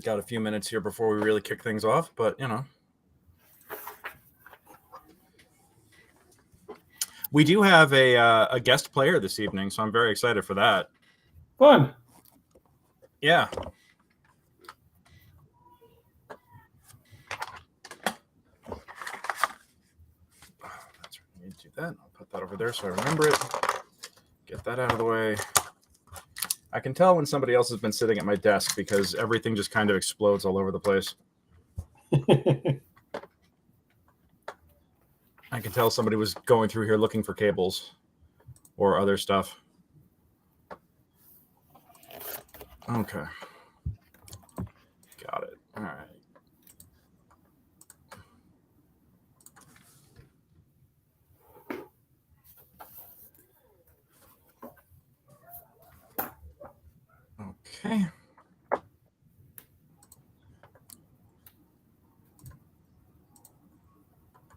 Got a few minutes here before we really kick things off, but you know. We do have a guest player this evening, so I'm very excited for that. Fun. Yeah. That's right. I need to do that. I'll put that over there so I remember it. Get that out of the way. I can tell when somebody else has been sitting at my desk because everything just kind of explodes all over the place. I can tell somebody was going through here looking for cables or other stuff. Okay. Got it. All right. Okay.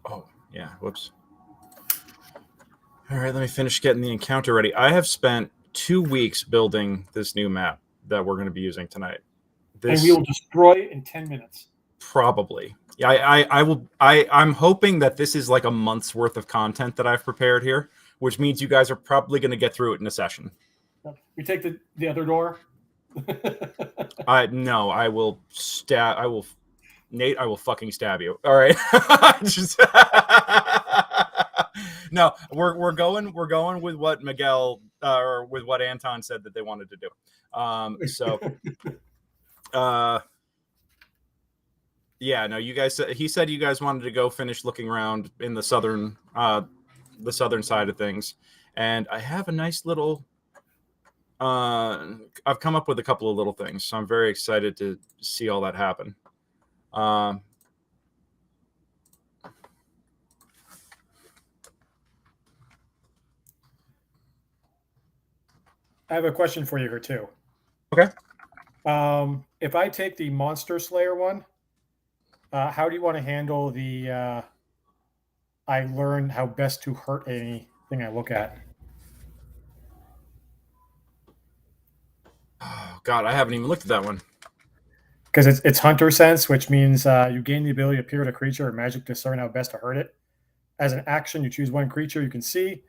Oh, yeah. Whoops. All right, let me finish getting the encounter ready. I have spent 2 weeks building this new map that we're going to be using tonight. And we will destroy it in 10 minutes. Probably. Yeah, I will. I'm hoping that this is like a month's worth of content that I've prepared here, which means you guys are probably going to get through it in a session. We take the other door. No, I will stab. I will, Nate. I will fucking stab you. All right. Just, no, we're going with what Miguel or with what Anton said that they wanted to do. Yeah, no, you guys. He said you guys wanted to go finish looking around in the southern side of things, and I have a nice little. I've come up with a couple of little things, so I'm very excited to see all that happen. I have a question for you here too. Okay. If I take the Monster Slayer one, how do you want to handle the? I learned how best to hurt anything I look at. Oh God, I haven't even looked at that one. Because it's Hunter Sense, which means you gain the ability to peer at a creature or magic to discern how best to hurt it. As an action, you choose one creature you can see.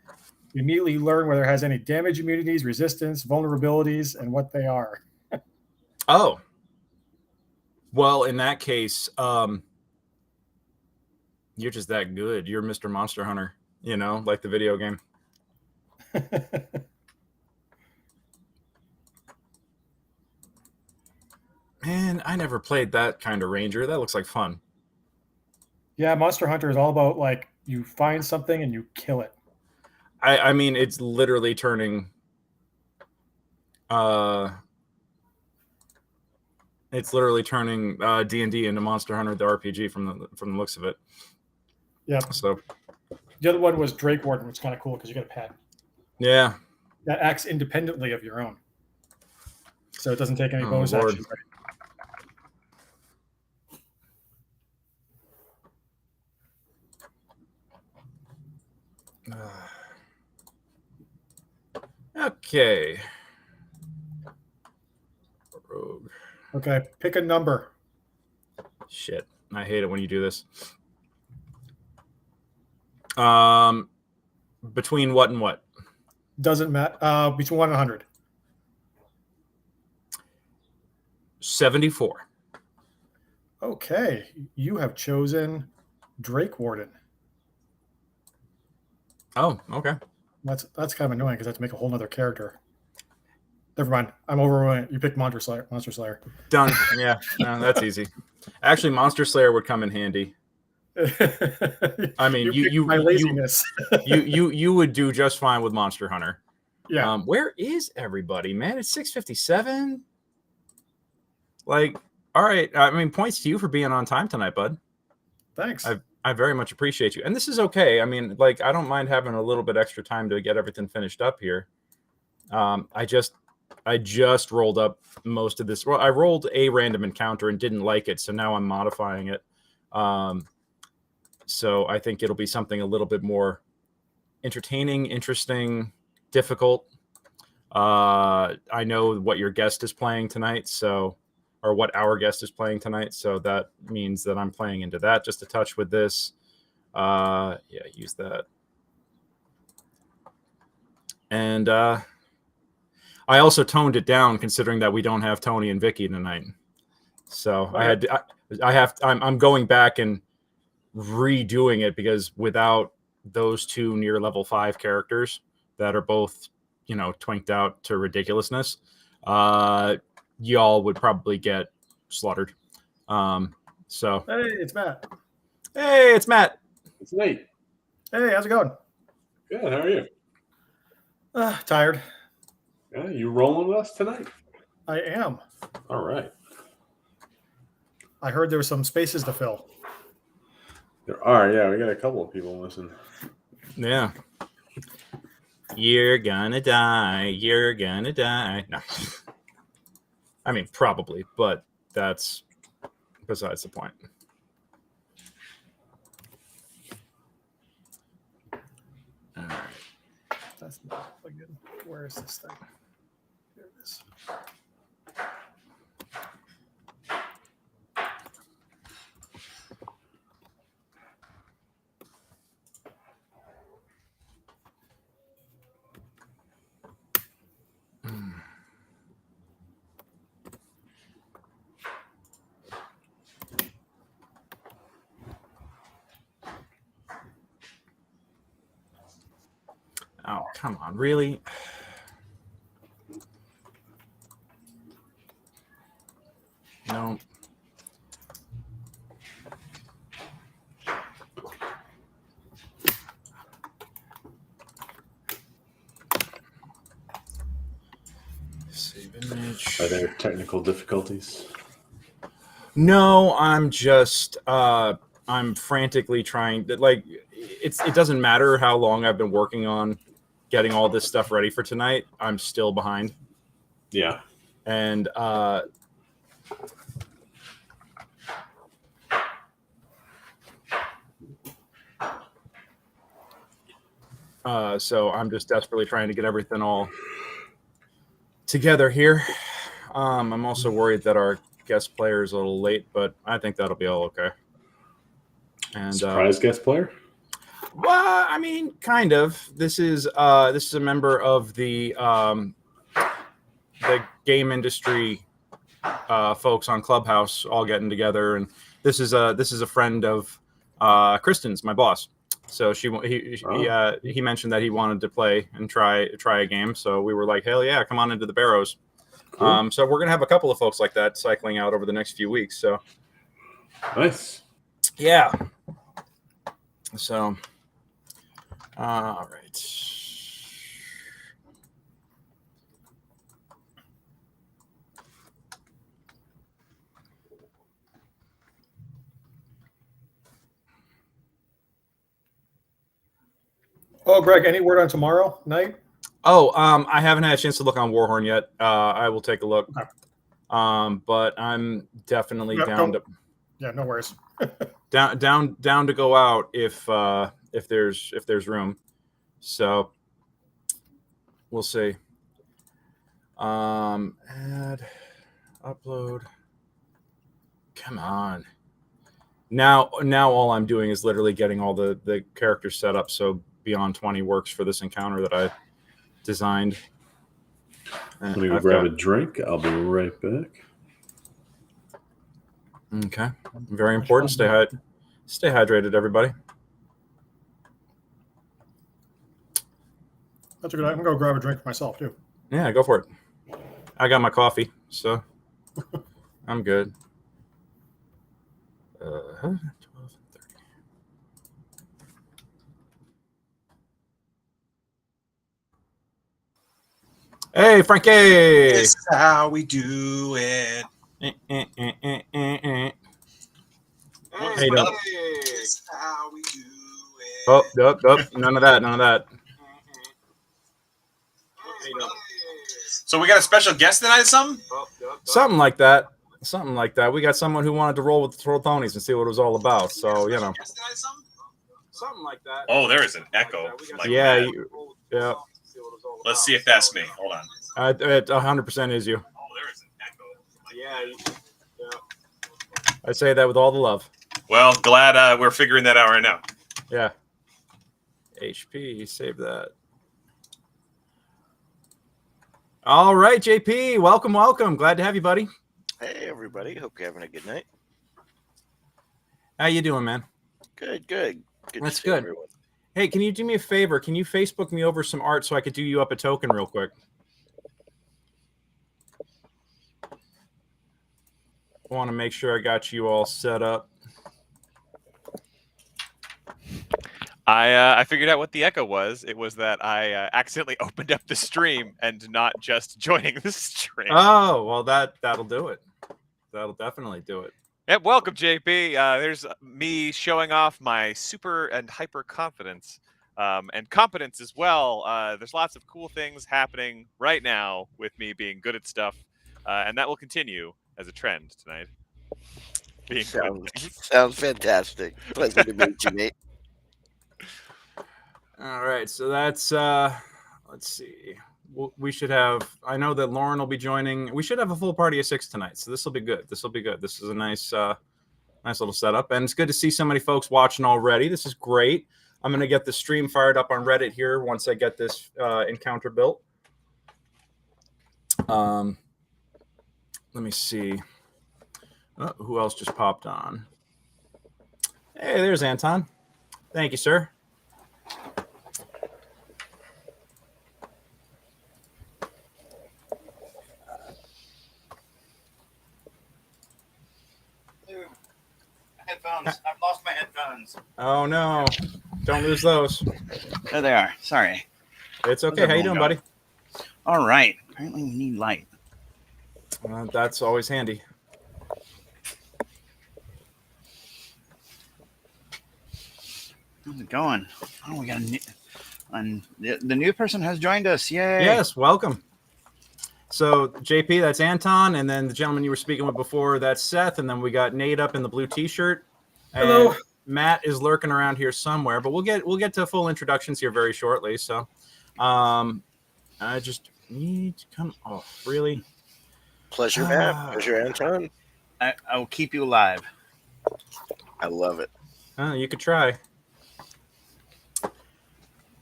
You immediately learn whether it has any damage immunities, resistance, vulnerabilities, and what they are. Oh. Well, in that case, you're just that good. You're Mr. Monster Hunter, you know, like the video game. Man, I never played that kind of ranger. That looks like fun. Yeah, Monster Hunter is all about like you find something and you kill it. I mean, it's literally turning. It's literally turning D&D into Monster Hunter the RPG from the looks of it. Yeah. So the other one was Drake Warden, which is kind of cool because you got a pet. Yeah. That acts independently of your own, so it doesn't take any bonus action. Okay. Rogue. Okay, pick a number. Shit, I hate it when you do this. Between what and what? Doesn't matter. Between 1 and 100. 74. Okay, you have chosen Drake Warden. Oh, okay. That's kind of annoying because I have to make a whole other character. Never mind. I'm overruling it. You picked Monster Slayer. Done. Yeah, no, that's easy. Actually, Monster Slayer would come in handy. I mean, my laziness. you would do just fine with Monster Hunter. Yeah. Where is everybody, man? It's 6:57. Like, all right. I mean, points to you for being on time tonight, bud. Thanks. I very much appreciate you, and this is okay. I mean, like, I don't mind having a little bit extra time to get everything finished up here. I just rolled up most of this. Well, I rolled a random encounter and didn't like it, so now I'm modifying it. So I think it'll be something a little bit more entertaining, interesting, difficult. I know what your guest is playing tonight, or or what our guest is playing tonight. So that means that I'm playing into that just a touch with this. Yeah, use that. And I also toned it down considering that we don't have Tony and Vicky tonight. So I'm going back and redoing it because without those two near level 5 characters that are both, twinked out to ridiculousness, y'all would probably get slaughtered. So Hey, it's Matt. Hey, it's Matt. It's Nate. Hey, how's it going? Good. How are you? Tired. Yeah, you rolling with us tonight? I am. All right. I heard there were some spaces to fill. There are. Yeah, we got a couple of people missing. Yeah. You're gonna die. You're gonna die. No. I mean, probably, but that's besides the point. All right. That's not good. Where is this thing? Here it is. Oh, come on, really? No. Save image. Are there technical difficulties? No, I'm just I'm frantically trying to, like, it doesn't matter how long I've been working on getting all this stuff ready for tonight. I'm still behind. Yeah. And so I'm just desperately trying to get everything all together here. I'm also worried that our guest player is a little late, but I think that'll be all okay. And Surprise guest player? well, I mean, kind of. This is a member of the game industry folks on Clubhouse all getting together, and this is a friend of Kristen's, my boss. So he mentioned that he wanted to play and try a game. So we were like, hell yeah, come on into the Barrows. Cool. So we're gonna have a couple of folks like that cycling out over the next few weeks. So nice. Yeah. So all right. Oh, Greg, any word on tomorrow night? Oh, I haven't had a chance to look on Warhorn yet. I will take a look. Okay. But I'm definitely down to. Yeah, no worries. down to go out if there's room. So we'll see. Add, upload. Come on. Now all I'm doing is literally getting all the characters set up so Beyond 20 works for this encounter that I designed. Let me go grab a drink. I'll be right back. Okay. Very important. Stay hydrated, everybody. That's a good idea. I'm going to go grab a drink for myself, too. Yeah, go for it. I got my coffee, so I'm good. 12:30. Hey, Frankie! This is how we do it. How you This doing? is how we do it. Oh, none of that. So we got a special guest tonight or something? Something like that. We got someone who wanted to roll with the Troll Ponies and see what it was all about. So, something like that. Oh, there is an echo. Like yeah, that. yeah. Let's see if that's me. Hold on. It 100% is you. Oh, there is an echo. Like I say that with all the love. Well, glad we're figuring that out right now. Yeah. HP, save that. All right, JP, welcome. Glad to have you, buddy. Hey, everybody. Hope you're having a good night. How you doing, man? Good. That's to see good. everyone. Hey, can you do me a favor? Can you Facebook me over some art so I could do you up a token real quick? I want to make sure I got you all set up. I figured out what the echo was. It was that I accidentally opened up the stream and not just joining the stream. Oh, well, that'll do it. That'll definitely do it. Yep, welcome, JP. There's me showing off my super and hyper confidence and competence as well. There's lots of cool things happening right now with me being good at stuff, and that will continue as a trend tonight. Being Sounds fantastic. Pleasure to meet you, mate. All right, so that's let's see. We should have. I know that Lauren will be joining. We should have a full party of 6 tonight, so this will be good. This is a nice little setup, and it's good to see so many folks watching already. This is great. I'm gonna get the stream fired up on Reddit here once I get this encounter built. Let me see. Oh, who else just popped on? Hey, there's Anton. Thank you, sir. Headphones. I've lost my headphones. Oh no! Don't lose those. There they are. Sorry. It's okay. How you doing, buddy? All right. Apparently we need light. That's always handy. How's it going? Oh, we got the new person has joined us. Yay! Yes, welcome. So JP, that's Anton, and then the gentleman you were speaking with before, that's Seth, and then we got Nate up in the blue T-shirt. And Hello. Matt is lurking around here somewhere, but we'll get to full introductions here very shortly. So, I just need to come. Oh, really? Pleasure, Matt. Pleasure, Anton. I will keep you alive. I love it. You could try.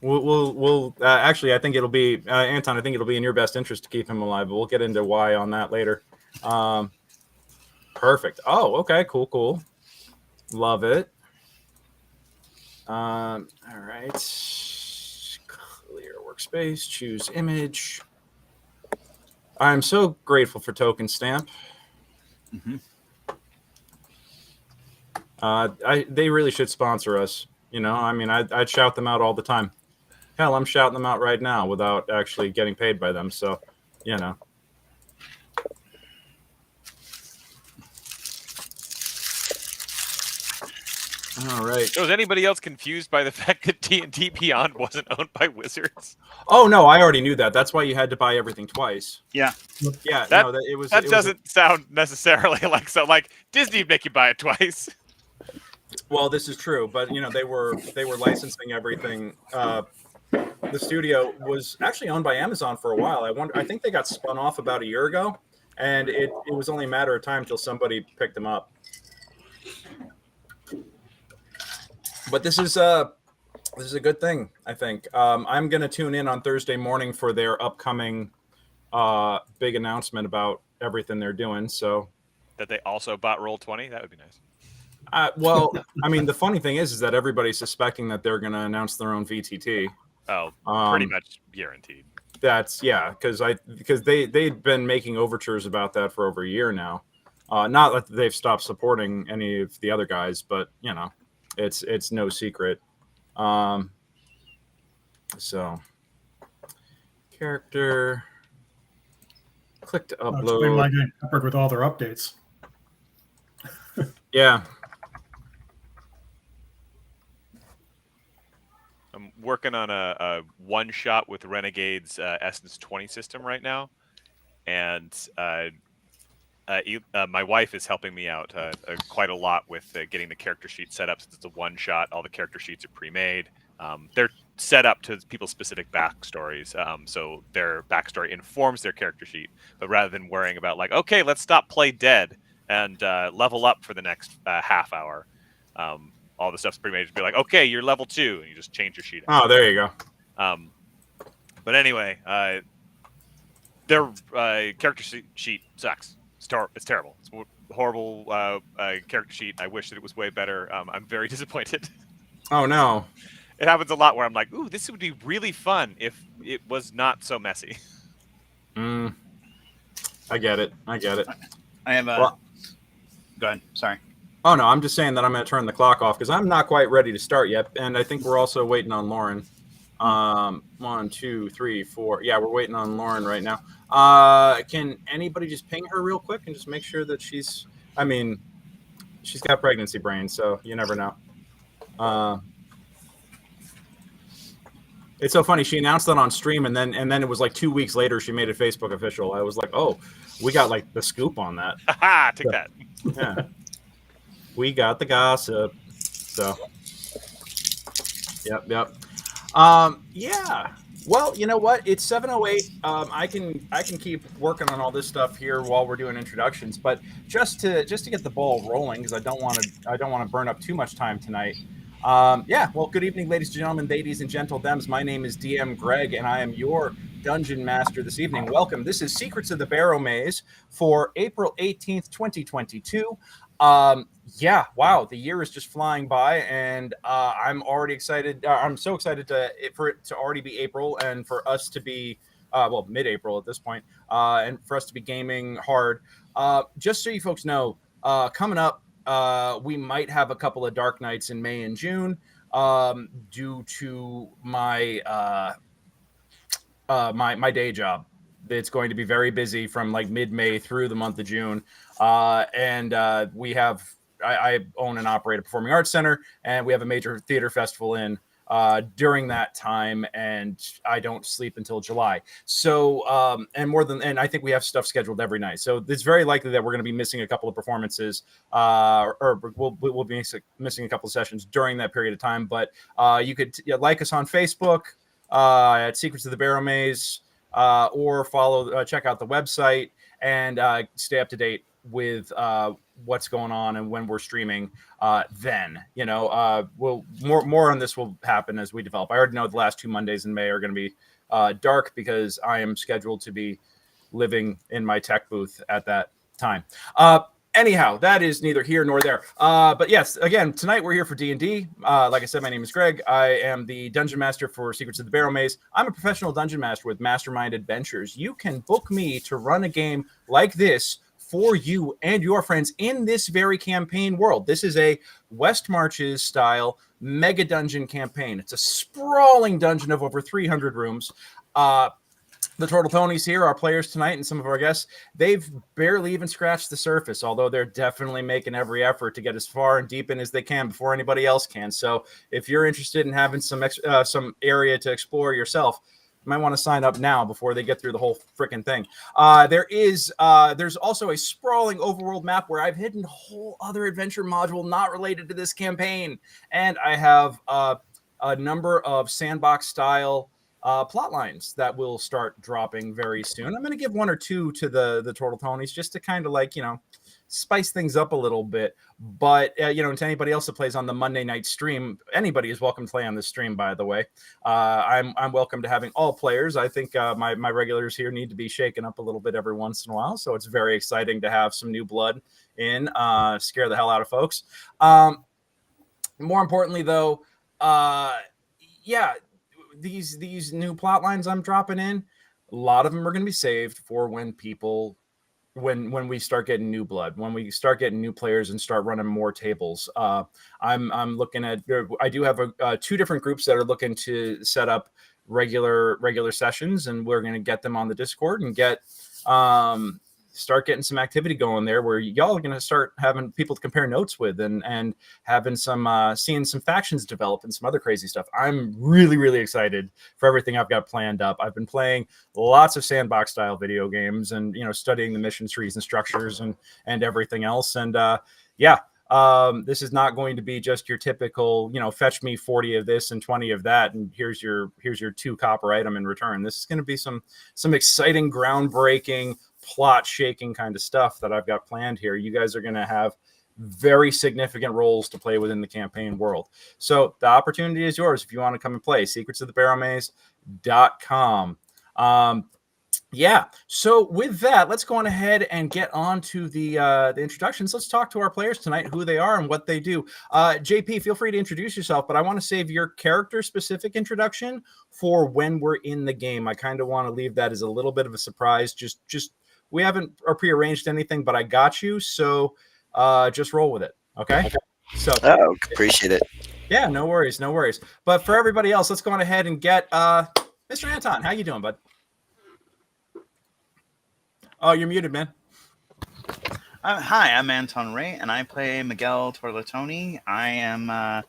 We'll actually, I think it'll be Anton. I think it'll be in your best interest to keep him alive, but we'll get into why on that later. Perfect. Oh, okay, cool. Love it. All right. Clear workspace. Choose image. I'm so grateful for Token Stamp. Mm-hmm. They really should sponsor us. You know, I mean, I'd shout them out all the time. Hell, I'm shouting them out right now without actually getting paid by them. So, you know. All right. So is anybody else confused by the fact that D&D Beyond wasn't owned by Wizards? Oh no, I already knew that. That's why you had to buy everything twice. Yeah. Yeah. That, no, it was. That it doesn't sound necessarily like so. Like Disney would make you buy it twice. Well, this is true, but you know they were licensing everything. The studio was actually owned by Amazon for a while. I think they got spun off about a year ago, and it was only a matter of time till somebody picked them up. But this is a good thing, I think. I'm going to tune in on Thursday morning for their upcoming big announcement about everything they're doing. So That they also bought Roll20? That would be nice. well, I mean, the funny thing is that everybody's suspecting that they're going to announce their own VTT. Oh, pretty much guaranteed. That's because they'd been making overtures about that for over a year now. Not that they've stopped supporting any of the other guys, but you know, it's no secret. So character, click to upload. Like getting peppered with all their updates. Yeah. I'm working on a one shot with Renegade's Essence 20 system right now, and my wife is helping me out quite a lot with getting the character sheet set up. Since it's a one shot, all the character sheets are pre-made. They're set up to people's specific backstories, so their backstory informs their character sheet. But rather than worrying about like, okay, let's stop play dead, and level up for the next half hour. All the stuff's pretty much be like, okay, you're level 2, and you just change your sheet. Oh, there you go. But anyway, their character sheet sucks. It's terrible. It's a horrible character sheet. I wish that it was way better. I'm very disappointed. Oh no. It happens a lot where I'm like, ooh, this would be really fun if it was not so messy. I get it. I have a. Well, Go ahead. Sorry. oh no, I'm just saying that I'm going to turn the clock off because I'm not quite ready to start yet, and I think we're also waiting on Lauren. 1, 2, 3, 4. Yeah, we're waiting on Lauren right now. Can anybody just ping her real quick and just make sure that she's? I mean, she's got pregnancy brain, so you never know. It's so funny. She announced that on stream, and then it was like 2 weeks later she made it Facebook official. I was like, oh, we got like the scoop on that. Haha, take that. Yeah. We got the gossip. So, yep. Yeah. Well, you know what? It's 7:08. I can keep working on all this stuff here while we're doing introductions, but just to get the ball rolling, because I don't want to burn up too much time tonight. Yeah. Well, good evening, ladies and gentlemen, ladies and gentle thems. My name is DM Greg, and I am your Dungeon Master this evening. Welcome. This is Secrets of the Barrowmaze for April 18th, 2022. Yeah, wow, the year is just flying by, and I'm already excited. I'm so excited for it to already be April, and for us to be mid-April at this point, and for us to be gaming hard. Just so you folks know, coming up, we might have a couple of dark nights in May and June, due to my my day job. It's going to be very busy from like mid-May through the month of June. And we have, I own and operate a performing arts center, and we have a major theater festival during that time, and I don't sleep until July. So, and I think we have stuff scheduled every night. So it's very likely that we're going to be missing a couple of performances, or we'll be missing a couple of sessions during that period of time. But you could like us on Facebook at Secrets of the Barrowmaze, or check out the website and stay up to date with what's going on and when we're streaming. Then more on this will happen as we develop. I already know the last 2 Mondays in May are going to be dark because I am scheduled to be living in my tech booth at that time. Anyhow, that is neither here nor there. But yes, again, tonight we're here for D&D. Like I said, my name is Greg. I am the Dungeon Master for Secrets of the Barrowmaze. I'm a professional Dungeon Master with Mastermind Adventures. You can book me to run a game like this for you and your friends in this very campaign world. This is a West Marches style MegaDungeon campaign. It's a sprawling dungeon of over 300 rooms. The Turtle Tonys here, our players tonight, and some of our guests, they've barely even scratched the surface, although they're definitely making every effort to get as far and deep in as they can before anybody else can. So if you're interested in having some area to explore yourself, you might want to sign up now before they get through the whole freaking thing. There's also a sprawling overworld map where I've hidden a whole other adventure module not related to this campaign. And I have a number of sandbox-style plot lines that will start dropping very soon. I'm going to give 1 or 2 to the Turtle Tonys just to kind of spice things up a little bit. But to anybody else that plays on the Monday night stream, anybody is welcome to play on this stream, by the way. I'm welcome to having all players. I think my regulars here need to be shaken up a little bit every once in a while, so it's very exciting to have some new blood in, scare the hell out of folks. More importantly, though, these new plot lines I'm dropping in, a lot of them are going to be saved for when we start getting new blood, when we start getting new players and start running more tables. I'm looking at, I do have 2 different groups that are looking to set up regular sessions, and we're going to get them on the Discord and start getting some activity going there where y'all are going to start having people to compare notes with and having seeing some factions develop and some other crazy stuff. I'm really, really excited for everything I've got planned up. I've been playing lots of sandbox style video games and, studying the mission trees and structures and everything else. And this is not going to be just your typical, fetch me 40 of this and 20 of that, and here's your 2 copper item in return. This is going to be some exciting, groundbreaking plot shaking kind of stuff that I've got planned here. You guys are going to have very significant roles to play within the campaign world. So the opportunity is yours if you want to come and play. secretsofthebarrowmaze.com. Yeah. So with that, let's go on ahead and get on to the introductions. Let's talk to our players tonight, who they are and what they do. JP, feel free to introduce yourself, but I want to save your character-specific introduction for when we're in the game. I kind of want to leave that as a little bit of a surprise. Just we haven't prearranged anything, but I got you. So just roll with it. Okay. So Appreciate it. Yeah, no worries. But for everybody else, let's go on ahead and get Mr. Anton. How you doing, bud? Oh, you're muted, man. Hi, I'm Anton Ray, and I play Miguel Torlatoni. I am not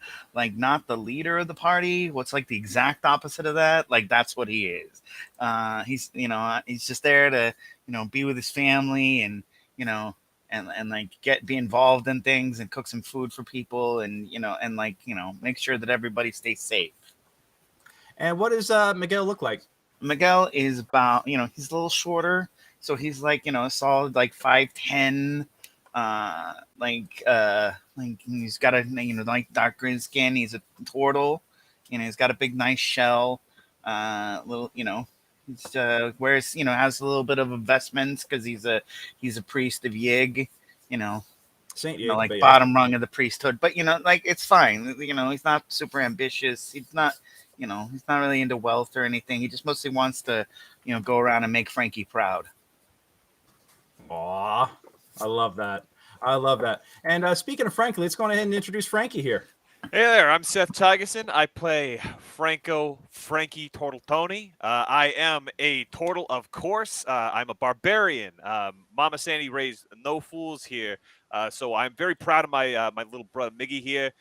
the leader of the party. What's like the exact opposite of that? Like that's what he is. He's just there to be with his family and and be involved in things and cook some food for people and make sure that everybody stays safe. And what does Miguel look like? Miguel is about he's a little shorter. So he's a solid 5'10", he's got a dark green skin. He's a turtle, he's got a big nice shell. He's wears has a little bit of investments because he's a priest of Yig, Saint Yig, bottom rung of the priesthood. But it's fine. He's not super ambitious. He's not he's not really into wealth or anything. He just mostly wants to go around and make Frankie proud. Aw, I love that. And speaking of Frankie, let's go ahead and introduce Frankie here. Hey there, I'm Seth Thygesen. I play Frankie Tortletoni. I am a turtle, of course. I'm a barbarian. Mama Sandy raised no fools here. So I'm very proud of my my little brother Miggy here.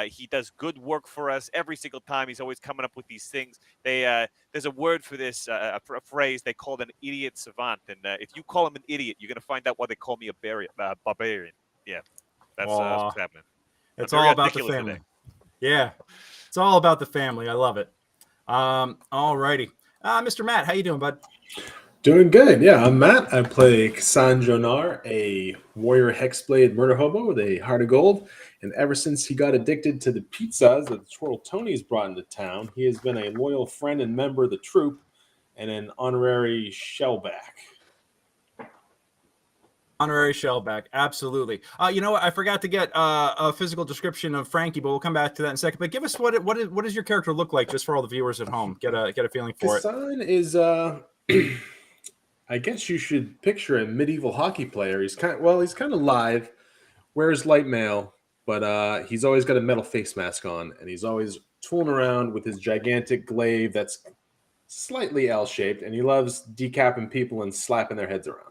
He does good work for us every single time. He's always coming up with these things. There's a word for this, a phrase they call it an idiot savant. And if you call him an idiot, you're going to find out why they call me a barbarian. Yeah, that's what's happening. It's all about the family. Today. Yeah, it's all about the family. I love it. All righty. Mr. Matt, how you doing, bud? Doing good. Yeah, I'm Matt. I play Cassandra Nar, a warrior hexblade murder hobo with a heart of gold. And ever since he got addicted to the pizzas that the Twirl Tony's brought into town, he has been a loyal friend and member of the troop and an honorary shellback. Honorary shellback, absolutely. You know what? I forgot to get a physical description of Frankie, but we'll come back to that in a second. But give us what does your character look like, just for all the viewers at home? Get a feeling for Kassan it. Is I guess you should picture a medieval hockey player. He's kind of live, wears light mail, but he's always got a metal face mask on, and he's always tooling around with his gigantic glaive that's slightly L-shaped, and he loves decapping people and slapping their heads around.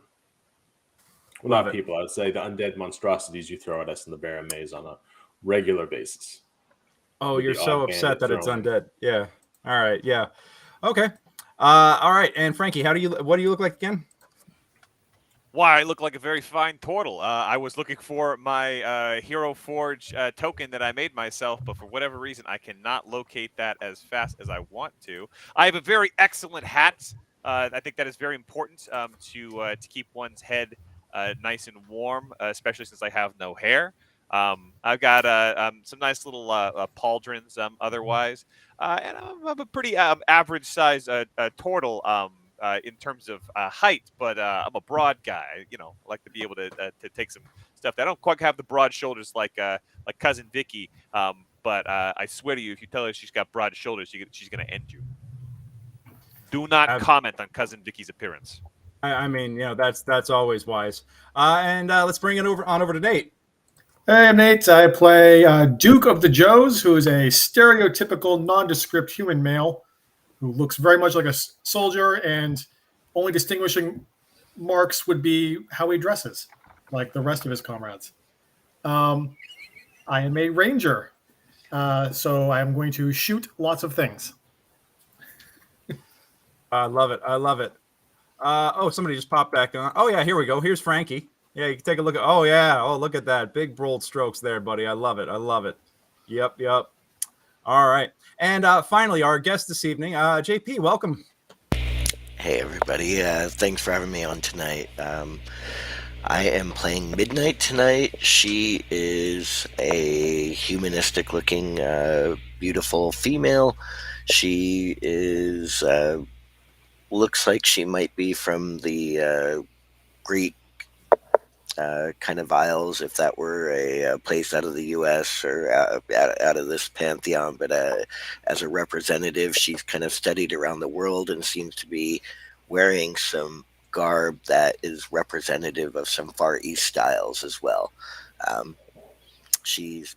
Well, not people. I would say the undead monstrosities you throw at us in the Barrowmaze on a regular basis. Oh, you're so upset that it's undead. Yeah. All right. Yeah. Okay. All right. And Frankie, what do you look like again? Why, I look like a very fine turtle. I was looking for my Hero Forge token that I made myself, but for whatever reason, I cannot locate that as fast as I want to. I have a very excellent hat. I think that is very important to keep one's head nice and warm, especially since I have no hair. I've got some nice little pauldrons otherwise. And I'm a pretty average-sized turtle in terms of height, but I'm a broad guy. I like to be able to take some stuff. I don't quite have the broad shoulders like Cousin Vicky, but I swear to you, if you tell her she's got broad shoulders, she's going to end you. Do not comment on Cousin Vicky's appearance. I mean, that's always wise. And let's bring it over to Nate. Hey, I'm Nate. I play Duke of the Joes, who is a stereotypical nondescript human male who looks very much like a soldier, and only distinguishing marks would be how he dresses, like the rest of his comrades. I am a ranger, so I am going to shoot lots of things. I love it. Somebody just popped back on. Oh, yeah, here we go. Here's Frankie. Yeah, you can take a look at. Oh, yeah. Oh, look at that. Big, bold strokes there, buddy. I love it. Yep. All right. And finally, our guest this evening, JP, welcome. Hey everybody, thanks for having me on tonight. I am playing Midnight tonight. She is a humanistic looking, beautiful female. She is, looks like she might be from the Greek kind of Isles, if that were a place out of the U.S. or out of this pantheon. But as a representative, she's kind of studied around the world and seems to be wearing some garb that is representative of some Far East styles as well. She's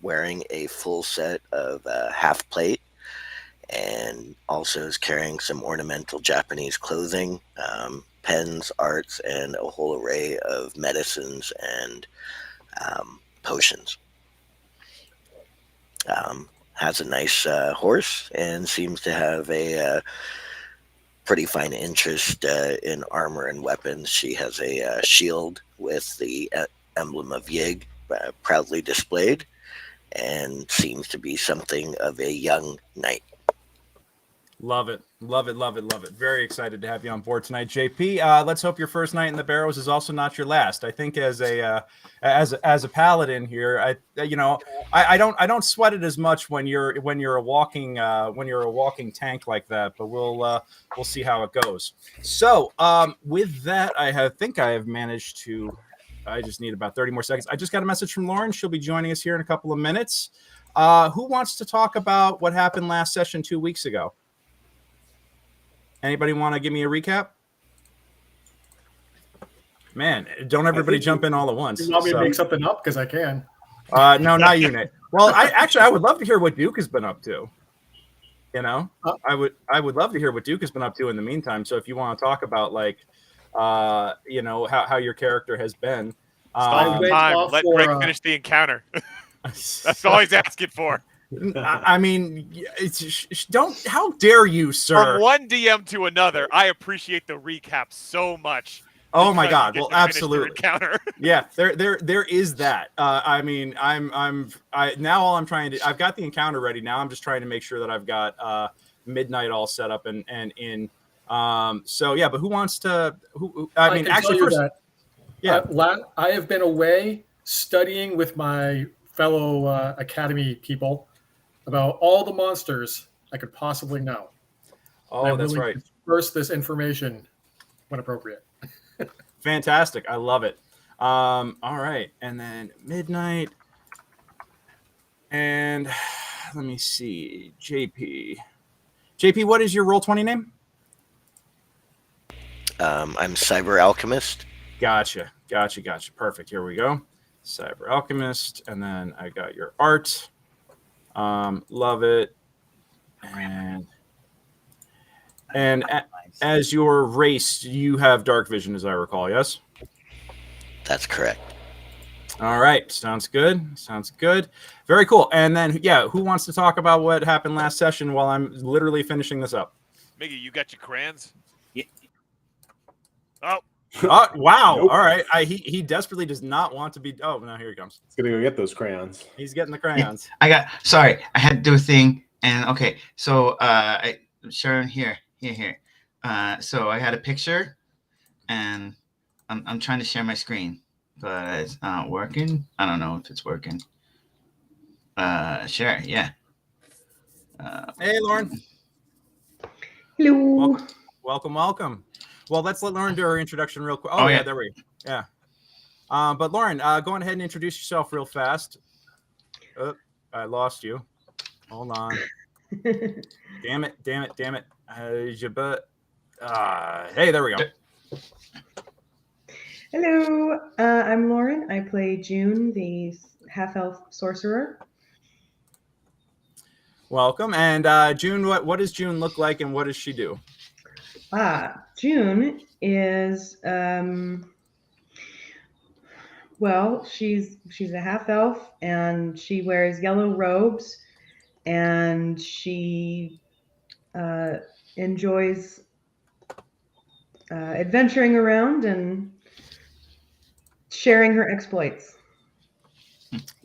wearing a full set of half plate and also is carrying some ornamental Japanese clothing, pens, arts, and a whole array of medicines and potions. Has a nice horse and seems to have a pretty fine interest in armor and weapons. She has a shield with the emblem of Yig proudly displayed and seems to be something of a young knight. Love it. Love it. Love it. Love it. Very excited to have you on board tonight, JP. Let's hope your first night in the Barrows is also not your last. I think as a paladin here, I don't sweat it as much when you're a walking tank like that, but we'll see how it goes. So with that, I think I have managed to. I just need about 30 more seconds. I just got a message from Lauren. She'll be joining us here in a couple of minutes. Who wants to talk about what happened last session 2 weeks ago? Anybody want to give me a recap? Man, don't everybody jump in all at once. You want me to make something up? Because I can. No, not you, Nate. Well, I would love to hear what Duke has been up to. You know, I would love to hear what Duke has been up to in the meantime. So if you want to talk about how your character has been. Let Greg finish the encounter. That's all he's asking for. I mean, how dare you, sir? From one DM to another, I appreciate the recap so much. Oh my God! Well, absolutely. Yeah, there is that. I mean, now all I'm trying to. I've got the encounter ready. Now I'm just trying to make sure that I've got Midnight all set up and in. So yeah, but who wants to? I mean, actually, first, yeah, I have been away studying with my fellow Academy people about all the monsters I could possibly know. Oh, that's right. Disperse this information when appropriate. Fantastic. I love it. All right. And then Midnight. And let me see. JP, what is your Roll20 name? I'm Cyber Alchemist. Gotcha. Perfect. Here we go. Cyber Alchemist. And then I got your art. Love it. And as your race, you have dark vision, as I recall, yes? That's correct. All right. Sounds good. Very cool. And then, yeah, who wants to talk about what happened last session while I'm literally finishing this up? Miggy, you got your crayons? Yeah. Oh. Wow. Nope. All right. He desperately does not want to be. Oh, no, here he comes. He's gonna go get those crayons. He's getting the crayons. Sorry, I had to do a thing. And okay, so Sharon, here. So I had a picture, and I'm trying to share my screen, but it's not working. I don't know if it's working. Share, yeah. Hey, Lauren. Hello. Welcome. Well, let's let Lauren do her introduction real quick. Oh yeah, there we go. Yeah. But Lauren, go on ahead and introduce yourself real fast. Oh, I lost you. Hold on. Damn it. Hey, there we go. Hello, I'm Lauren. I play June, the half-elf sorcerer. Welcome. And June, what does June look like and what does she do? June is she's a half-elf and she wears yellow robes and she enjoys adventuring around and sharing her exploits.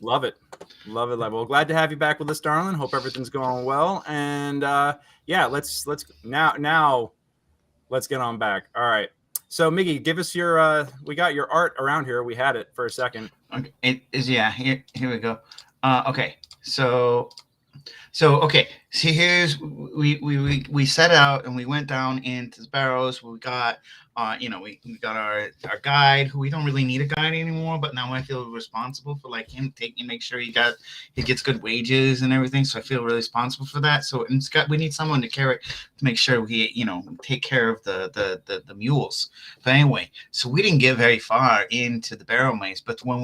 Love it. Love it. Well, glad to have you back with us, darling. Hope everything's going well. And yeah, let's now let's get on back. All right. So Miggy, give us your we got your art around here. We had it for a second. Okay. It is, yeah, here we go. Okay. So okay. See, here's we set out and we went down into the Barrows. We got we got our guide, who we don't really need a guide anymore, but now I feel responsible for like him make sure he gets good wages and everything. So I feel really responsible for that. So we need someone to make sure we take care of the mules. But anyway, so we didn't get very far into the Barrowmaze, but when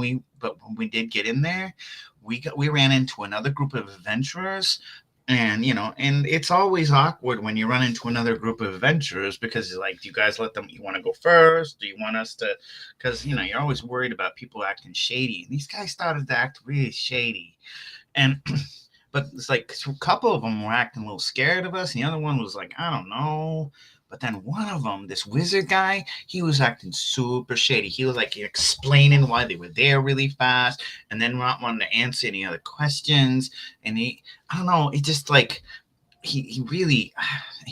we did get in there, we ran into another group of adventurers. And and it's always awkward when you run into another group of adventurers, because like, do you guys let them? You want to go first? Do you want us to? Because you're always worried about people acting shady. And these guys started to act really shady, and but it's like a couple of them were acting a little scared of us, and the other one was like, I don't know. But then one of them, this wizard guy, he was acting super shady. He was like explaining why they were there really fast, and then not wanting to answer any other questions. And I don't know, it just like he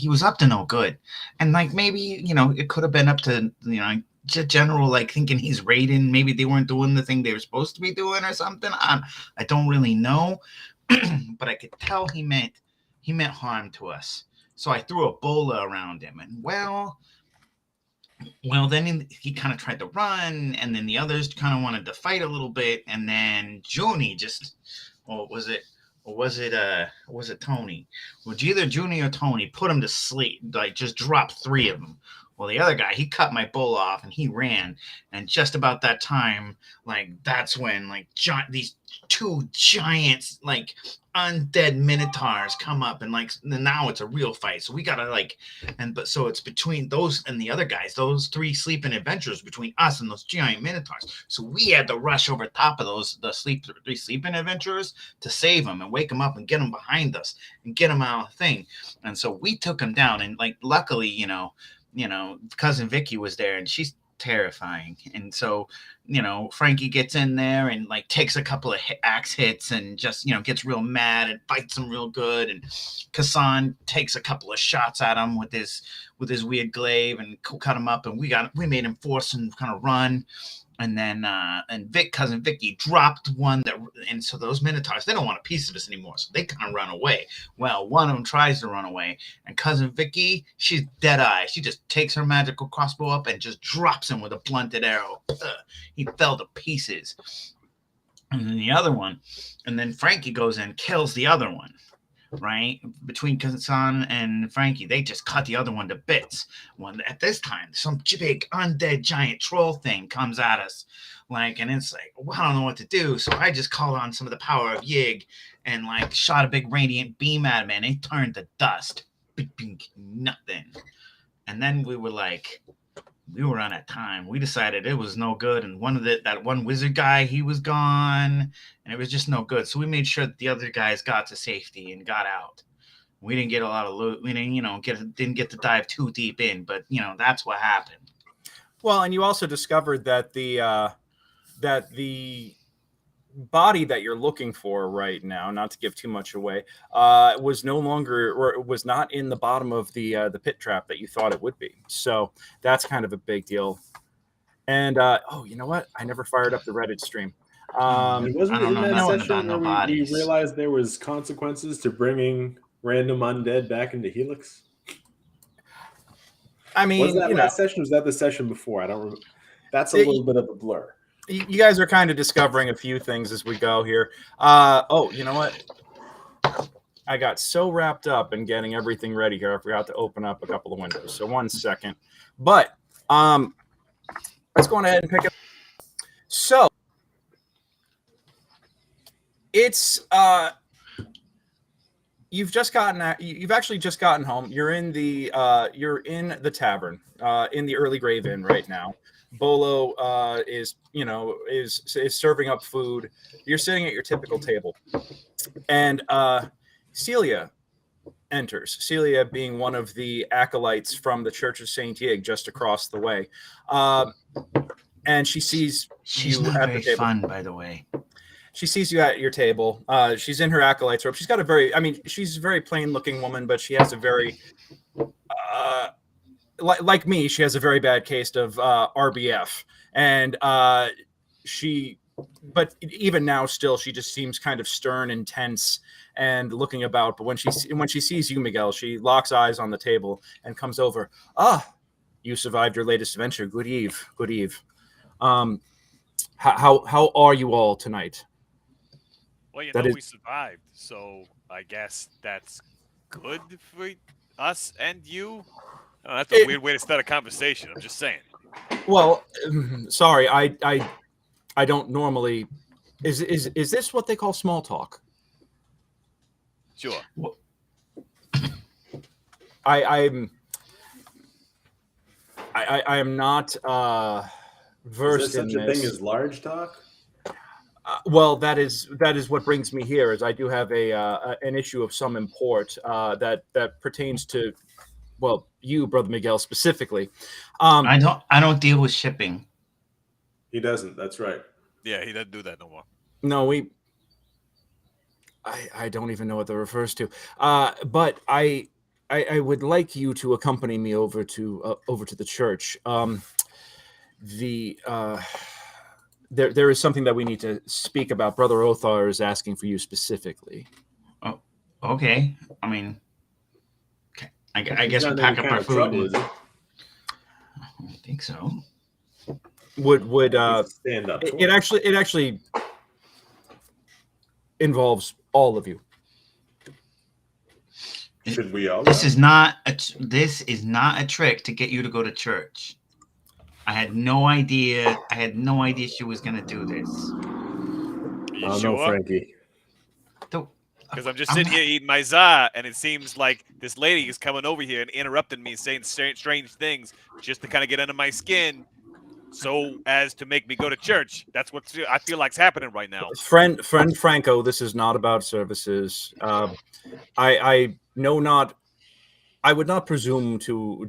was up to no good. And like, maybe it could have been up to general, like, thinking he's raiding. Maybe they weren't doing the thing they were supposed to be doing or something. I don't really know, but I could tell he meant harm to us. So I threw a bola around him, and well, then he kind of tried to run, and then the others kind of wanted to fight a little bit, and then Junie just, was it Tony? Well, either Junie or Tony put him to sleep, like just dropped 3 of them. Well, the other guy, he cut my bola off and he ran, and just about that time, like, that's when like these 2 giants, like undead minotaurs, come up, and like now it's a real fight. So we gotta so it's between those and the other guys, those 3 sleeping adventurers, between us and those giant minotaurs. So we had to rush over top of the 3 sleeping adventurers to save them and wake them up and get them behind us and get them out of the thing. And so we took them down, and like, luckily, cousin Vicky was there, and she's terrifying. And so Frankie gets in there and like takes a couple of axe hits and just gets real mad and fights him real good. And Kassan takes a couple of shots at him with his weird glaive and cut him up, and we made him force and kind of run. And then cousin Vicky dropped one and so those minotaurs, they don't want a piece of us anymore, so they kind of run away. Well, one of them tries to run away, and cousin Vicky, she's dead eye. She just takes her magical crossbow up and just drops him with a blunted arrow. He fell to pieces. And then the other one, and then Frankie goes in, kills the other one. Right between Kassan and Frankie, they just cut the other one to bits. When at this time, some big undead giant troll thing comes at us, and it's like, well, I don't know what to do. So I just called on some of the power of Yig and like shot a big radiant beam at him, and it turned to dust. Bing, nothing. And then we were on at time. We decided it was no good, and that one wizard guy, he was gone, and it was just no good. So we made sure that the other guys got to safety and got out. We didn't get a lot of loot. We didn't get to dive too deep in, but that's what happened. Well, and you also discovered that the body that you're looking for right now, not to give too much away, was no longer, or was not in the bottom of the pit trap that you thought it would be. So that's kind of a big deal. And you know what? I never fired up the Reddit stream. It wasn't in that session where we realized there was consequences to bringing random undead back into Helix. I mean, was that last session? Or was that the session before? I don't remember. That's a little bit of a blur. You guys are kind of discovering a few things as we go here. You know what? I got so wrapped up in getting everything ready here, I forgot to open up a couple of windows. So 1 second. But let's go on ahead and pick it. So it's you've actually just gotten home. You're in the tavern in the Early Grave Inn right now. Bolo is serving up food. You're sitting at your typical table, and Celia enters. Celia being one of the acolytes from the Church of Saint Yig just across the way, and she sees She's you not at very the table. fun, by the way. she sees you at your table. She's in her acolyte's robe. She's got a very, I mean, she's a very plain looking woman, but she has a very, like me, she has a very bad case of RBF. And but even now, still, she just seems kind of stern and tense and looking about. But when she sees you, Miguel, she locks eyes on the table and comes over. Ah, you survived your latest adventure. Good eve. Good eve. How are you all tonight? Well, you That know, is- we survived, so I guess that's good for us and you. Oh, that's a weird way to start a conversation. I'm just saying. Well, sorry, I don't normally. Is this what they call small talk? Sure. I am not versed Is there in such a this. thing as large talk? Well, that is what brings me here. Is I do have an issue of some import that pertains to, well, you, Brother Miguel, specifically. I don't deal with shipping. He doesn't. That's right. Yeah, he doesn't do that no more. No, I don't even know what that refers to. But I would like you to accompany me over to the church. There is something that we need to speak about. Brother Othar is asking for you specifically. Oh, okay. I mean, I guess we He's not in pack any up kind our of food. trouble, is he? I don't think so. Would Stand up. it actually involves all of you. Should we all? This is not a trick to get you to go to church. I had no idea she was gonna do this. Are you Oh sure? no, Frankie. Because I'm just sitting here eating my za, and it seems like this lady is coming over here and interrupting me, saying strange things just to kind of get under my skin, so as to make me go to church. That's what I feel like's happening right now. Friend Franco, this is not about services. I know not. I would not presume to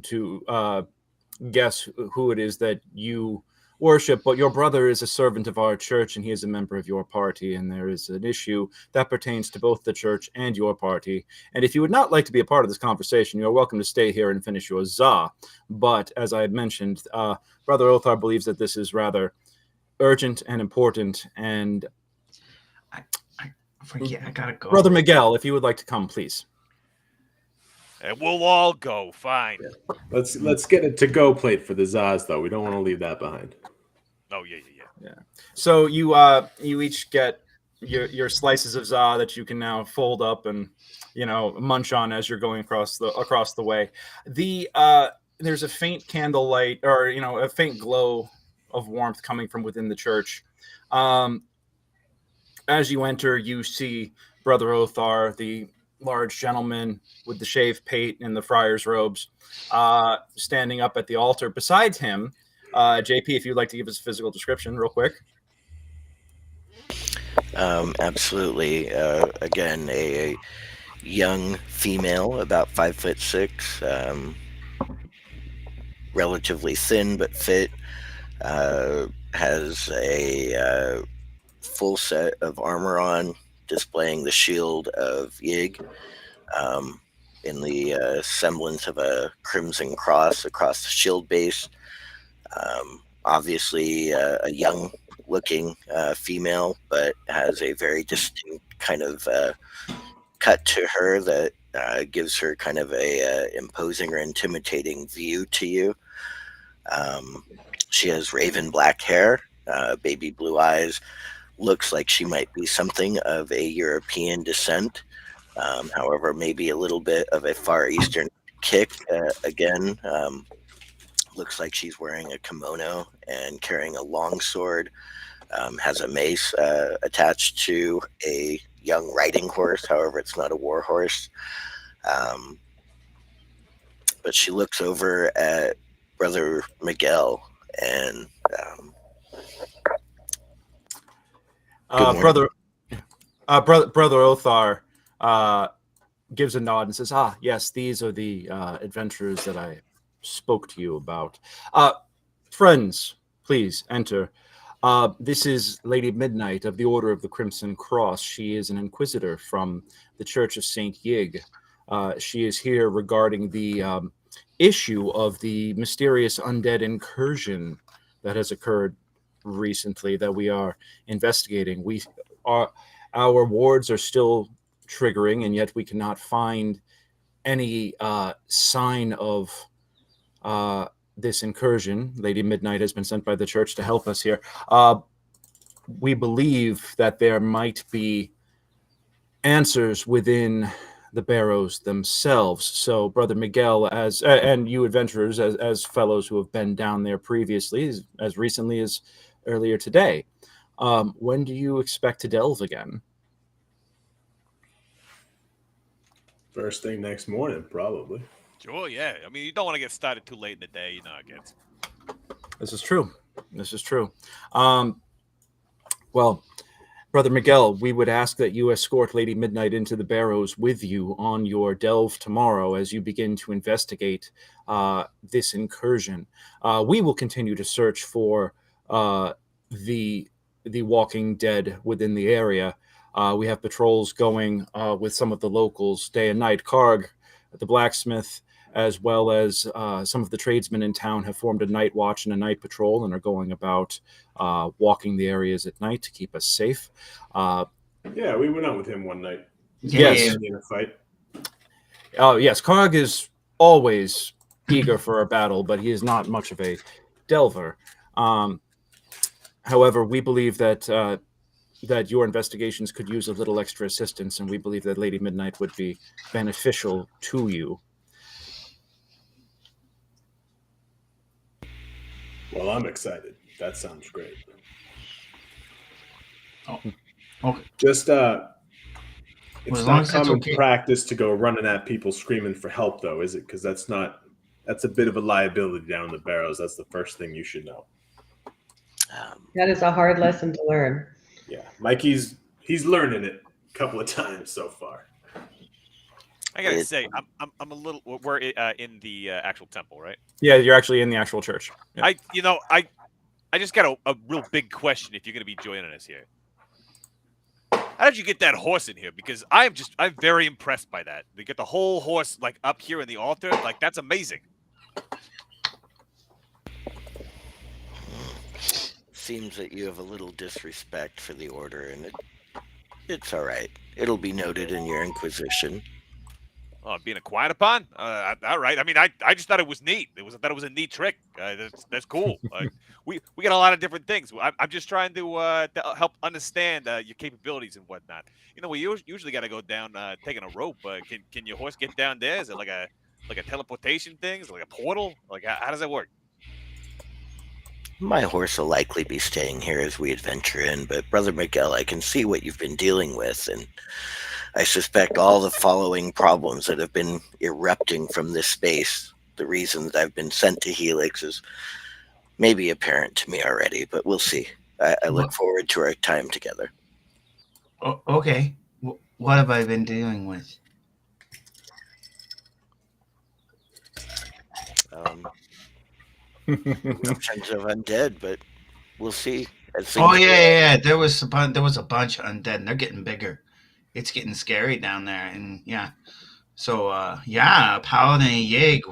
guess who it is that you worship, but your brother is a servant of our church and he is a member of your party, and there is an issue that pertains to both the church and your party. And if you would not like to be a part of this conversation, you are welcome to stay here and finish your za. But as I had mentioned, Brother Othar believes that this is rather urgent and important. And Frankie, I gotta go. Brother Miguel, if you would like to come, please. And we'll all go. Fine. Let's get a to-go plate for the Zaz, though. We don't want to leave that behind. Oh yeah. So you each get your slices of za that you can now fold up and munch on as you're going across the way. There's a faint candlelight, or a faint glow of warmth coming from within the church. As you enter, you see Brother Othar, the large gentleman with the shaved pate and the friar's robes, standing up at the altar. Besides him, JP, if you'd like to give us a physical description real quick. Absolutely. Again, a young female, about 5'6", relatively thin but fit, has a full set of armor on, displaying the shield of Yig, in the semblance of a crimson cross across the shield base. Obviously a young-looking female, but has a very distinct kind of cut to her that gives her kind of a imposing or intimidating view to you. She has raven black hair, baby blue eyes, looks like she might be something of a European descent. However, maybe a little bit of a Far Eastern kick. Again, looks like she's wearing a kimono and carrying a long sword. Has a mace attached to a young riding horse. However, it's not a war horse. But she looks over at Brother Miguel and Brother Othar gives a nod and says, yes, these are the adventurers that I spoke to you about. Friends, please enter. This is Lady Midnight of the Order of the Crimson Cross. She is an inquisitor from the Church of St. Yig. She is here regarding the issue of the mysterious undead incursion that has occurred recently that we are investigating. Our wards are still triggering, and yet we cannot find any sign of this incursion. Lady Midnight has been sent by the church to help us here. We believe that there might be answers within the Barrows themselves. So, Brother Miguel, and you adventurers, as fellows who have been down there previously, as recently as earlier today, when do you expect to delve again? First thing next morning, probably. Sure, yeah. I mean, you don't want to get started too late in the day, you know. I guess. This is true. This is true. Well, Brother Miguel, we would ask that you escort Lady Midnight into the Barrows with you on your delve tomorrow as you begin to investigate this incursion. We will continue to search for the walking dead within the area. We have patrols going with some of the locals day and night. Karg, the blacksmith, as well as some of the tradesmen in town have formed a night watch and a night patrol and are going about walking the areas at night to keep us safe. Yeah, we went out with him one night. Yes. In a fight. Oh, yes. Karg is always eager for a battle, but he is not much of a delver. However, we believe that that your investigations could use a little extra assistance, and we believe that Lady Midnight would be beneficial to you. Well, I'm excited. That sounds great. Oh, okay. Just it's as long not as it's common okay. practice to go running at people screaming for help, though, is it? Because that's a bit of a liability down in the Barrows. That's the first thing you should know. That is a hard lesson to learn. Yeah, Mikey's learning it a couple of times so far. I gotta say, I'm a little. We're in the actual temple, right? Yeah, you're actually in the actual church. Yeah. I just got a real big question. If you're gonna be joining us here, how did you get that horse in here? Because I'm very impressed by that. They get the whole horse like up here in the altar. Like that's amazing. Seems that you have a little disrespect for the order, and it's all right. It'll be noted in your inquisition. Oh, being acquired upon? All right. I mean, I just thought it was neat. I thought it was a neat trick. That's cool. We get a lot of different things. I'm just trying to help understand your capabilities and whatnot. You know, we usually got to go down taking a rope. Can your horse get down there? Is it like a teleportation thing? Is it like a portal? Like how does that work? My horse will likely be staying here as we adventure in, but Brother Miguel, I can see what you've been dealing with, and I suspect all the following problems that have been erupting from this space, the reason that I've been sent to Helix, is maybe apparent to me already, but we'll see. I look forward to our time together. Oh, okay. What have I been dealing with? Eruptions of undead, but we'll see. Oh yeah. There was a bunch of undead, and they're getting bigger. It's getting scary down there, and yeah. So Paladin, Yig,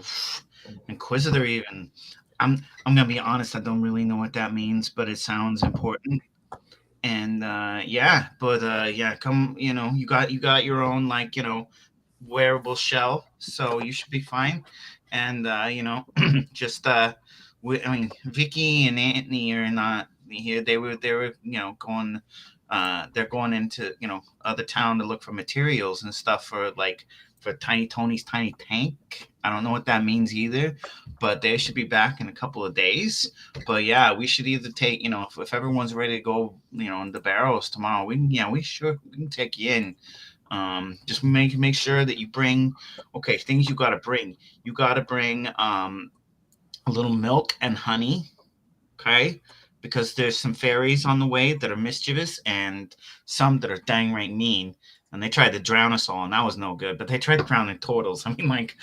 Inquisitor, even. I'm gonna be honest. I don't really know what that means, but it sounds important. And come. You got your own wearable shell, so you should be fine. And just Vicky and Anthony are not here. They were going. They're going into other town to look for materials and stuff for Tiny Tony's tiny tank. I don't know what that means either, but they should be back in a couple of days. But yeah, we should either take if everyone's ready to go in the Barrows tomorrow, we can take you in. Just make sure that you bring things you got to bring. You got to bring a little milk and honey, okay? Because there's some fairies on the way that are mischievous and some that are dang right mean. And they tried to drown us all, and that was no good. But they tried drowning turtles. I mean, like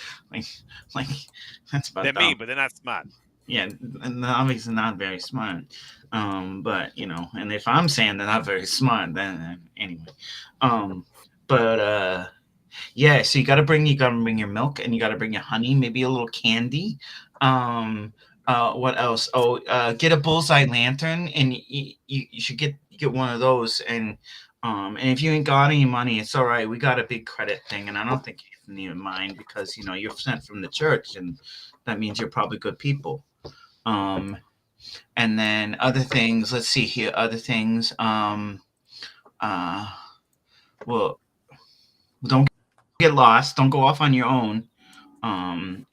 that's about They're dumb. mean, but they're not smart. Yeah, and obviously not very smart. But and if I'm saying they're not very smart, then anyway. But yeah, so you gotta bring your milk and you gotta bring your honey, maybe a little candy. What else? Oh, get a bullseye lantern, and you should get one of those. And if you ain't got any money, it's all right. We got a big credit thing, and I don't think you can even mind because you're sent from the church, and that means you're probably good people. Um, and then other things. Let's see here. Other things. Uh, well, don't get lost. Don't go off on your own. And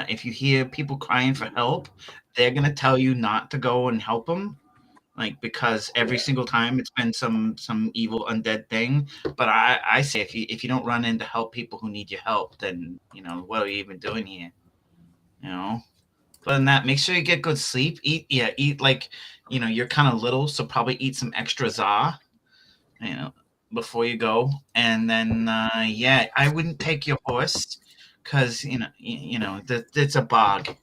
if you hear people crying for help, they're gonna tell you not to go and help them, like because every single time it's been some evil undead thing. But I say if you don't run in to help people who need your help, then what are you even doing here? You know. But than that, make sure you get good sleep. Eat like you're kind of little, so probably eat some extra za, you know, before you go. And then yeah, I wouldn't take your horse because that it's a bog.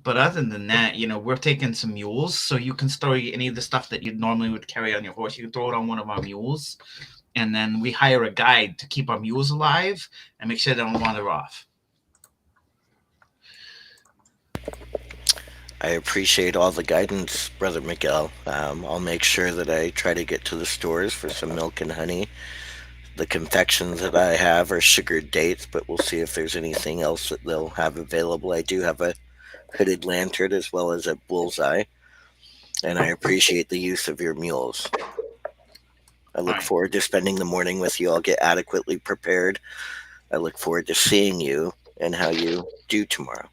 But other than that, we're taking some mules, so you can store any of the stuff that you normally would carry on your horse. You can throw it on one of our mules, and then we hire a guide to keep our mules alive and make sure they don't wander off. I appreciate all the guidance, Brother Miguel. I'll make sure that I try to get to the stores for some milk and honey. The confections that I have are sugared dates, but we'll see if there's anything else that they'll have available. I do have a hooded lantern as well as a bullseye, and I appreciate the use of your mules. I look forward to spending the morning with you. I'll get adequately prepared. I look forward to seeing you and how you do tomorrow.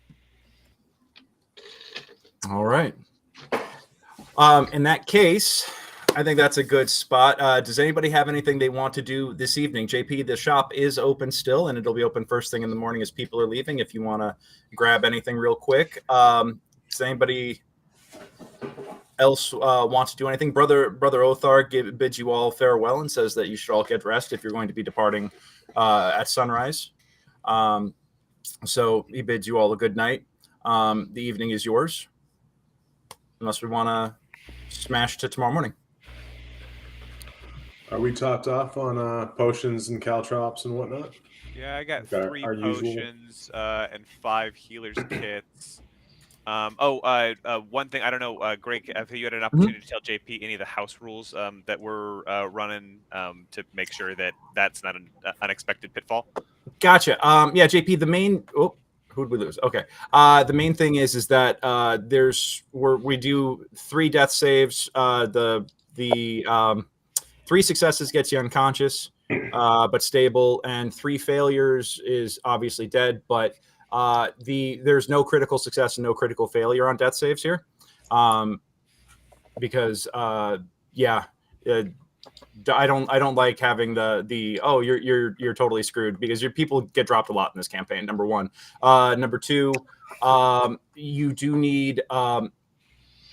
All right. In that case, I think that's a good spot. Does anybody have anything they want to do this evening? JP, the shop is open still, and it'll be open first thing in the morning as people are leaving. If you want to grab anything real quick, does anybody else want to do anything? Brother Othar bids you all farewell and says that you should all get rest if you're going to be departing at sunrise. So he bids you all a good night. The evening is yours. Unless we want to smash to tomorrow morning. Are we topped off on potions and caltrops and whatnot? Yeah, I got Okay, 3 our usual. potions and 5 healers kits. One thing, I don't know, Greg, have you had an opportunity to tell JP any of the house rules that we're running to make sure that that's not an unexpected pitfall? Gotcha. Yeah, JP, the main... Oh, who'd we lose? Okay. The main thing is that we do 3 death saves. The 3 successes gets you unconscious, but stable, and 3 failures is obviously dead. But there's no critical success and no critical failure on death saves here, because I don't like having the oh you're totally screwed, because your people get dropped a lot in this campaign. Number 1. Number 2, you do need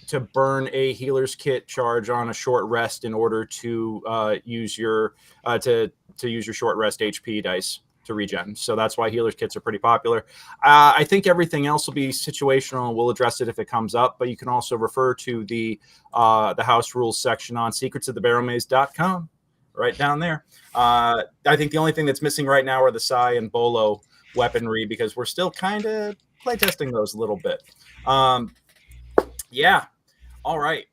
to burn a healer's kit charge on a short rest in order to use your to use your short rest HP dice to regen. So that's why healer's kits are pretty popular. I think everything else will be situational. We'll address it if it comes up, but you can also refer to the house rules section on secretsofthebarrowmaze.com right down there. I think the only thing that's missing right now are the Sai and Bolo weaponry, because we're still kind of playtesting those a little bit. Yeah. All right.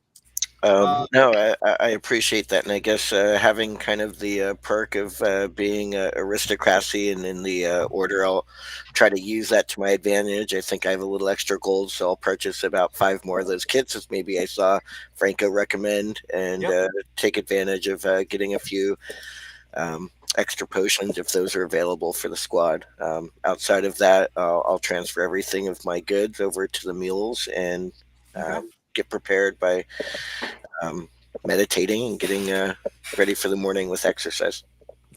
No, I appreciate that, and I guess having kind of the perk of being aristocracy and in the order, I'll try to use that to my advantage. I think I have a little extra gold, so I'll purchase about 5 more of those kits, as maybe I saw Franco recommend, and take advantage of getting a few extra potions if those are available for the squad. Outside of that, I'll transfer everything of my goods over to the mules and get prepared by meditating and getting ready for the morning with exercise.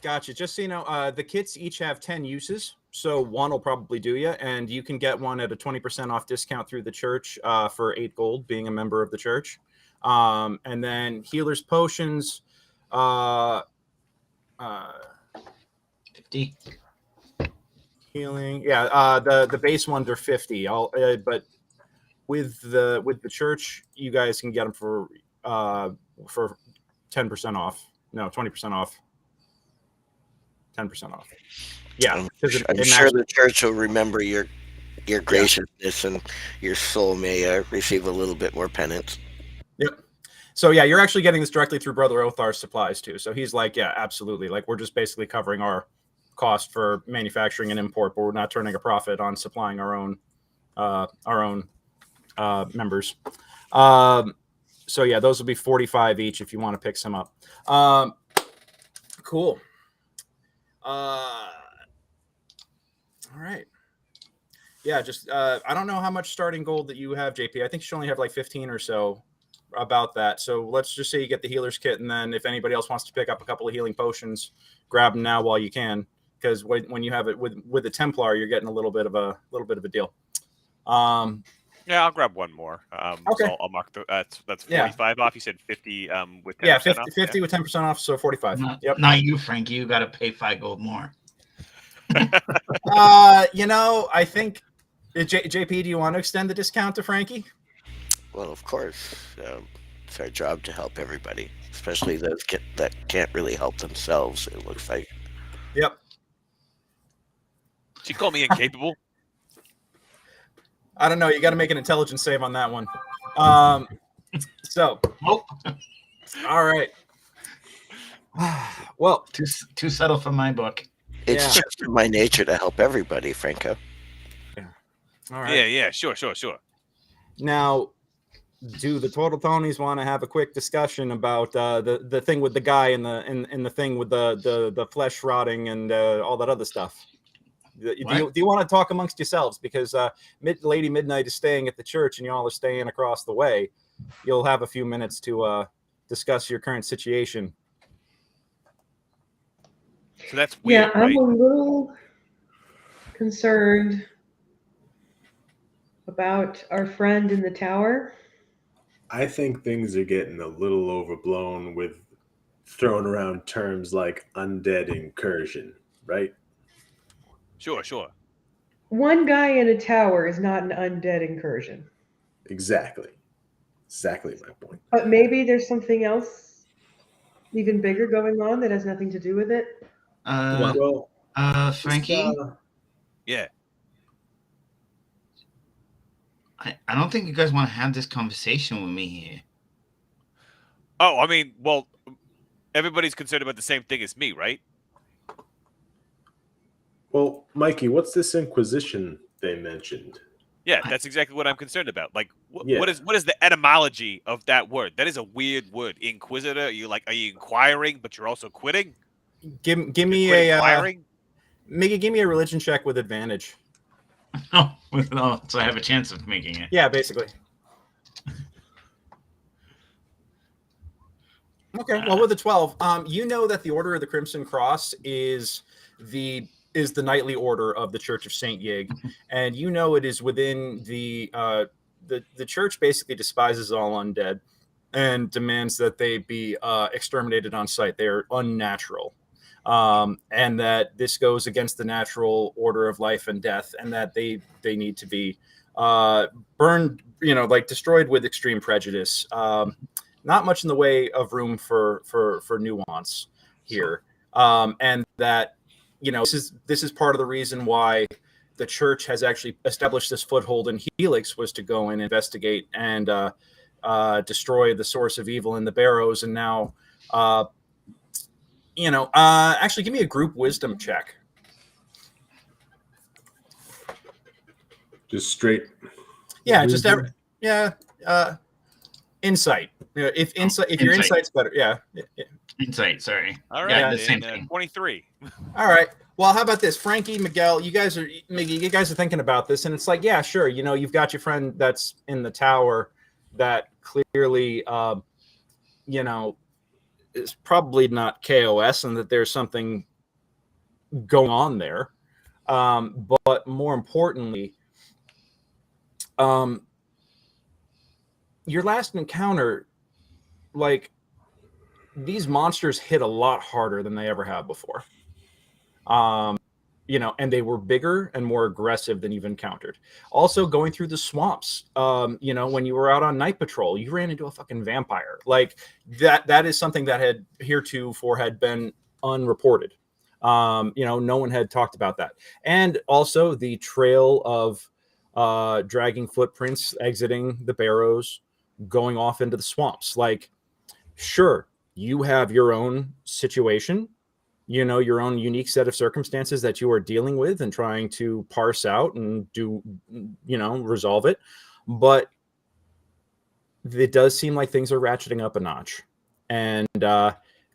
Gotcha. Just so you know, the kits each have 10 uses, so 1 will probably do you, and you can get one at a 20% off discount through the church for 8 gold, being a member of the church. And then healer's potions, 50 healing. Yeah, the base ones are 50. But with the church, you guys can get them for 10% off. No, 20% off. 10% off. Yeah, I'm it sure matches. the church will remember your graciousness, and your soul may receive a little bit more penance. Yep. So yeah, you're actually getting this directly through Brother Othar's supplies too. So he's like, yeah, absolutely. Like we're just basically covering our cost for manufacturing and import, but we're not turning a profit on supplying our own members. So yeah, those will be 45 each if you want to pick some up. Cool. All right. Yeah, just I don't know how much starting gold that you have, JP. I think you should only have like 15 or so about that. So let's just say you get the healer's kit, and then if anybody else wants to pick up a couple of healing potions, grab them now while you can, because when you have it with the Templar, you're getting a little bit of a deal. Yeah, I'll grab one more. Okay. So I'll mark that's 45 off. You said 50 with 10% yeah, 50, off. 50 with 10% off, so 45. Yep. Not you, Frankie. You got to pay 5 gold more. I think JP, do you want to extend the discount to Frankie? Well, of course. It's our job to help everybody, especially those that can't really help themselves, it looks like. Yep. She called me incapable. I don't know. You got to make an intelligence save on that one. So. Nope. All right. Well, too subtle for my book. It's just in my nature to help everybody, Franco. Yeah. All right. Yeah. Sure. Now, do the Total Tonies want to have a quick discussion about the thing with the guy and the thing with the flesh rotting and all that other stuff? Do you want to talk amongst yourselves? Because Lady Midnight is staying at the church and y'all are staying across the way. You'll have a few minutes to discuss your current situation. So that's weird, I'm right? a little concerned about our friend in the tower. I think things are getting a little overblown with throwing around terms like undead incursion, right? Sure. One guy in a tower is not an undead incursion. Exactly my point. But maybe there's something else even bigger going on that has nothing to do with it. Frankie? Yeah. I don't think you guys want to have this conversation with me here. Oh, I mean, well, everybody's concerned about the same thing as me, right? Well, Mikey, what's this Inquisition they mentioned? Yeah, that's exactly what I'm concerned about. Like, what is the etymology of that word? That is a weird word. Inquisitor. Are you inquiring, but you're also quitting? Give me Miggy, give me a religion check with advantage. Oh, so I have a chance of making it. Yeah, basically. Okay, well, with a 12, you know that the Order of the Crimson Cross is the nightly order of the Church of Saint Yig, and you know it is within the church. Basically, despises all undead and demands that they be exterminated on sight. They are unnatural. And that this goes against the natural order of life and death, and that they need to be burned, destroyed with extreme prejudice. Not much in the way of room for nuance here, and that this is part of the reason why the church has actually established this foothold in Helix, was to go and investigate and destroy the source of evil in the Barrows, and now. Actually, give me a group wisdom check. Just straight. Yeah, insight. If your insight's better, yeah. Insight. Sorry. All right. The same thing. 23. All right. Well, how about this, Frankie, Miguel? You guys are thinking about this, and it's like, yeah, sure. You've got your friend that's in the tower that clearly, is probably not KOS, and that there's something going on there. But more importantly, your last encounter, these monsters hit a lot harder than they ever have before. and they were bigger and more aggressive than you've encountered. Also, going through the swamps, when you were out on night patrol, you ran into a fucking vampire. Like that is something that had heretofore had been unreported. No one had talked about that. And also the trail of dragging footprints exiting the Barrows, going off into the swamps. Like, sure, you have your own situation, your own unique set of circumstances that you are dealing with and trying to parse out and resolve it. But it does seem like things are ratcheting up a notch. And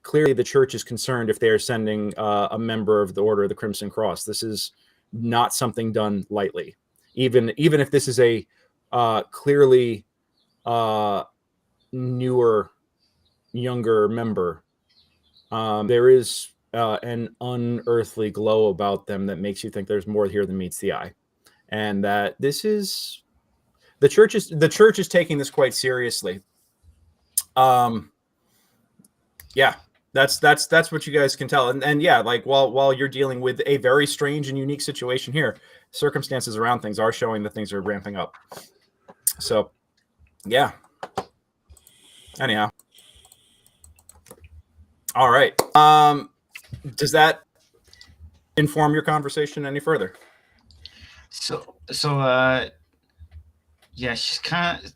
clearly the church is concerned if they are sending a member of the Order of the Crimson Cross. This is not something done lightly. Even if this is a clearly newer, younger member, there is an unearthly glow about them that makes you think there's more here than meets the eye, and that this is the church is taking this quite seriously. Yeah, that's what you guys can tell, and yeah, like while you're dealing with a very strange and unique situation here, circumstances around things are showing that things are ramping up. So, yeah. Anyhow. All right. Does that inform your conversation any further? Yeah, she's kind of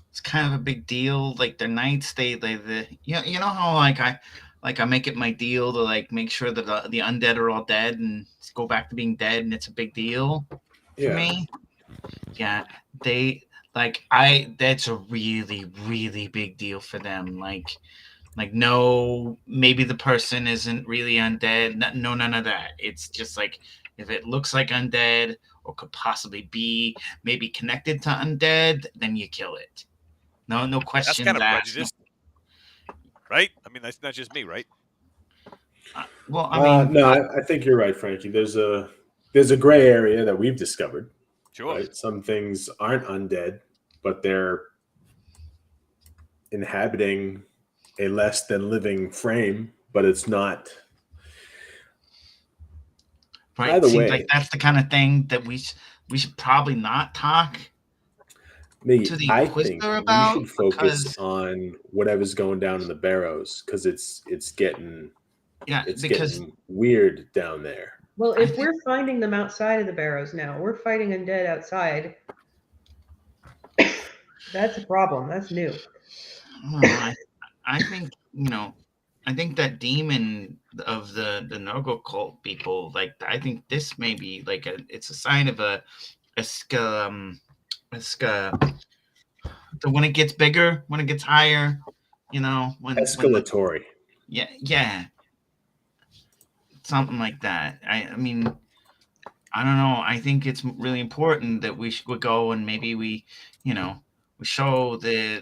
it's kind of a big deal. Like their nights, you know how I make it my deal to like make sure that the undead are all dead and go back to being dead, and it's a big deal for me. Yeah, that's a really, really big deal for them. Like no, maybe the person isn't really undead. No, none of that. It's just like if it looks like undead or could possibly be maybe connected to undead, then you kill it. No questions That's kind of asked. prejudiced, right? I mean, that's not just me, right? No, I think you're right, Frankie. There's a gray area that we've discovered. Sure. Right? Some things aren't undead, but they're inhabiting a less than living frame, but it's not. Right. Either way, like that's the kind of thing that we should probably not talk to the Inquisitor about. We should focus on whatever's going down in the Barrows because it's getting getting weird down there. Well, if we're finding them outside of the Barrows now, we're fighting undead outside. That's a problem. That's new. Well, I think I think that demon of the Nogo cult people, like I think this may be like it's a sign of when it gets bigger, when it gets higher, when escalatory. Yeah. Something like that. I mean, I don't know. I think it's really important that we should go and maybe we show the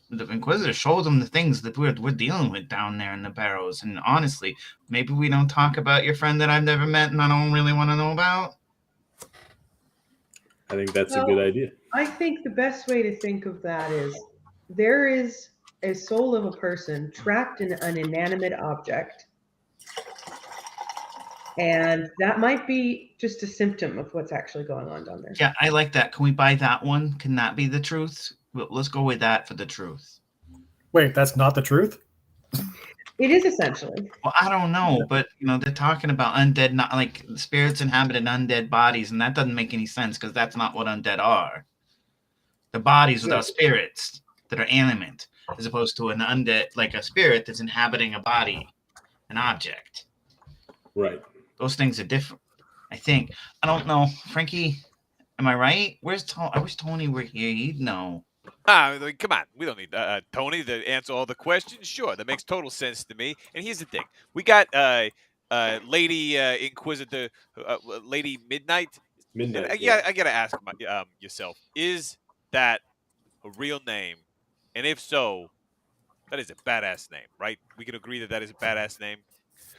Inquisitor, show them the things that we're dealing with down there in the Barrows. And honestly, maybe we don't talk about your friend that I've never met and I don't really want to know about. I think that's a good idea. I think the best way to think of that is there is a soul of a person trapped in an inanimate object. And that might be just a symptom of what's actually going on down there. Yeah, I like that. Can we buy that one? Can that be the truth? Let's go with that for the truth. Wait, that's not the truth? It is essentially. Well, I don't know, but they're talking about undead, not like spirits inhabited undead bodies, and that doesn't make any sense because that's not what undead are. The bodies without spirits that are animate, as opposed to an undead, like a spirit that's inhabiting a body, an object. Right. Those things are different, I think. I don't know. Frankie, am I right? Where's Tony? I wish Tony were here. He'd know. Come on. We don't need Tony to answer all the questions. Sure, that makes total sense to me. And here's the thing. We got Lady Inquisitor, Lady Midnight. Midnight. I got to ask yourself, is that a real name? And if so, that is a badass name, right? We can agree that is a badass name.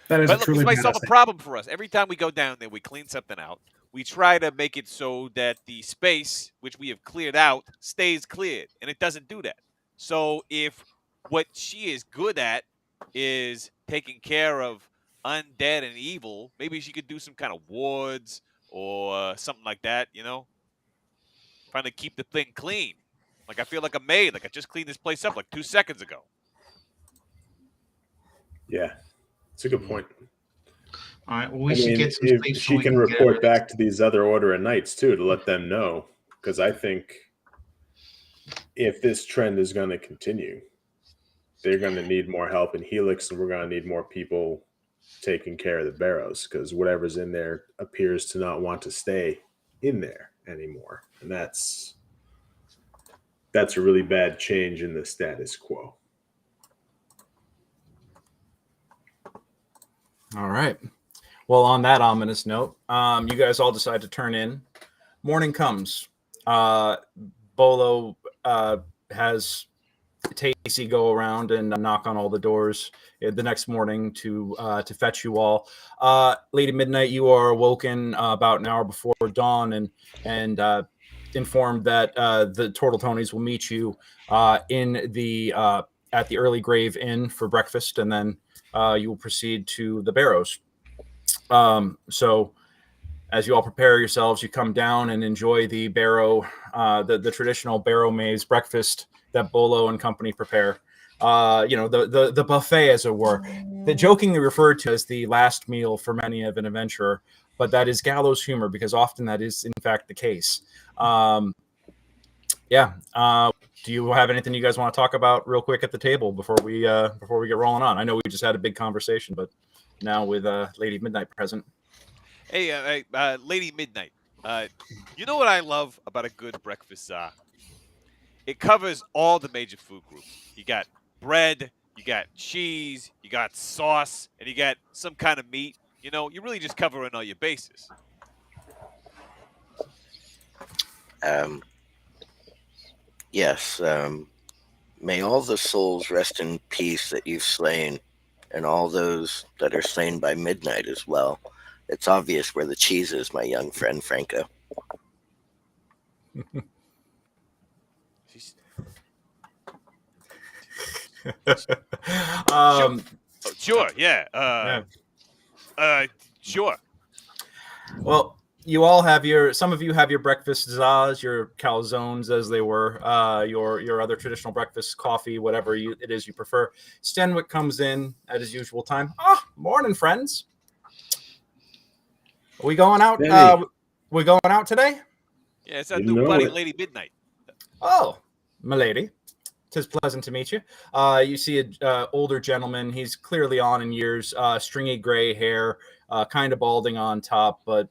That is but truly this might solve a problem for us. Every time we go down there, we clean something out. We try to make it so that the space, which we have cleared out, stays cleared, and it doesn't do that. So if what she is good at is taking care of undead and evil, maybe she could do some kind of wards or something like that, trying to keep the thing clean. Like I feel like a maid, like I just cleaned this place up like 2 seconds ago. Yeah, it's a good point. All right. Well, we should get some if sleep so she we can get report it. back to these other Order of Knights too to let them know, because I think if this trend is going to continue, they're going to need more help in Helix, and we're going to need more people taking care of the Barrows, because whatever's in there appears to not want to stay in there anymore, and that's a really bad change in the status quo. All right. Well, on that ominous note, you guys all decide to turn in. Morning comes. Bolo has Tacy go around and knock on all the doors the next morning to fetch you all. Lady Midnight, you are awoken about an hour before dawn and informed that the Turtle Tonys will meet you in the at the Early Grave Inn for breakfast, and then you will proceed to the Barrows. So as you all prepare yourselves, you come down and enjoy the barrow, the traditional Barrowmaze breakfast that Bolo and company prepare. The buffet, as it were. The jokingly referred to as the last meal for many of an adventurer, but that is gallows humor because often that is in fact the case. Do you have anything you guys want to talk about real quick at the table before we get rolling on? I know we just had a big conversation, but now with Lady Midnight present. Hey, Lady Midnight. You know what I love about a good breakfast? It covers all the major food groups. You got bread, you got cheese, you got sauce, and you got some kind of meat. You're really just covering all your bases. Yes. May all the souls rest in peace that you've slain, and all those that are slain by midnight as well. It's obvious where the cheese is, my young friend Franco. Sure, yeah. Sure. Well, you all have some of you have your breakfast zaz, your calzones as they were, your other traditional breakfast, coffee, whatever it is you prefer. Stenwick comes in at his usual time. Morning, friends. Are we going out? We going out today? Yeah, it's that new buddy, Lady Midnight. Oh, milady. 'Tis pleasant to meet you. You see an older gentleman. He's clearly on in years, stringy gray hair, kind of balding on top, but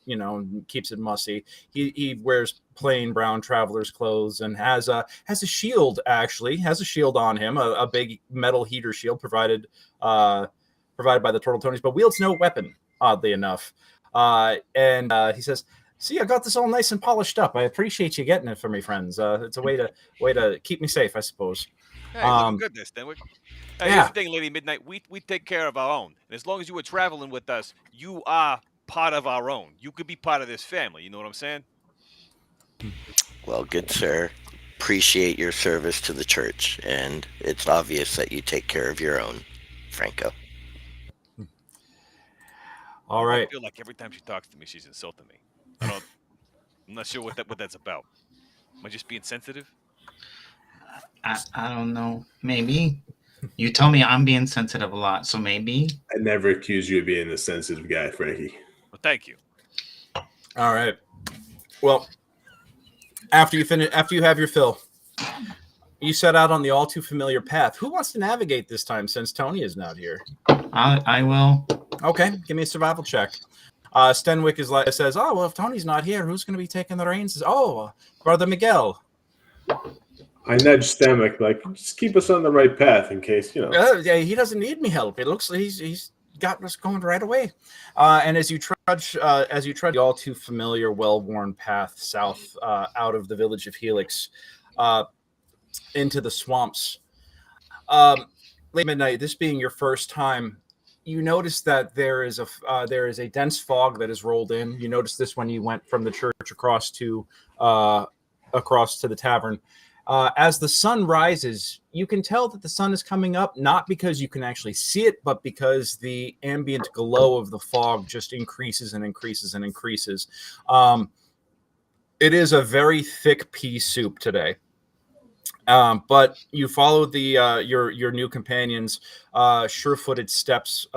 keeps it mussy. He wears plain brown traveler's clothes and has a shield. Actually, has a shield on him, a big metal heater shield provided by the Turtle Tonys, but wields no weapon. Oddly enough, and he says, "See, I got this all nice and polished up. I appreciate you getting it for me, friends. It's a way to keep me safe, I suppose." Hey, looking good there, Stenwick. Hey, Yeah. Here's the thing, Lady Midnight. We take care of our own. And as long as you were traveling with us, you are part of our own. You could be part of this family. You know what I'm saying? Well, good sir. Appreciate your service to the church, and it's obvious that you take care of your own, Franco. All right. I feel like every time she talks to me, she's insulting me. I'm not sure what that's about. Am I just being sensitive? I don't know. Maybe. You tell me I'm being sensitive a lot, so maybe. I never accuse you of being a sensitive guy, Frankie. Well, thank you. All right. Well, after you have your fill, you set out on the all too familiar path. Who wants to navigate this time since Tony is not here? I will. Okay, give me a survival check. Stenwick says, "Oh well, if Tony's not here, who's going to be taking the reins?" Oh, Brother Miguel. I nudge Stenwick, like, just keep us on the right path in case, Yeah, he doesn't need me help. It looks like he's got us going right away. And as you trudge the all too familiar, well-worn path south out of the village of Helix into the swamps. Late midnight, this being your first time, you notice that there is a dense fog that has rolled in. You noticed this when you went from the church across to the tavern. As the sun rises, you can tell that the sun is coming up, not because you can actually see it, but because the ambient glow of the fog just increases and increases and increases. It is a very thick pea soup today. But you follow the your new companions' sure-footed steps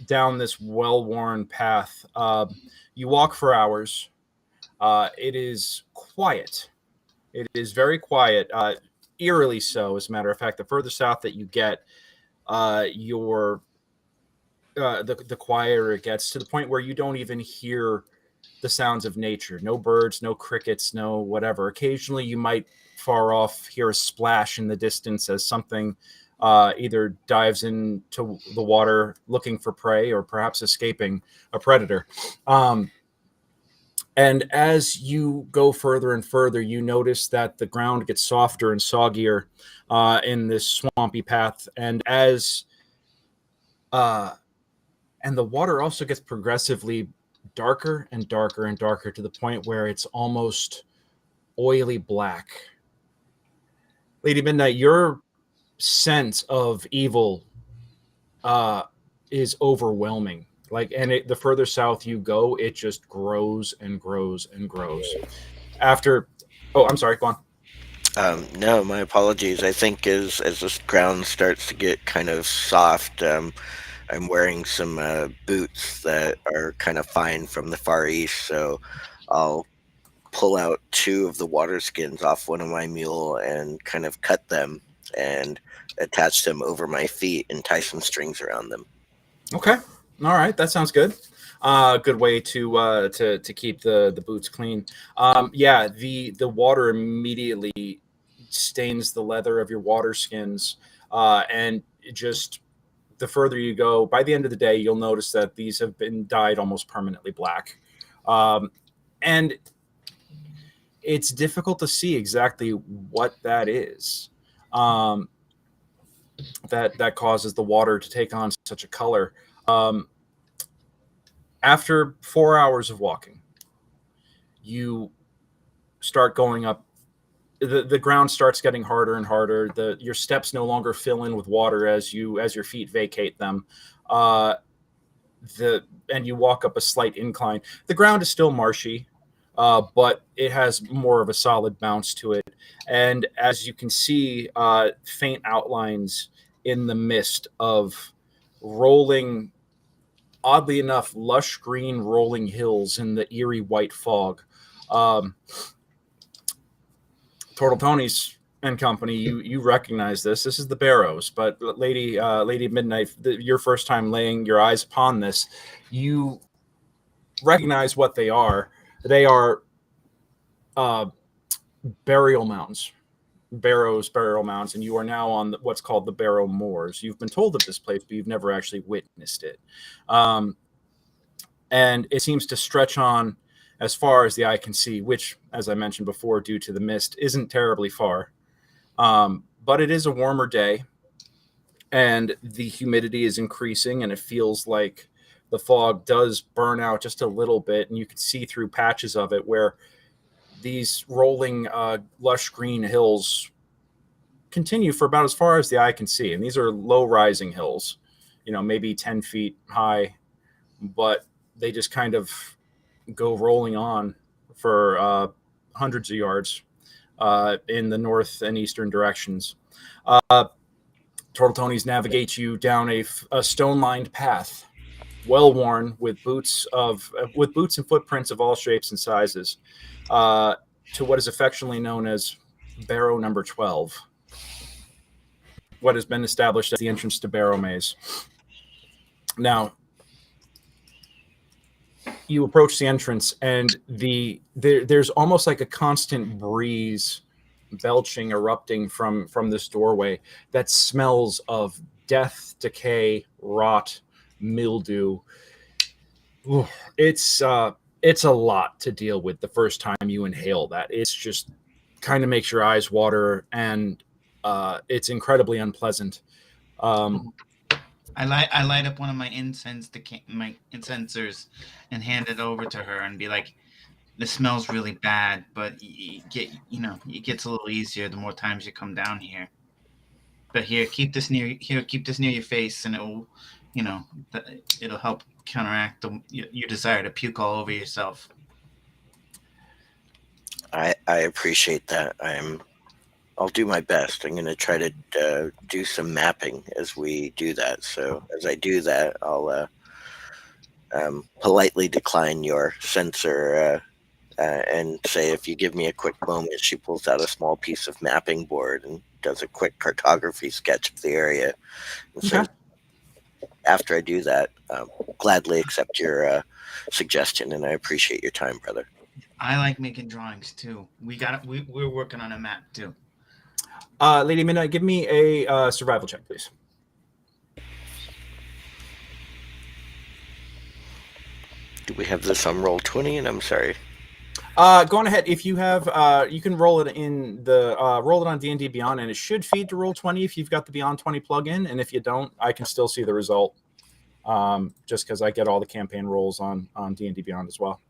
down this well-worn path. You walk for hours. It is quiet. It is very quiet, eerily so. As a matter of fact, the further south that you get, the quieter it gets, to the point where you don't even hear the sounds of nature. No birds, no crickets, no whatever. Occasionally, you might far off hear a splash in the distance as something either dives into the water looking for prey or perhaps escaping a predator. And as you go further and further, you notice that the ground gets softer and soggier in this swampy path. And and the water also gets progressively darker and darker and darker, to the point where it's almost oily black. Lady Midnight, your sense of evil is overwhelming. The further south you go, it just grows and grows and grows. I'm sorry, go on. No, my apologies. I think as this ground starts to get kind of soft, I'm wearing some boots that are kind of fine from the Far East, so I'll pull out 2 of the water skins off one of my mule and kind of cut them and attach them over my feet and tie some strings around them. Okay. All right. That sounds good. Good way to keep the boots clean. The water immediately stains the leather of your water skins. And just the further you go, by the end of the day, you'll notice that these have been dyed almost permanently black. And it's difficult to see exactly what that is. That causes the water to take on such a color. After 4 hours of walking, you start going up. The ground starts getting harder and harder. Your steps no longer fill in with water as your feet vacate them. And you walk up a slight incline. The ground is still marshy, but it has more of a solid bounce to it. And as you can see, faint outlines in the mist of rolling, oddly enough, lush green rolling hills in the eerie white fog. Turtle Tony's and company, you recognize this. This is the Barrows, but Lady Midnight, your first time laying your eyes upon this, you recognize what they are. They are burial mounds. Barrows burial mounds, and you are now on what's called the Barrow Moors. You've been told of this place, but you've never actually witnessed it. And it seems to stretch on as far as the eye can see, which, as I mentioned before, due to the mist, isn't terribly far. But it is a warmer day, and the humidity is increasing, and it feels like the fog does burn out just a little bit, and you can see through patches of it where these rolling, lush green hills continue for about as far as the eye can see. And these are low-rising hills, maybe 10 feet high, but they just kind of go rolling on for hundreds of yards in the north and eastern directions. Turtle Tony's navigate you down a stone-lined path, well-worn with boots and footprints of all shapes and sizes, to what is affectionately known as Barrow number 12, what has been established as the entrance to Barrowmaze. Now, you approach the entrance, and there's almost like a constant breeze belching, erupting from this doorway that smells of death, decay, rot, mildew. Ooh, it's a lot to deal with the first time you inhale that. It's just kind of makes your eyes water, and it's incredibly unpleasant. I light up one of my incensers and hand it over to her and be like, the smell's really bad, but it gets a little easier the more times you come down here. But keep this near your face, and it'll help counteract your desire to puke all over yourself. I appreciate that. I'll do my best. I'm going to try to do some mapping as we do that. So as I do that, I'll politely decline your censor and say, if you give me a quick moment. She pulls out a small piece of mapping board and does a quick cartography sketch of the area. And so after I do that, gladly accept your suggestion, and I appreciate your time, brother. I like making drawings too. We're working on a map too. Lady Midnight, give me a survival check, please. Do we have this on Roll20? And I'm sorry. Go on ahead. If you have, you can roll it roll it on D&D Beyond, and it should feed to Roll20 if you've got the Beyond 20 plugin. And if you don't, I can still see the result, just because I get all the campaign rolls on D&D Beyond as well.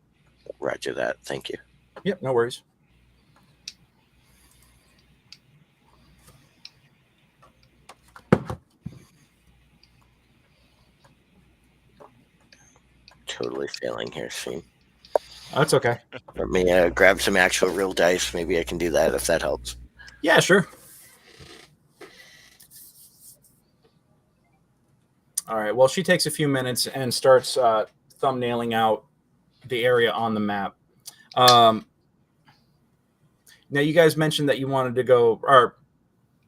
Roger that. Thank you. Yep, no worries. Totally failing here soon. That's okay. Let me grab some actual real dice. Maybe I can do that if that helps. Yeah, sure. All right. Well, she takes a few minutes and starts thumbnailing out the area on the map. Now, you guys mentioned that you wanted to go, or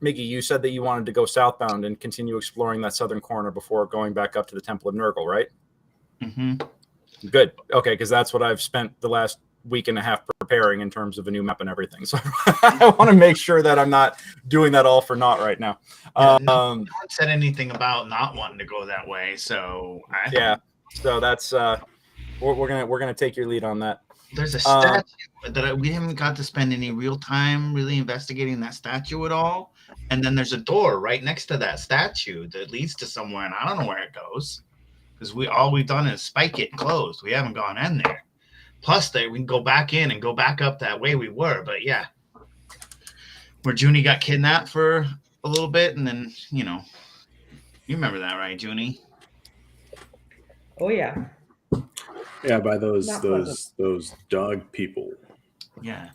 Miggy, you said that you wanted to go southbound and continue exploring that southern corner before going back up to the Temple of Nurgle, right? Mm-hmm. Good. Okay, because that's what I've spent the last week and a half preparing in terms of a new map and everything. So I want to make sure that I'm not doing that all for naught right now. No one said anything about not wanting to go that way, so so that's we're gonna take your lead on that. There's a statue that we haven't got to spend any real time really investigating that statue at all, and then there's a door right next to that statue that leads to somewhere, and I don't know where it goes. Because all we've done is spike it and closed. We haven't gone in there. Plus, we can go back in and go back up that way we were. But yeah, where Junie got kidnapped for a little bit, and then you remember that, right, Junie? Oh yeah. Yeah, by those dog people. Yeah.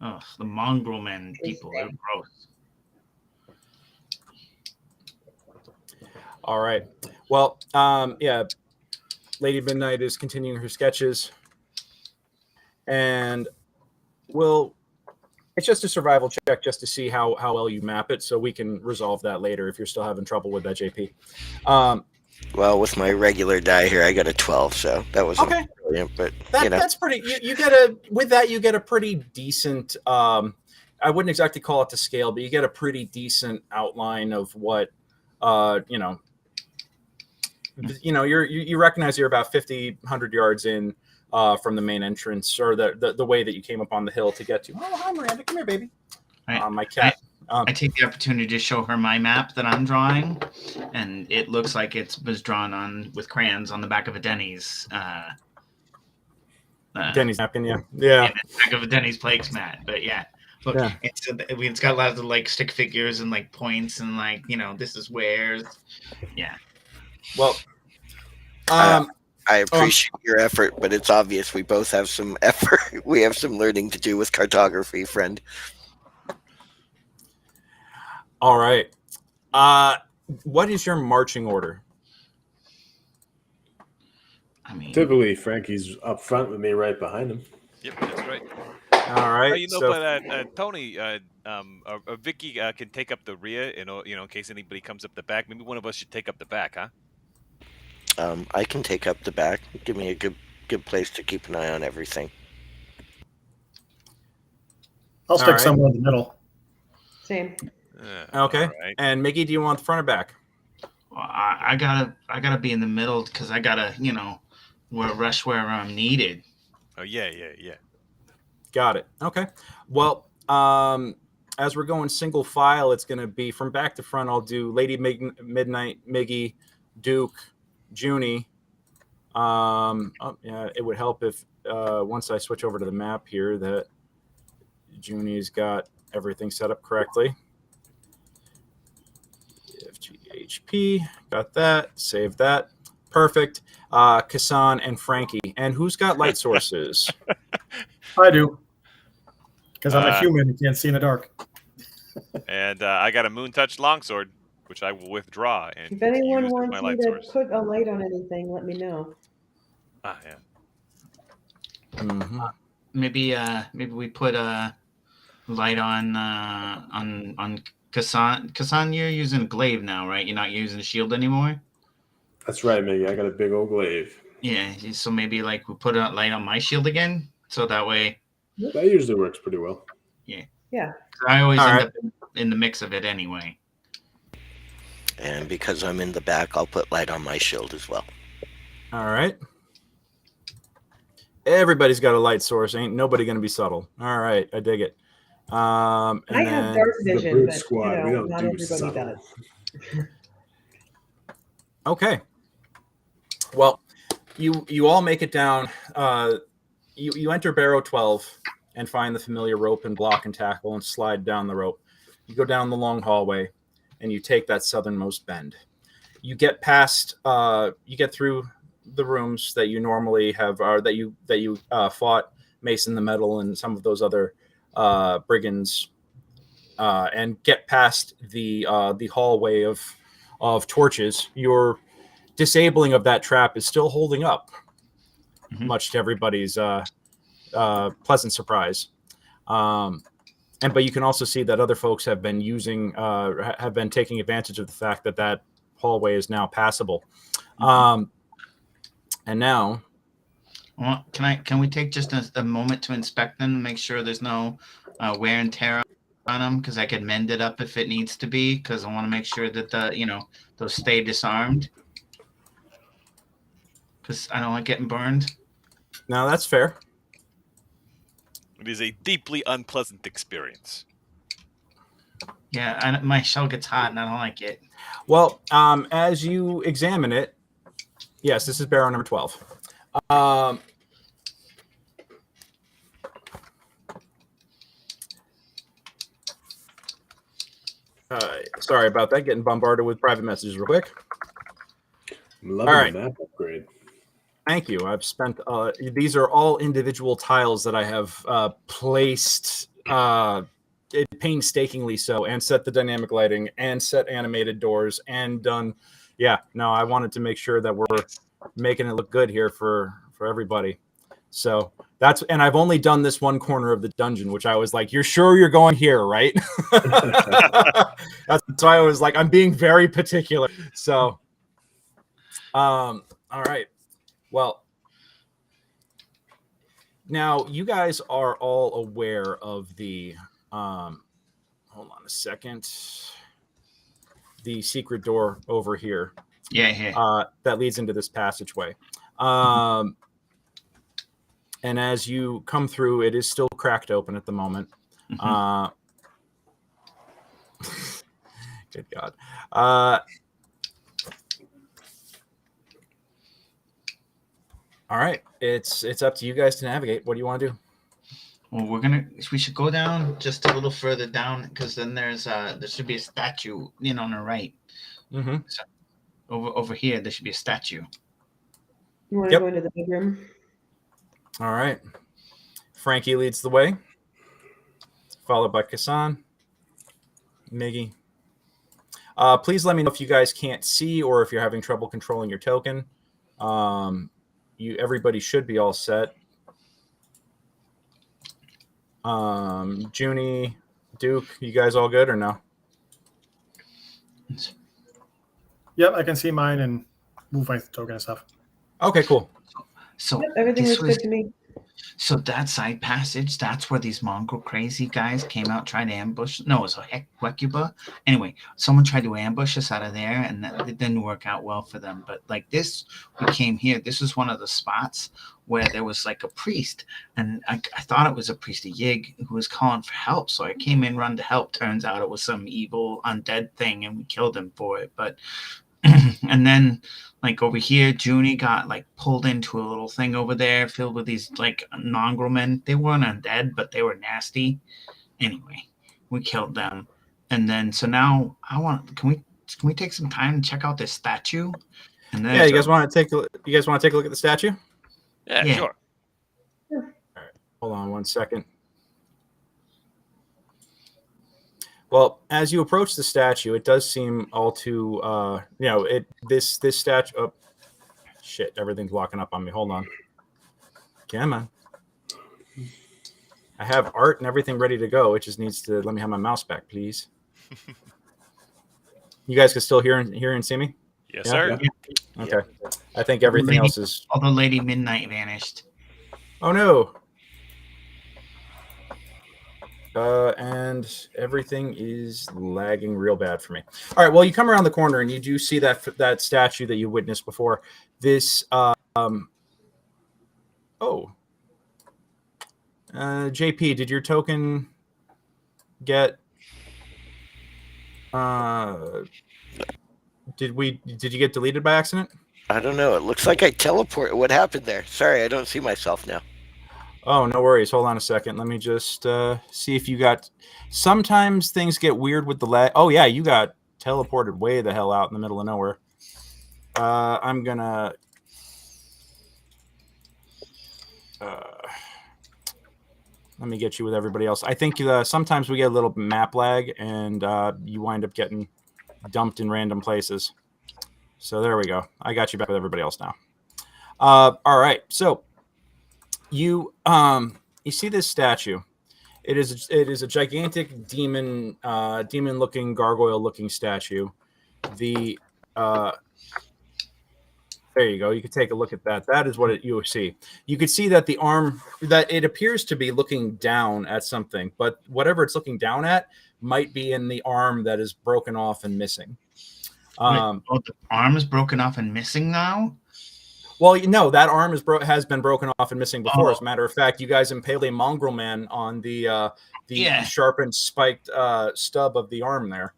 Oh, the mongrel men people. They're gross. All right. Well, Lady Midnight is continuing her sketches, and it's just a survival check just to see how well you map it, so we can resolve that later if you're still having trouble with that, JP. Well, with my regular die here, I got a 12, so that was okay. Brilliant. But that's pretty. You get a pretty decent. I wouldn't exactly call it to scale, but you get a pretty decent outline of what you recognize you're about 100 yards in from the main entrance, or the way that you came up on the hill to get to. Oh, hi, Miranda. Come here, baby. My cat. I take the opportunity to show her my map that I'm drawing, and it looks like it was drawn with crayons on the back of a Denny's. Denny's napkin, yeah. The back of a Denny's plagues mat, but yeah. Look, it's got lots of stick figures and points and this is where, yeah. Well, I appreciate your effort, but it's obvious we both have some effort. We have some learning to do with cartography, friend. All right. What is your marching order? I mean, typically Frankie's up front with me, right behind him. Yep, that's right. All right. But Tony, Vicky can take up the rear, in case anybody comes up the back. Maybe one of us should take up the back, huh? I can take up the back. Give me a good place to keep an eye on everything. I'll stick somewhere in the middle. Same. Okay. Right. And Mickey, do you want the front or back? Well, I gotta be in the middle because I gotta rush where I'm needed. Oh yeah. Got it. Okay. Well, as we're going single file, it's going to be from back to front. I'll do Lady Midnight, Miggy, Duke, Junie, Yeah, it would help if once I switch over to the map here that Junie's got everything set up correctly. FGHP, got that, save that. Perfect. Kassan and Frankie. And who's got light sources? I do. Because I'm a human and can't see in the dark. And I got a moon touch longsword, which I will withdraw and If anyone use as wants my me light to source. put a light on anything, let me know. Ah, yeah. Mm-hmm. Maybe we put a light on Kassan. Kassan, you're using a glaive now, right? You're not using a shield anymore. That's right, Maggie. I got a big old glaive. Yeah, so maybe like we put a light on my shield again, so that way. That usually works pretty well. Yeah. Yeah. I always All end right. up in the mix of it anyway. And because I'm in the back, I'll put light on my shield as well. All right. Everybody's got a light source. Ain't nobody going to be subtle. All right. I dig it. And I have then, dark The vision, Brood but Squad, we don't not do everybody subtle. does. okay. Well, you all make it down. You enter Barrow 12 and find the familiar rope and block and tackle and slide down the rope. You go down the long hallway and you take that southernmost bend. You get past. You get through the rooms that you normally have, that you fought Mason the Metal and some of those other brigands, and get past the hallway of torches. Your disabling of that trap is still holding up, much to everybody's pleasant surprise. But you can also see that other folks have been taking advantage of the fact that hallway is now passable. And now, Well, can we take just a moment to inspect them and make sure there's no wear and tear on them? Because I could mend it up if it needs to be. Because I want to make sure that those stay disarmed. Because I don't like getting burned. now that's fair. It is a deeply unpleasant experience. Yeah, my shell gets hot and I don't like it. Well, as you examine it, yes, this is barrow number 12. Sorry about that. Getting bombarded with private messages real quick. I'm loving All right. the map upgrade. Thank you. I've spent. These are all individual tiles that I have placed painstakingly so, and set the dynamic lighting, and set animated doors, and done. Yeah, no, I wanted to make sure that we're making it look good here for everybody. So and I've only done this one corner of the dungeon, which I was like, "You're sure you're going here, right?" That's why I was like, "I'm being very particular." So, all right. Well, now you guys are all aware of the. Hold on a second. The secret door over here. Yeah. That leads into this passageway. And as you come through, it is still cracked open at the moment. Good God. All right. It's up to you guys to navigate. What do you want to do? Well, we should go down just a little further down, because then there should be a statue on the right. Mm-hmm. So over here, there should be a statue. You want to go into the big room? All right. Frankie leads the way, followed by Kassan, Miggy. Please let me know if you guys can't see or if you're having trouble controlling your token. Everybody should be all set. Junie, Duke, you guys all good or no? Yep, I can see mine and move my token and stuff. Okay, cool. So Yep, everything looks good to me. So that side passage, that's where these mongrel crazy guys came out trying to ambush. No, it was a Hecuba. Anyway, someone tried to ambush us out of there, and it didn't work out well for them. But like this, we came here. This was one of the spots where there was like a priest, and I thought it was a priest, a Yig, who was calling for help. So I came in, run to help. Turns out it was some evil undead thing, and we killed him for it. But And then, like over here, Junie got like pulled into a little thing over there filled with these like mongrel men. They weren't undead, but they were nasty. Anyway, we killed them, and then so now can we take some time to check out this statue? And then Yeah, you guys want to take a look at the statue? Yeah, Yeah. sure. Hold on one second. Well, as you approach the statue, it does seem all too, this statue. Oh, shit! Everything's locking up on me. Hold on. Come on. I have art and everything ready to go. It just needs to let me have my mouse back, please. You guys can still hear and see me? Yes, Yeah? sir. Yeah. Okay. I think everything else is. Although Lady Midnight vanished. Oh no. And everything is lagging real bad for me. All right. Well, you come around the corner and you do see that statue that you witnessed before. This. JP, did your token get? Did you get deleted by accident? I don't know. It looks like I teleport. What happened there? Sorry, I don't see myself now. Oh, no worries. Hold on a second. Let me just see if you got. Sometimes things get weird with the lag. Oh yeah, you got teleported way the hell out in the middle of nowhere. I'm gonna. Let me get you with everybody else. I think sometimes we get a little map lag, and you wind up getting dumped in random places. So there we go. I got you back with everybody else now. All right. So you see this statue. It is a gigantic demon looking, gargoyle looking statue. There you go. You can take a look at that. That is what you see. You could see that the arm, that it appears to be looking down at something, but whatever it's looking down at might be in the arm that is broken off and missing. The arm is broken off and missing now? Well, that arm has been broken off and missing before. As a matter of fact, you guys impaled a mongrel man on the sharpened, spiked stub of the arm there.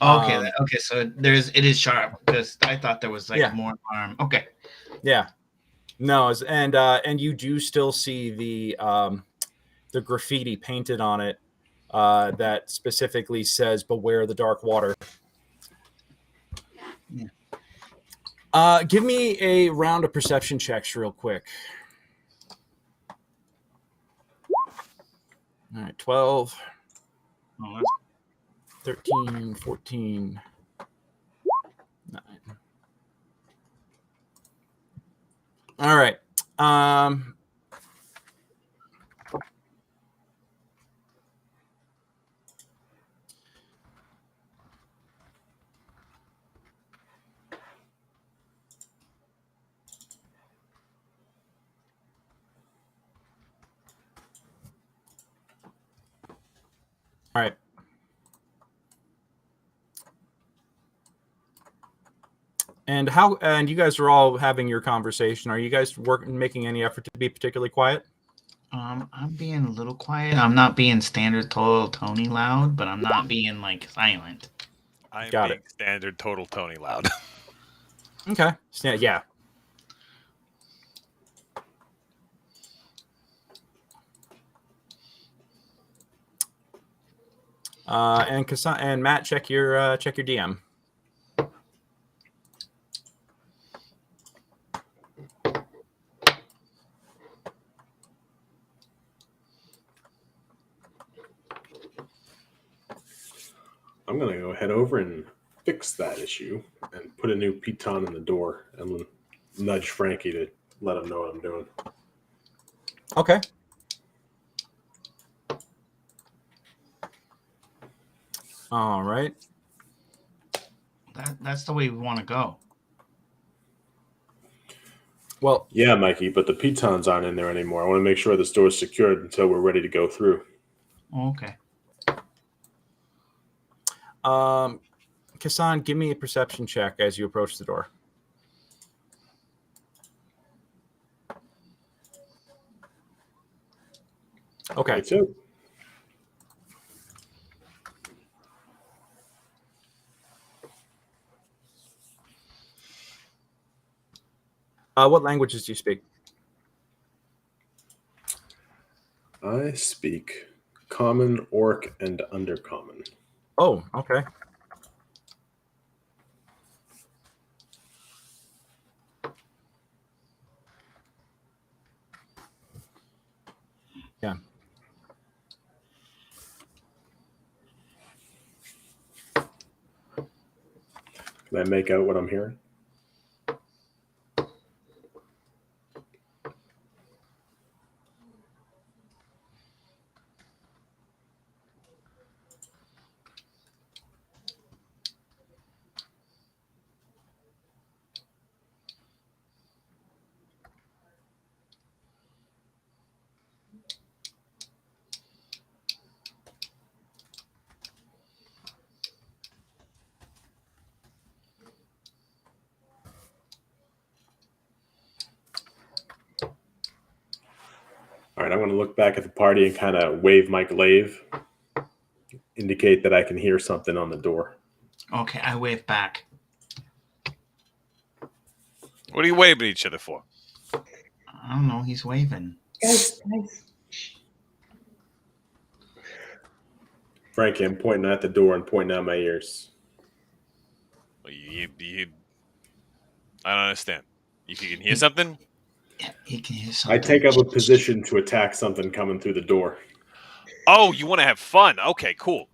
Okay, so it is sharp because I thought there was more arm. Okay. Yeah. No, and you do still see the graffiti painted on it that specifically says "Beware the dark water." Yeah. Give me a round of perception checks real quick. All right, 12. 13, 14, 9. All right. All right. And you guys are all having your conversation. Are you guys making any effort to be particularly quiet? I'm being a little quiet. I'm not being standard total Tony loud, but I'm not being silent. I'm Got being standard total Tony loud. Okay. Yeah. And Matt, check your DM. I'm going to go head over and fix that issue and put a new piton in the door and nudge Frankie to let him know what I'm doing. Okay. All right. That's the way we want to go. Well, yeah, Mikey, but the pitons aren't in there anymore. I want to make sure this door is secured until we're ready to go through. Okay. Kassan, give me a perception check as you approach the door. Okay. Me too. What languages do you speak? I speak Common, Orc, and Undercommon. Oh, okay. Yeah. Can I make out what I'm hearing? All right, I'm going to look back at the party and kind of wave my glaive, indicate that I can hear something on the door. Okay, I wave back. What are you waving at each other for? I don't know. He's waving. Guys. Frankie, I'm pointing at the door and pointing at my ears. Well, I don't understand. If you can hear something? Yeah, he can hear something. I take up a position to attack something coming through the door. Oh, you want to have fun? Okay, cool.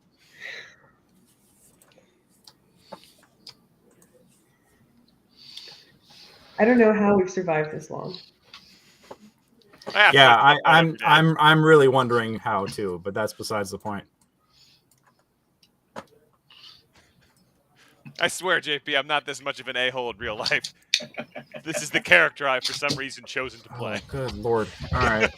I don't know how we've survived this long. Yeah, I'm really wondering how too, but that's besides the point. I swear, JP, I'm not this much of an a-hole in real life. This is the character I've, for some reason, chosen to play. Oh, good Lord. All right.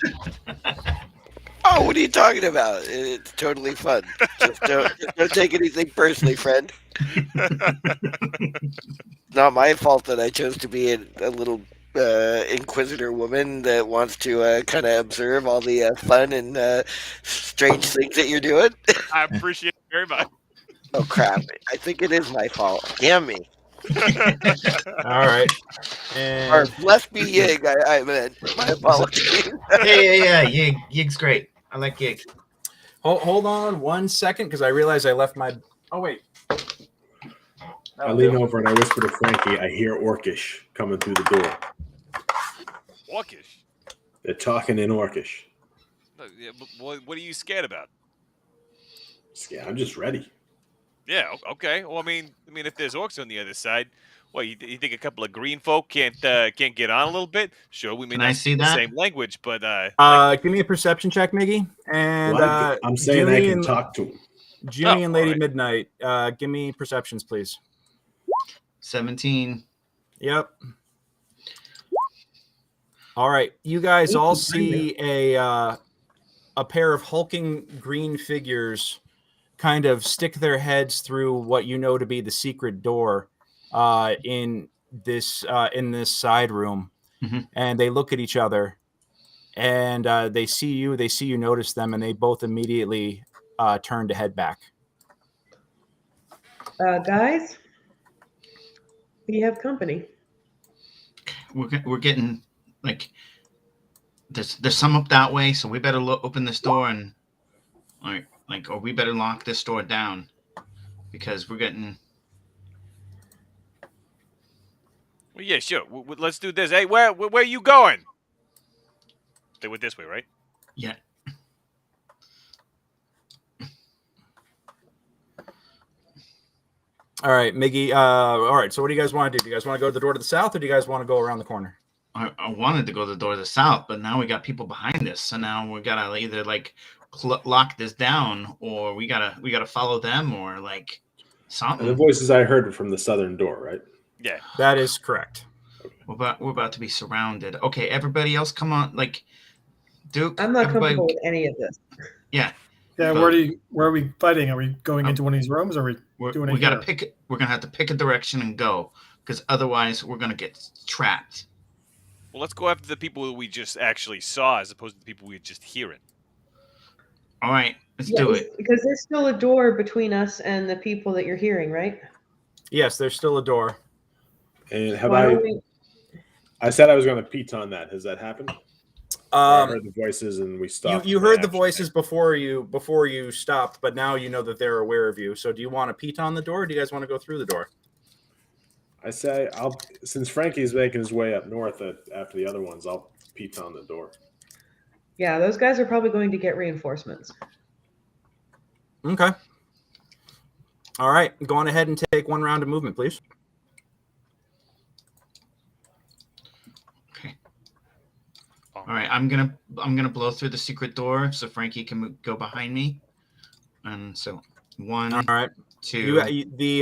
Oh, what are you talking about? It's totally fun. Just don't take anything personally, friend. It's not my fault that I chose to be a little inquisitor woman that wants to kind of observe all the fun and strange things that you're doing. I appreciate it very much. Oh, crap. I think it is my fault. Damn me. All right. And Or bless me, Yig. I meant my apologies. Yeah. Yig's great. I like Yig. hold on 1 second, because I realized I left my. Oh wait. I lean over and I whisper to Frankie, I hear Orcish coming through the door. Orcish? They're talking in Orcish. What are you scared about? Yeah, I'm just ready. Yeah, okay. Well, I mean, if there's orcs on the other side, what you think a couple of green folk can't get on a little bit? Sure, we may Can not I see speak the that? same language, but Give me a perception check, Miggy. And Well, I'm saying Jimmy I can and, talk to him. Jimmy and Lady all right. Midnight, give me perceptions, please. 17. Yep. All right, you guys all see a pair of hulking green figures kind of stick their heads through what you know to be the secret door in this side room, and they look at each other, and they see you. They see you notice them, and they both immediately turn to head back. Guys, we have company. We're getting like there's some up that way, so we better open this door and or we better lock this door down because we're getting. Well, yeah, sure. Let's do this. Hey, where are you going? They went this way, right? Yeah. All right, Miggy. All right, so what do you guys want to do? Do you guys want to go to the door to the south, or do you guys want to go around the corner? I wanted to go to the door to the south, but now we got people behind us, so now we gotta either lock this down, or we gotta follow them, or something. And the voices I heard were from the southern door, right? Yeah, that is correct. We're about to be surrounded. Okay, everybody else, come on, Duke. I'm not comfortable with any of this. Yeah. Yeah, where are we fighting? Are we going into one of these rooms, or are we doing it? We gotta pick. We're gonna have to pick a direction and go, because otherwise we're gonna get trapped. Well, let's go after the people that we just actually saw, as opposed to the people we were just hearing. All right, let's do it. Because there's still a door between us and the people that you're hearing, right? Yes, there's still a door. And I said I was going to piton that. Has that happened? I heard the voices and we stopped. You heard the voices before you stopped, but now you know that they're aware of you. So do you want to piton the door, or do you guys want to go through the door? I say since Frankie's making his way up north after the other ones, I'll piton the door. Yeah, those guys are probably going to get reinforcements. Okay. All right, go on ahead and take 1 round of movement, please. Okay. All right, I'm gonna blow through the secret door so Frankie can go behind me. And so 1. All right. 2.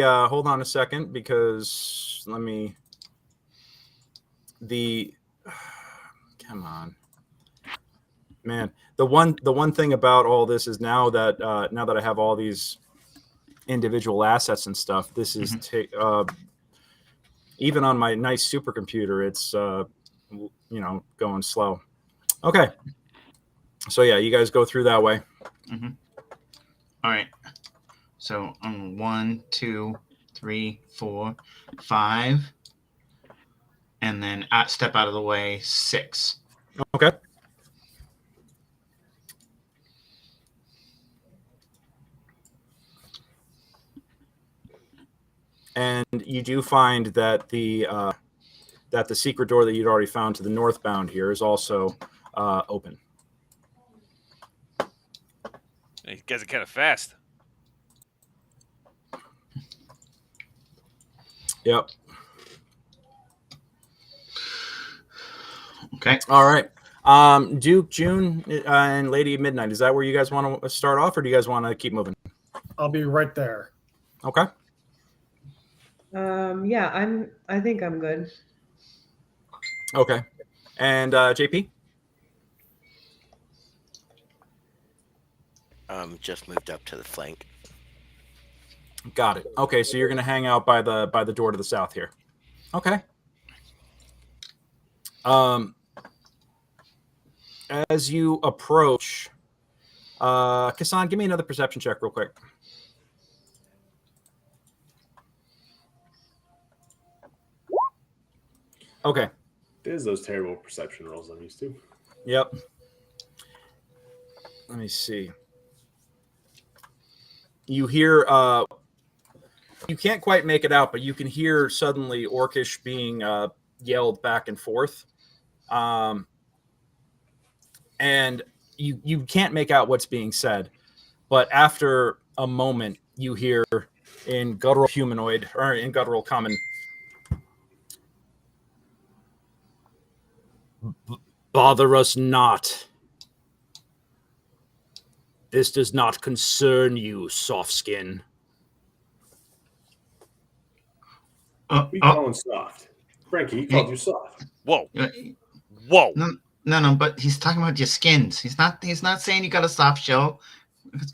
Hold on a second, because come on, man. The one thing about all this is now that I have all these individual assets and stuff, this is even on my nice supercomputer, it's going slow. Okay, so yeah, you guys go through that way. Mm-hmm. All right. So 1, 2, 3, 4, 5, and then step out of the way 6. Okay. And you do find that the secret door that you'd already found to the northbound here is also open. You guys are kind of fast. Yep. Okay. All right. Duke, June, and Lady of Midnight. Is that where you guys want to start off, or do you guys want to keep moving? I'll be right there. Okay. Yeah, I think I'm good. Okay. And JP? Just moved up to the flank. Got it. Okay, so you're going to hang out by the door to the south here. Okay. As you approach, Kassan, give me another perception check real quick. Okay. There's those terrible perception rolls I'm used to. Yep. Let me see. You hear, you can't quite make it out, but you can hear suddenly Orcish being yelled back and forth. And you can't make out what's being said. But after a moment, you hear in guttural humanoid, or in guttural common, "Bother us not. This does not concern you, soft skin." We call him soft. Frankie, he called you soft. Whoa. Whoa. No, but he's talking about your skins. He's not saying you got a soft shell.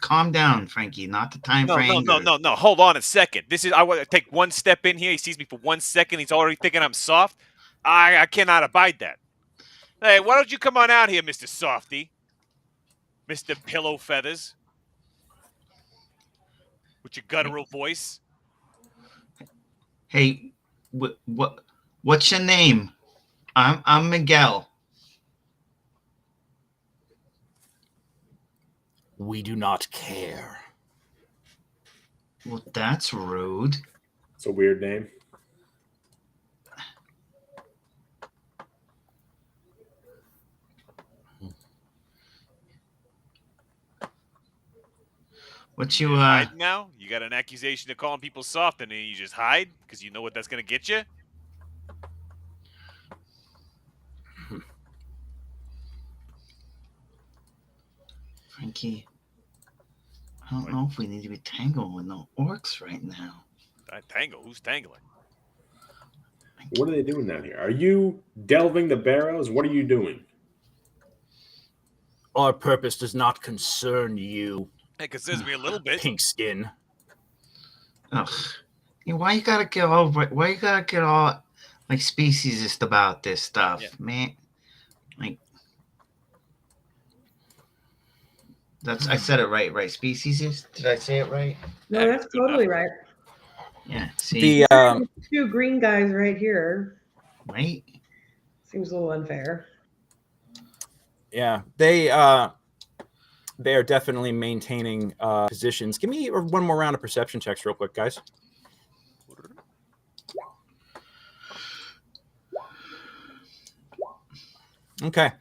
Calm down, Frankie. Not the time for anger. No. Hold on a second. I want to take one step in here. He sees me for 1 second. He's already thinking I'm soft. I cannot abide that. Hey, why don't you come on out here, Mr. Softy? Mr. Pillow Feathers? With your guttural voice? Hey, what's your name? I'm Miguel. We do not care. Well, that's rude. It's a weird name. What you hide now? You got an accusation of calling people soft, and then you just hide because you know what that's gonna get you? Frankie, I don't know if we need to be tangling with no orcs right now. Tangle? Who's tangling? What are they doing down here? Are you delving the barrows? What are you doing? Our purpose does not concern you. It concerns me a little bit. Pink skin. Ugh. Why you gotta get all like speciesist about this stuff, man? Like that's I said it right? Speciesist? Did I say it right? No, that's totally right. Yeah. See the two green guys right here. Right? Seems a little unfair. Yeah, they are definitely maintaining positions. Give me one more round of perception checks real quick, guys. Okay.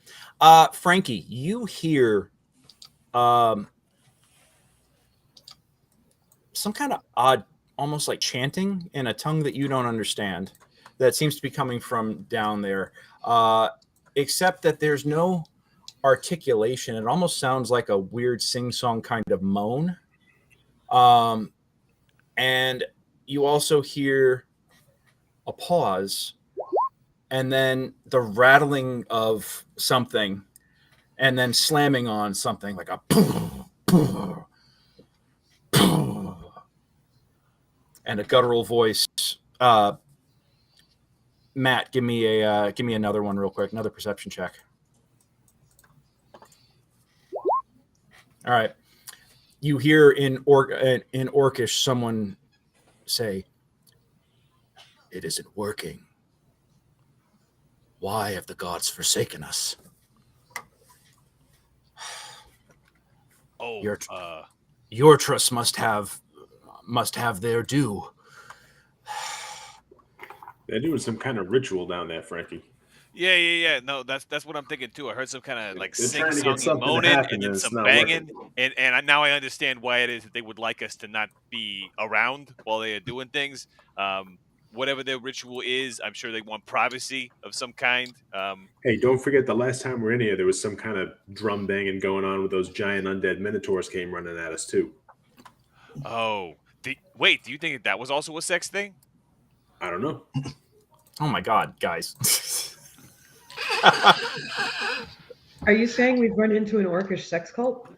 Frankie, you hear some kind of odd, almost like chanting in a tongue that you don't understand that seems to be coming from down there, except that there's no articulation. It almost sounds like a weird sing-song kind of moan. And you also hear a pause and then the rattling of something and then slamming on something like a and a guttural voice. Matt, give me another one real quick, another perception check. All right. You hear in Orcish someone say, "It isn't working. Why have the gods forsaken us?" Oh, your trust must have their due. They're doing some kind of ritual down there, Frankie. Yeah. No, that's what I'm thinking too. I heard some kind of like They're trying to get sing-songy something to moaning happen and and then it's some not banging, working. and now I understand why it is that they would like us to not be around while they are doing things. Whatever their ritual is, I'm sure they want privacy of some kind. Hey, don't forget the last time we were in here, there was some kind of drum banging going on with those giant undead minotaurs came running at us too. Oh, wait, do you think that was also a sex thing? I don't know. Oh my God, guys. Are you saying we've run into an Orcish sex cult?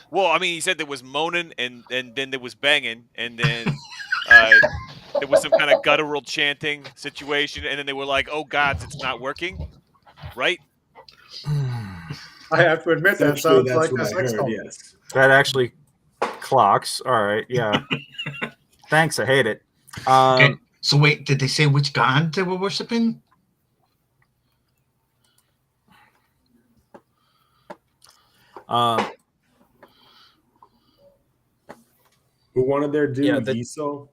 Well, I mean, he said there was moaning and then there was banging and then there was some kind of guttural chanting situation, and then they were like, "Oh gods, it's not working," right? I have to admit that Essentially, sounds that's like what a I sex heard, cult. yes. That actually clocks. All right, yeah. Thanks, I hate it. Okay. So wait, did they say which god they were worshiping? Who wanted their due? Yeah, Yiso?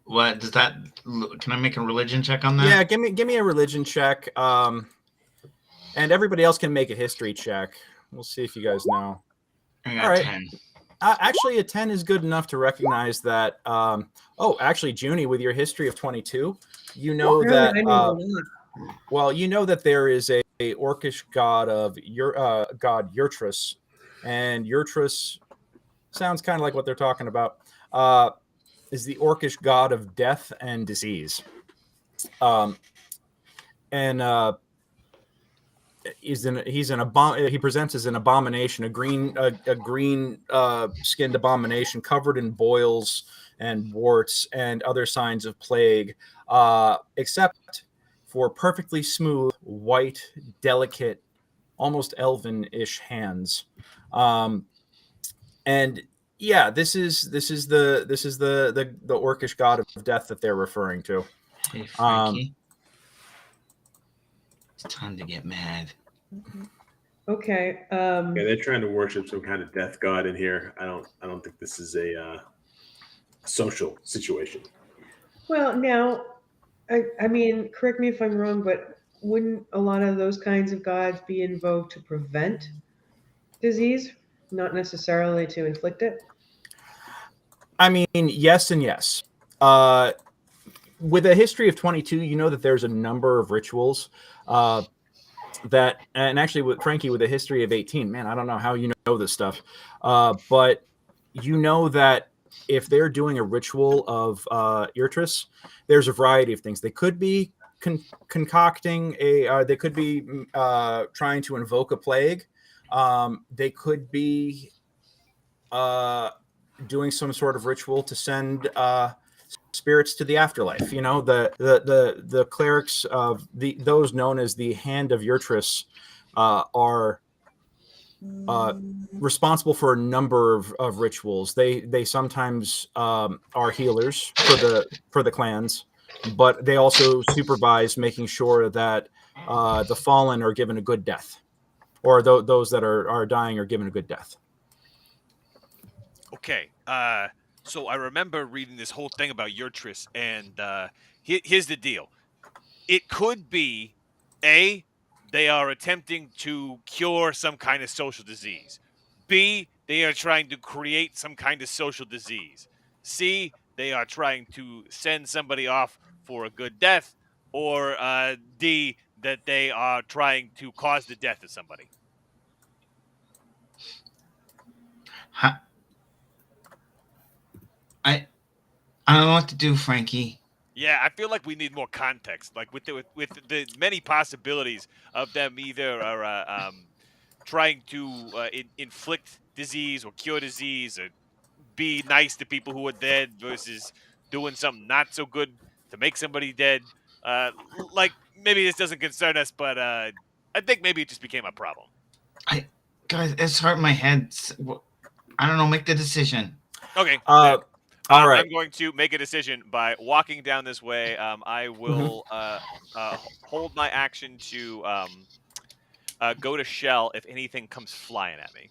What does that? Can I make a religion check on that? Yeah, give me a religion check. And everybody else can make a history check. We'll see if you guys know. I got All right. 10. Actually, a 10 is good enough to recognize that. Actually, Junie, with your history of 22, you know that. Well, you know that there is a Orcish god of god Yurtrus, and Yurtrus sounds kind of like what they're talking about. Is the Orcish god of death and disease, he presents as an abomination, a green skinned abomination covered in boils and warts and other signs of plague, except for perfectly smooth, white, delicate, almost elven-ish hands. And yeah, this is the Orcish god of death that they're referring to. Hey, Frankie. It's time to get mad. Okay. Yeah, they're trying to worship some kind of death god in here. I don't think this is a social situation. Well, now, I mean, correct me if I'm wrong, but wouldn't a lot of those kinds of gods be invoked to prevent disease, not necessarily to inflict it? I mean, yes and yes. With a history of 22, you know that there's a number of rituals that, and actually with Frankie, with a history of 18, man, I don't know how you know this stuff, but you know that if they're doing a ritual of Yurtrus, there's a variety of things. They could be concocting they could be trying to invoke a plague. They could be doing some sort of ritual to send spirits to the afterlife. You know, the clerics of those known as the Hand of Yurtrus are responsible for a number of rituals. They sometimes are healers for the clans. but they also supervise making sure that the fallen are given a good death, or those that are dying are given a good death. Okay. So I remember reading this whole thing about Urtris, and here's the deal. It could be, A, they are attempting to cure some kind of social disease. B, they are trying to create some kind of social disease. C, they are trying to send somebody off for a good death. Or D, that they are trying to cause the death of somebody. I don't know what to do, Frankie. Yeah, I feel like we need more context. Like with the many possibilities of them either are trying to inflict disease or cure disease, or be nice to people who are dead versus doing something not so good to make somebody dead. Like maybe this doesn't concern us, but I think maybe it just became a problem. Guys, it's hurt my head. I don't know. Make the decision. Okay. All right. I'm going to make a decision by walking down this way. I will hold my action to go to shell if anything comes flying at me.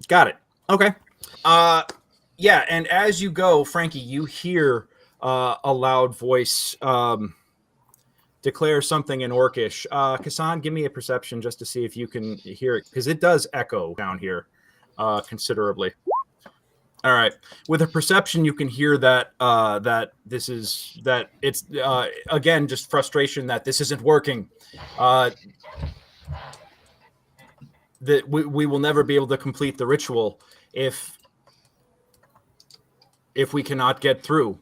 Got it. Okay. Yeah, and as you go, Frankie, you hear a loud voice declare something in Orcish. Kassan, give me a perception just to see if you can hear it, because it does echo down here considerably. All right. With a perception, you can hear that it's again just frustration that this isn't working. That we will never be able to complete the ritual if we cannot get through.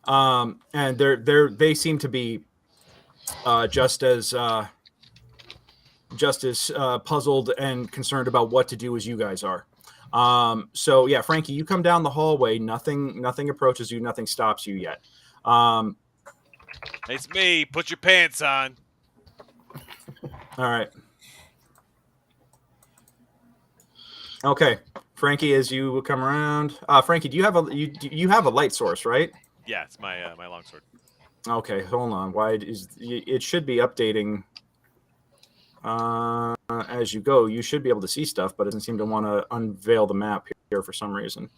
And they seem to be just as puzzled and concerned about what to do as you guys are. So yeah, Frankie, you come down the hallway. Nothing approaches you. Nothing stops you yet. It's me. Put your pants on. All right. Okay, Frankie, as you come around, Frankie, do you have you have a light source, right? Yeah, it's my my longsword. Okay, hold on. Why is it should be updating as you go? You should be able to see stuff, but it doesn't seem to want to unveil the map here for some reason.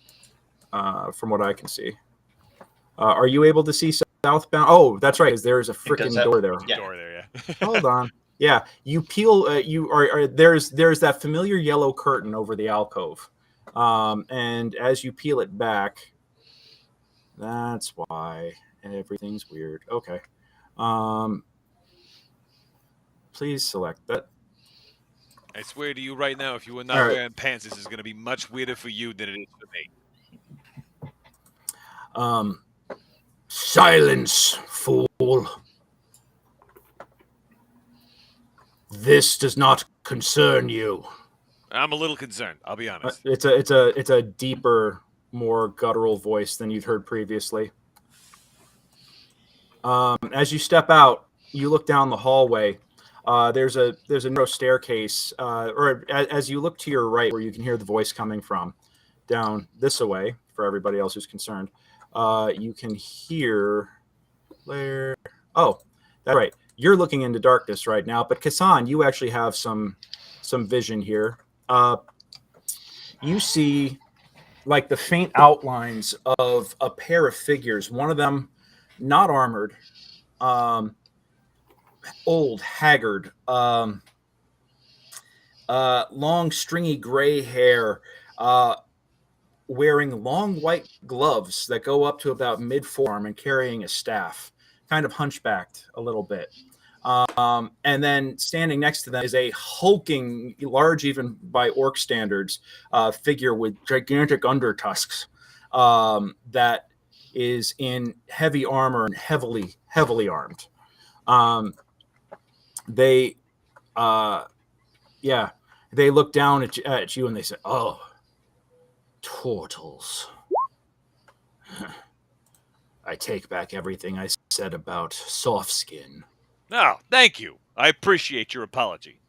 From what I can see, are you able to see southbound? Oh, that's right. There's a freaking door there. Yeah. Door there. Yeah. Hold on. Yeah, you peel. You are there's that familiar yellow curtain over the alcove, and as you peel it back, that's why everything's weird. Okay, please select that. I swear to you right now, if you were not wearing pants, this is going to be much weirder for you than it is for me. Silence, fool. This does not concern you. I'm a little concerned. I'll be honest. It's a deeper, more guttural voice than you've heard previously. As you step out, you look down the hallway. There's a narrow staircase, or as you look to your right, where you can hear the voice coming from, down this way. For everybody else who's concerned, you can hear. Where? Oh, that's right. You're looking into darkness right now, but Kassan, you actually have some vision here. You see like the faint outlines of a pair of figures. One of them not armored, old, haggard, long, stringy gray hair, wearing long white gloves that go up to about mid-forearm and carrying a staff, kind of hunchbacked a little bit. And then standing next to them is a hulking, large even by orc standards, figure with gigantic undertusks that is in heavy armor and heavily armed. They look down at you and they say, "Oh, turtles. I take back everything I said about soft skin." No, thank you. I appreciate your apology.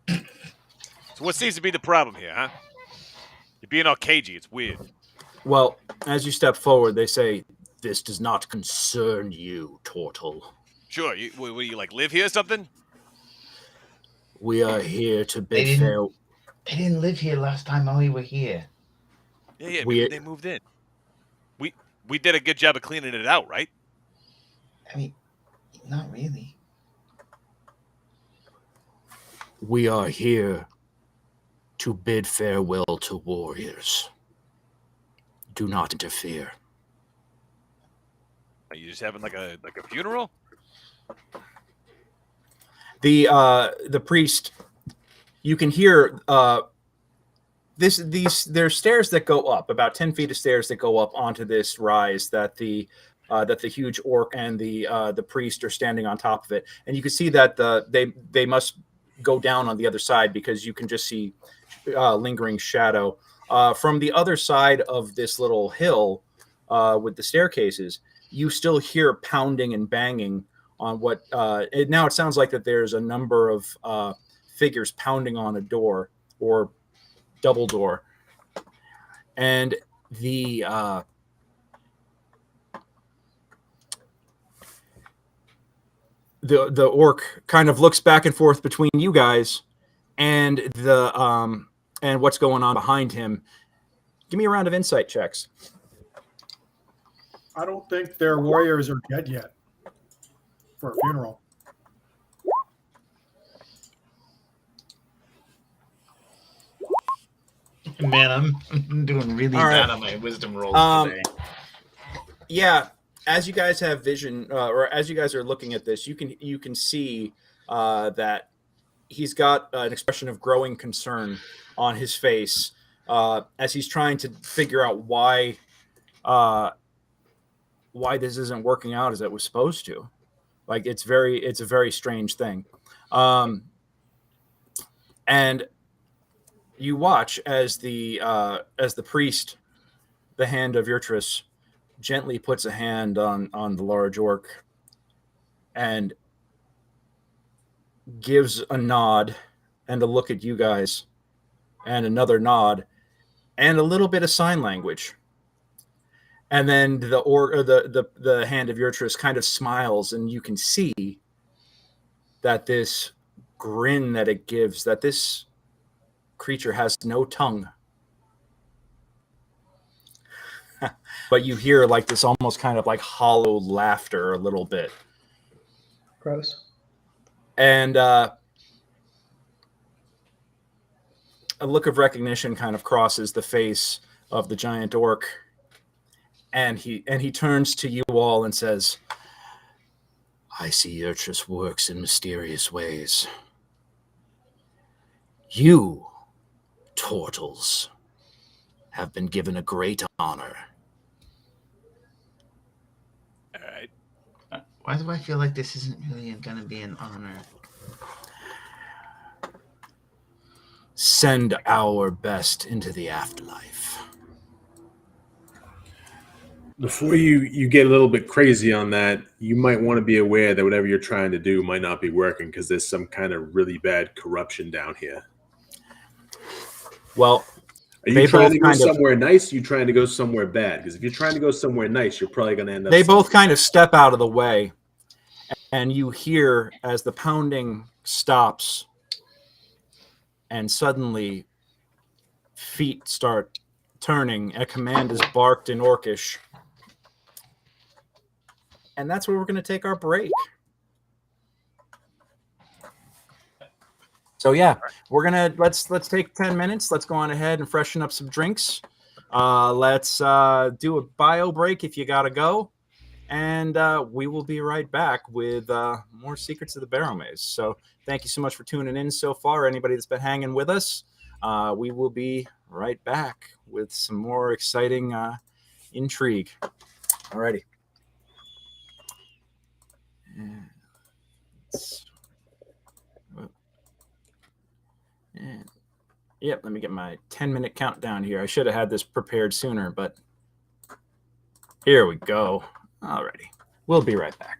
So what seems to be the problem here, huh? You're being all cagey. It's weird. Well, as you step forward, they say, This does not concern you, Turtle. Sure. What do you like? Live here or something? We are here to They bid fair. didn't live here last time when we were here. Yeah. We- Maybe they moved in. We did a good job of cleaning it out, right? I mean, not really. We are here to bid farewell to warriors. Do not interfere. Are you just having like a funeral? The priest, you can hear there's stairs that go up, about 10 feet of stairs that go up onto this rise that the huge orc and the priest are standing on top of it, and you can see that they must go down on the other side because you can just see lingering shadow from the other side of this little hill with the staircases. You still hear pounding and banging on what now it sounds like that there's a number of figures pounding on a door or double door, and the orc kind of looks back and forth between you guys and and what's going on behind him. Give me a round of insight checks. I don't think their warriors are dead yet for a funeral. Man, I'm doing really All right. bad on my wisdom rolls today. Yeah, as you guys have vision, or as you guys are looking at this, you can see that he's got an expression of growing concern on his face as he's trying to figure out why this isn't working out as it was supposed to. Like it's a very strange thing, and you watch as the priest, the hand of Urtrus, gently puts a hand on the large orc and gives a nod and a look at you guys and another nod and a little bit of sign language. And then the hand of Urtrus kind of smiles, and you can see that this grin that it gives, that this creature has no tongue. But you hear like this almost kind of like hollow laughter a little bit. Gross. And a look of recognition kind of crosses the face of the giant orc. And he turns to you all and says, I see Urtrus works in mysterious ways. You, turtles, have been given a great honor. All right. Why do I feel like this isn't really going to be an honor? Send our best into the afterlife. Before you get a little bit crazy on that, you might want to be aware that whatever you're trying to do might not be working because there's some kind of really bad corruption down here. Well, are you trying to go somewhere nice? Or you trying to go somewhere bad? Because if you're trying to go somewhere nice, you're probably going to end up. They both kind of step out of the way, and you hear as the pounding stops, and suddenly feet start turning. A command is barked in Orcish. And that's where we're going to take our break. So yeah, we're gonna let's take 10 minutes. Let's go on ahead and freshen up some drinks. Let's do a bio break if you gotta go, and we will be right back with more Secrets of the Barrowmaze. So thank you so much for tuning in so far. Anybody that's been hanging with us, we will be right back with some more exciting intrigue. Alrighty. And yep, let me get my 10-minute countdown here. I should have had this prepared sooner, but here we go. Alrighty. We'll be right back.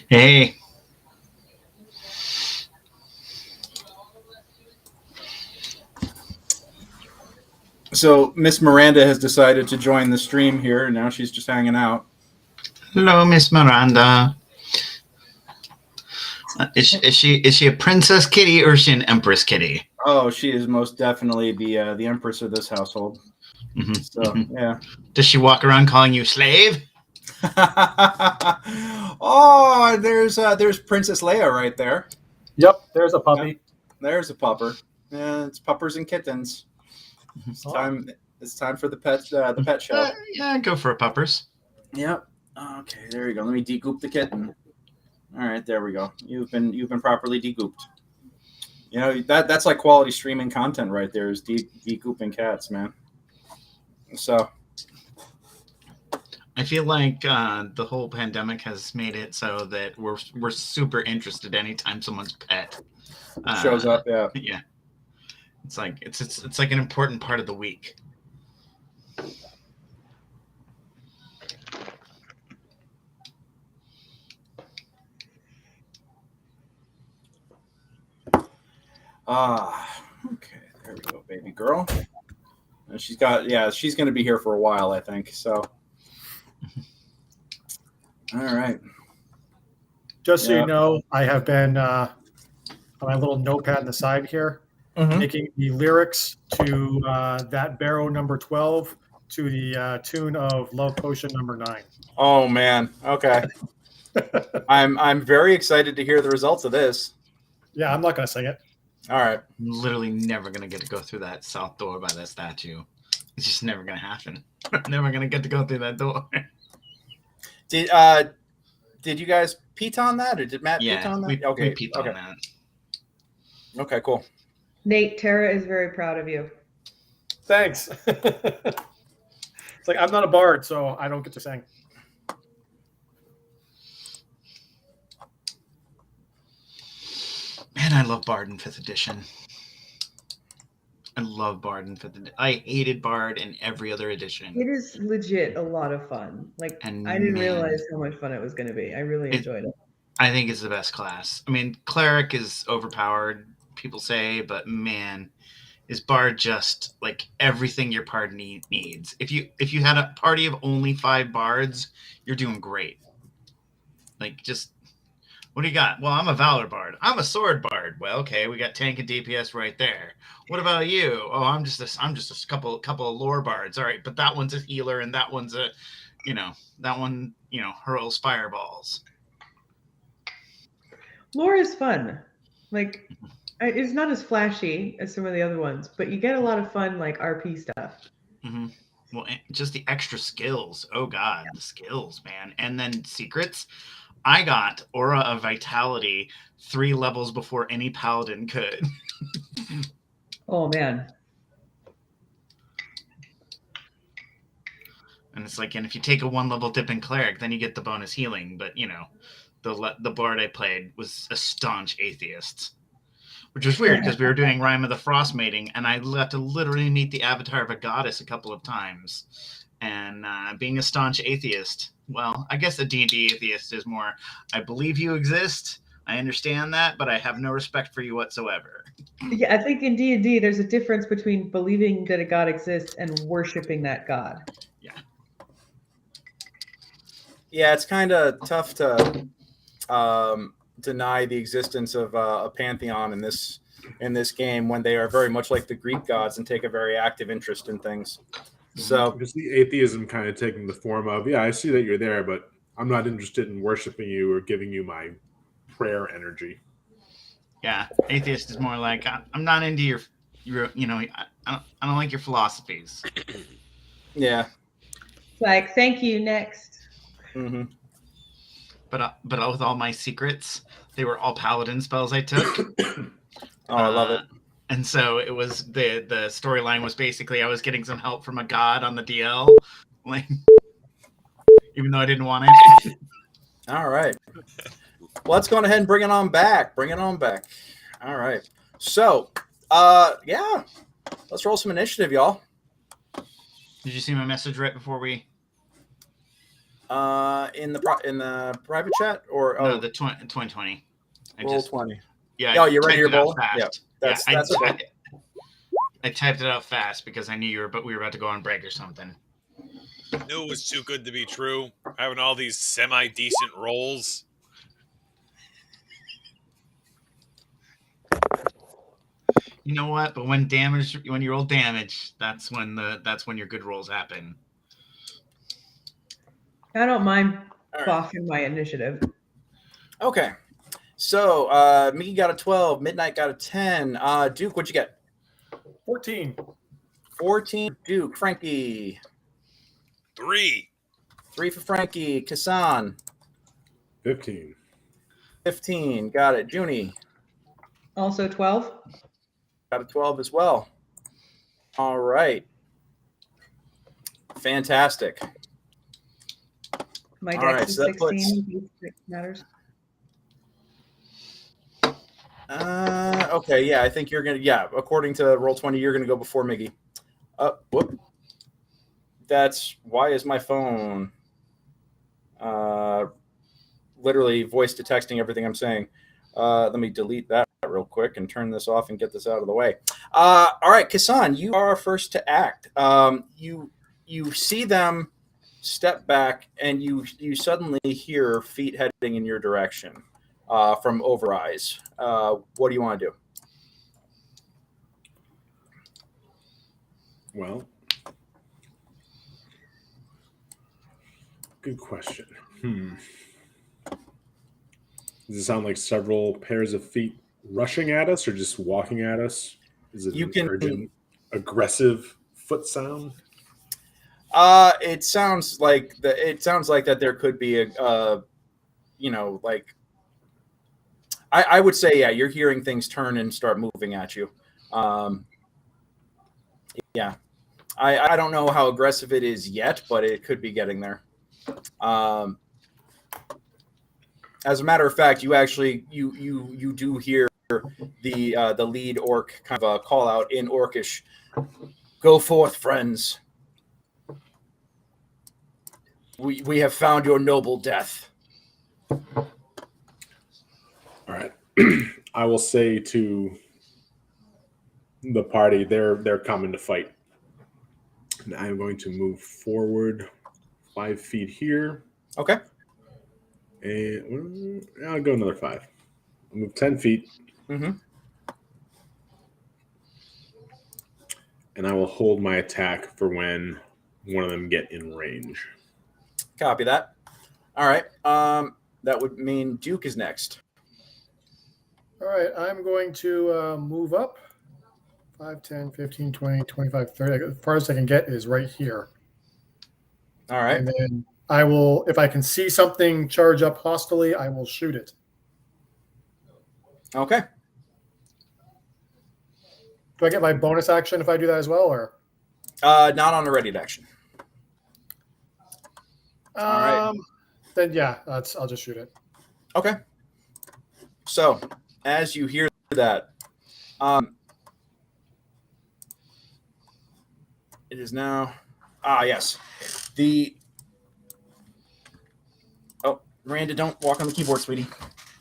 Hey. So Miss Miranda has decided to join the stream here, and now she's just hanging out. Hello, Miss Miranda. Is she a princess kitty or is she an empress kitty? Oh, she is most definitely the empress of this household. Mm-hmm. So yeah. Does she walk around calling you slave? Oh, there's Princess Leia right there. Yep, there's a puppy. Yep, there's a pupper. Yeah, it's puppers and kittens. It's time. It's time for the pet show. Yeah, go for it, puppers. Yep. Okay, there you go. Let me degoop the kitten. All right, there we go. You've been properly degooped. You know that's like quality streaming content right there. Is degooping cats, man. So. I feel like the whole pandemic has made it so that we're super interested anytime someone's pet shows up. Yeah. Yeah. It's like it's like an important part of the week. Okay, there we go, baby girl. And she's going to be here for a while, I think. So, all right. Just so you know, I have been on my little notepad on the side here, making the lyrics to that Barrow number 12 to the tune of Love Potion number 9. Oh man, okay. I'm very excited to hear the results of this. Yeah, I'm not going to sing it. All right. I'm literally never going to get to go through that south door by that statue. It's just never going to happen. I'm never going to get to go through that door. Did you guys peat on that, or did Matt peat on that? We peat on that. Okay, cool. Nate, Tara is very proud of you. Thanks. It's like I'm not a bard, so I don't get to sing. Man, I love Bard in 5th edition. I love Bard in 5th edition. I hated Bard in every other edition. It is legit a lot of fun. Like, And I didn't man, realize how much fun it was going to be. I really enjoyed it. I think it's the best class. I mean, Cleric is overpowered, people say, but man, is Bard just like everything your party needs. If you had a party of only 5 bards, you're doing great. Like, just what do you got? Well, I'm a Valor Bard. I'm a Sword Bard. Well, okay, we got tank and DPS right there. What about you? Oh, I'm just a couple of lore bards. All right, but that one's a healer and that one's a, that one, hurls fireballs. Lore is fun. Like, it's not as flashy as some of the other ones, but you get a lot of fun, like, RP stuff. Mm-hmm. Well, just the extra skills. Oh, God, the skills, man. And then secrets. I got Aura of Vitality 3 levels before any paladin could. Oh, man. And it's like, and if you take a 1-level dip in Cleric, then you get the bonus healing. But, the bard I played was a staunch atheist. Which was weird because we were doing Rime of the Frost mating, and I got to literally meet the avatar of a goddess a couple of times. And being a staunch atheist, well, I guess a D&D atheist is more, I believe you exist, I understand that, but I have no respect for you whatsoever. Yeah, I think in D&D there's a difference between believing that a god exists and worshiping that god. Yeah. Yeah, it's kind of tough to deny the existence of a pantheon in this game when they are very much like the Greek gods and take a very active interest in things. So because the atheism kind of taking the form of, yeah, I see that you're there, but I'm not interested in worshiping you or giving you my prayer energy. Yeah, atheist is more like, I'm not into your I don't like your philosophies. Yeah. It's like, thank you, next. Mm-hmm. But with all my secrets, they were all paladin spells I took. I love it. And so it was the storyline was basically I was getting some help from a god on the DL, like even though I didn't want it. All right. Well, let's go ahead and bring it on back. All right. So Yeah. Let's roll some initiative, y'all. Did you see my message right before we? In the private chat or No, the 2020. roll 20. Yeah. Oh, you're ready to typed it out roll? fast. Yeah, that's okay. I typed it out fast because I knew we were about to go on break or something. I knew it was too good to be true. Having all these semi-decent rolls. You know what? But when you roll damage, that's when your good rolls happen. I don't mind All right. buffing my initiative. Okay. So Mickey got a 12, Midnight got a 10. Duke, what'd you get? 14. 14. Duke, Frankie. 3. 3 for Frankie. Kassan. 15. 15. Got it. Junie. Also 12. Got a 12 as well. All right. Fantastic. My All dex right, is so that 16. It matters. Okay, yeah, I think you're going to, according to Roll20, you're going to go before Miggy. Whoop. Why is my phone literally voice to texting everything I'm saying? Let me delete that real quick and turn this off and get this out of the way. All right, Kassan, you are first to act. You see them step back, and you suddenly hear feet heading in your direction from over eyes. What do you want to do? Well, good question. Does it sound like several pairs of feet rushing at us or just walking at us? Is it an urgent, aggressive foot sound? It sounds like that there could be I would say, yeah, you're hearing things turn and start moving at you. Yeah. I don't know how aggressive it is yet, but it could be getting there. As a matter of fact, you actually you do hear the lead orc kind of call out in Orcish, "Go forth, friends. We have found your noble death." All right. I will say to the party, they're coming to fight. And I'm going to move forward 5 feet here. Okay. And I'll go another 5. I'll move 10 feet. Mm-hmm. And I will hold my attack for when one of them get in range. Copy that. All right. That would mean Duke is next. All right, I'm going to move up 5, 10, 15, 20, 25, 30. The farthest I can get is right here. All right. And then I will, if I can see something charge up hostilely, I will shoot it. Okay. Do I get my bonus action if I do that as well, or? Not on a ready action. All right. Then yeah, I'll just shoot it. Okay. So, as you hear that, it is now. Yes. Miranda, don't walk on the keyboard, sweetie.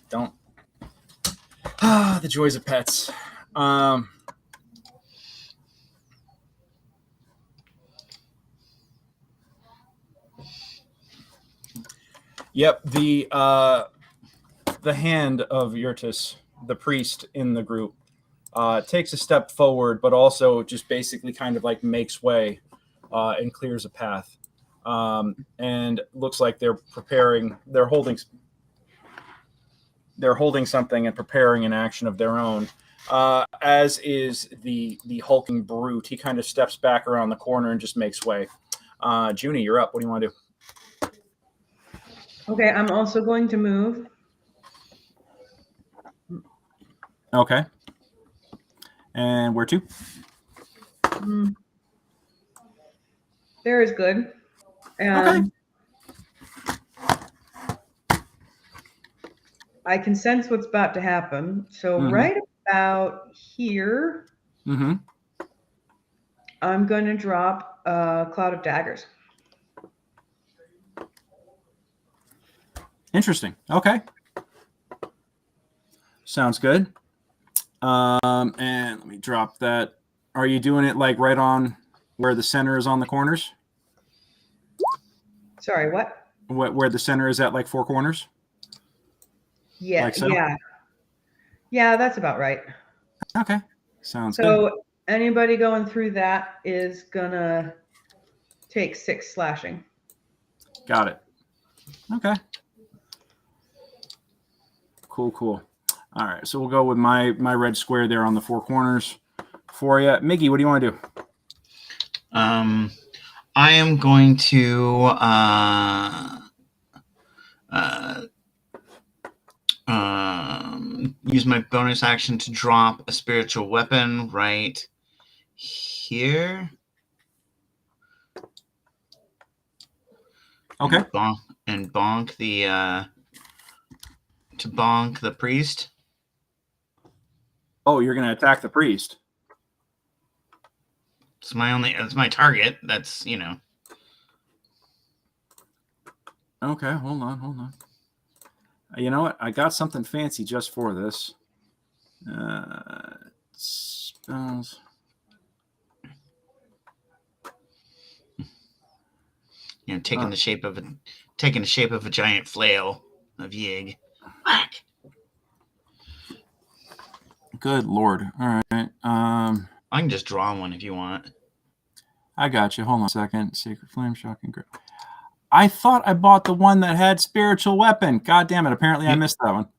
Don't. The joys of pets. Yep. The hand of Yurtis, the priest in the group, takes a step forward, but also just basically kind of like makes way and clears a path. And looks like they're preparing. They're holding something and preparing an action of their own. As is the hulking brute. He kind of steps back around the corner and just makes way. Junie, you're up. What do you want to do? Okay, I'm also going to move. Okay. And where to? There is good. And I can sense what's about to happen. So right about here, Mm-hmm. I'm going to drop a cloud of daggers. Interesting. Okay. Sounds good. And let me drop that. Are you doing it like right on where the center is on the corners? Sorry, what? Where the center is at, like 4 corners? Yeah, Like so? yeah, that's about right. Okay. Sounds good. So anybody going through that is gonna take 6 slashing. Got it. Okay. Cool. All right, so we'll go with my red square there on the 4 corners for you. Miggy, what do you want to do? I am going to use my bonus action to drop a spiritual weapon right here. Okay. And bonk the priest. Oh, you're going to attack the priest. It's my target. That's, Okay, hold on. You know what? I got something fancy just for this. Spells. Taking the shape of a giant flail of Yig. Whack. Good Lord. All right. I can just draw one if you want. I got you. Hold on a second. Sacred Flame, Shocking Grip. I thought I bought the one that had spiritual weapon. God damn it. Apparently I missed that one.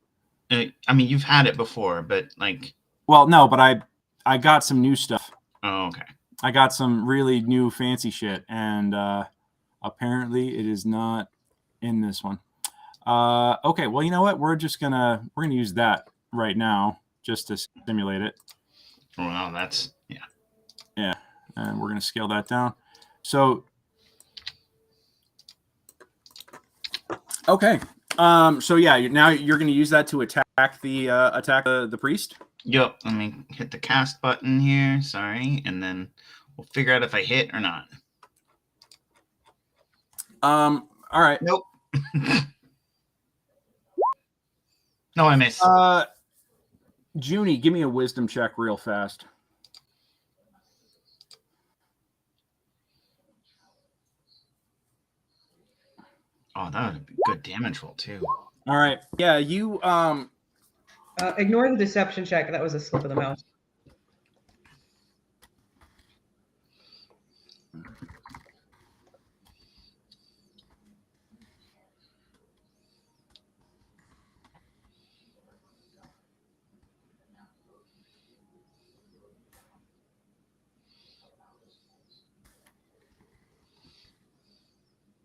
I mean, you've had it before, but like... Well, no, but I got some new stuff. Oh, okay. I got some really new fancy shit, and apparently it is not in this one. Okay, well, you know what? We're gonna use that right now just to simulate it. Well, that's... Yeah, and we're going to scale that down. So, okay. So yeah, now you're going to use that to attack the priest? Yep. Let me hit the cast button here. Sorry. And then we'll figure out if I hit or not. All right. Nope. No, I missed. Junie, give me a wisdom check real fast. Oh, that would be good damage roll too. All right. Yeah, you ignore the deception check. That was a slip of the mouse.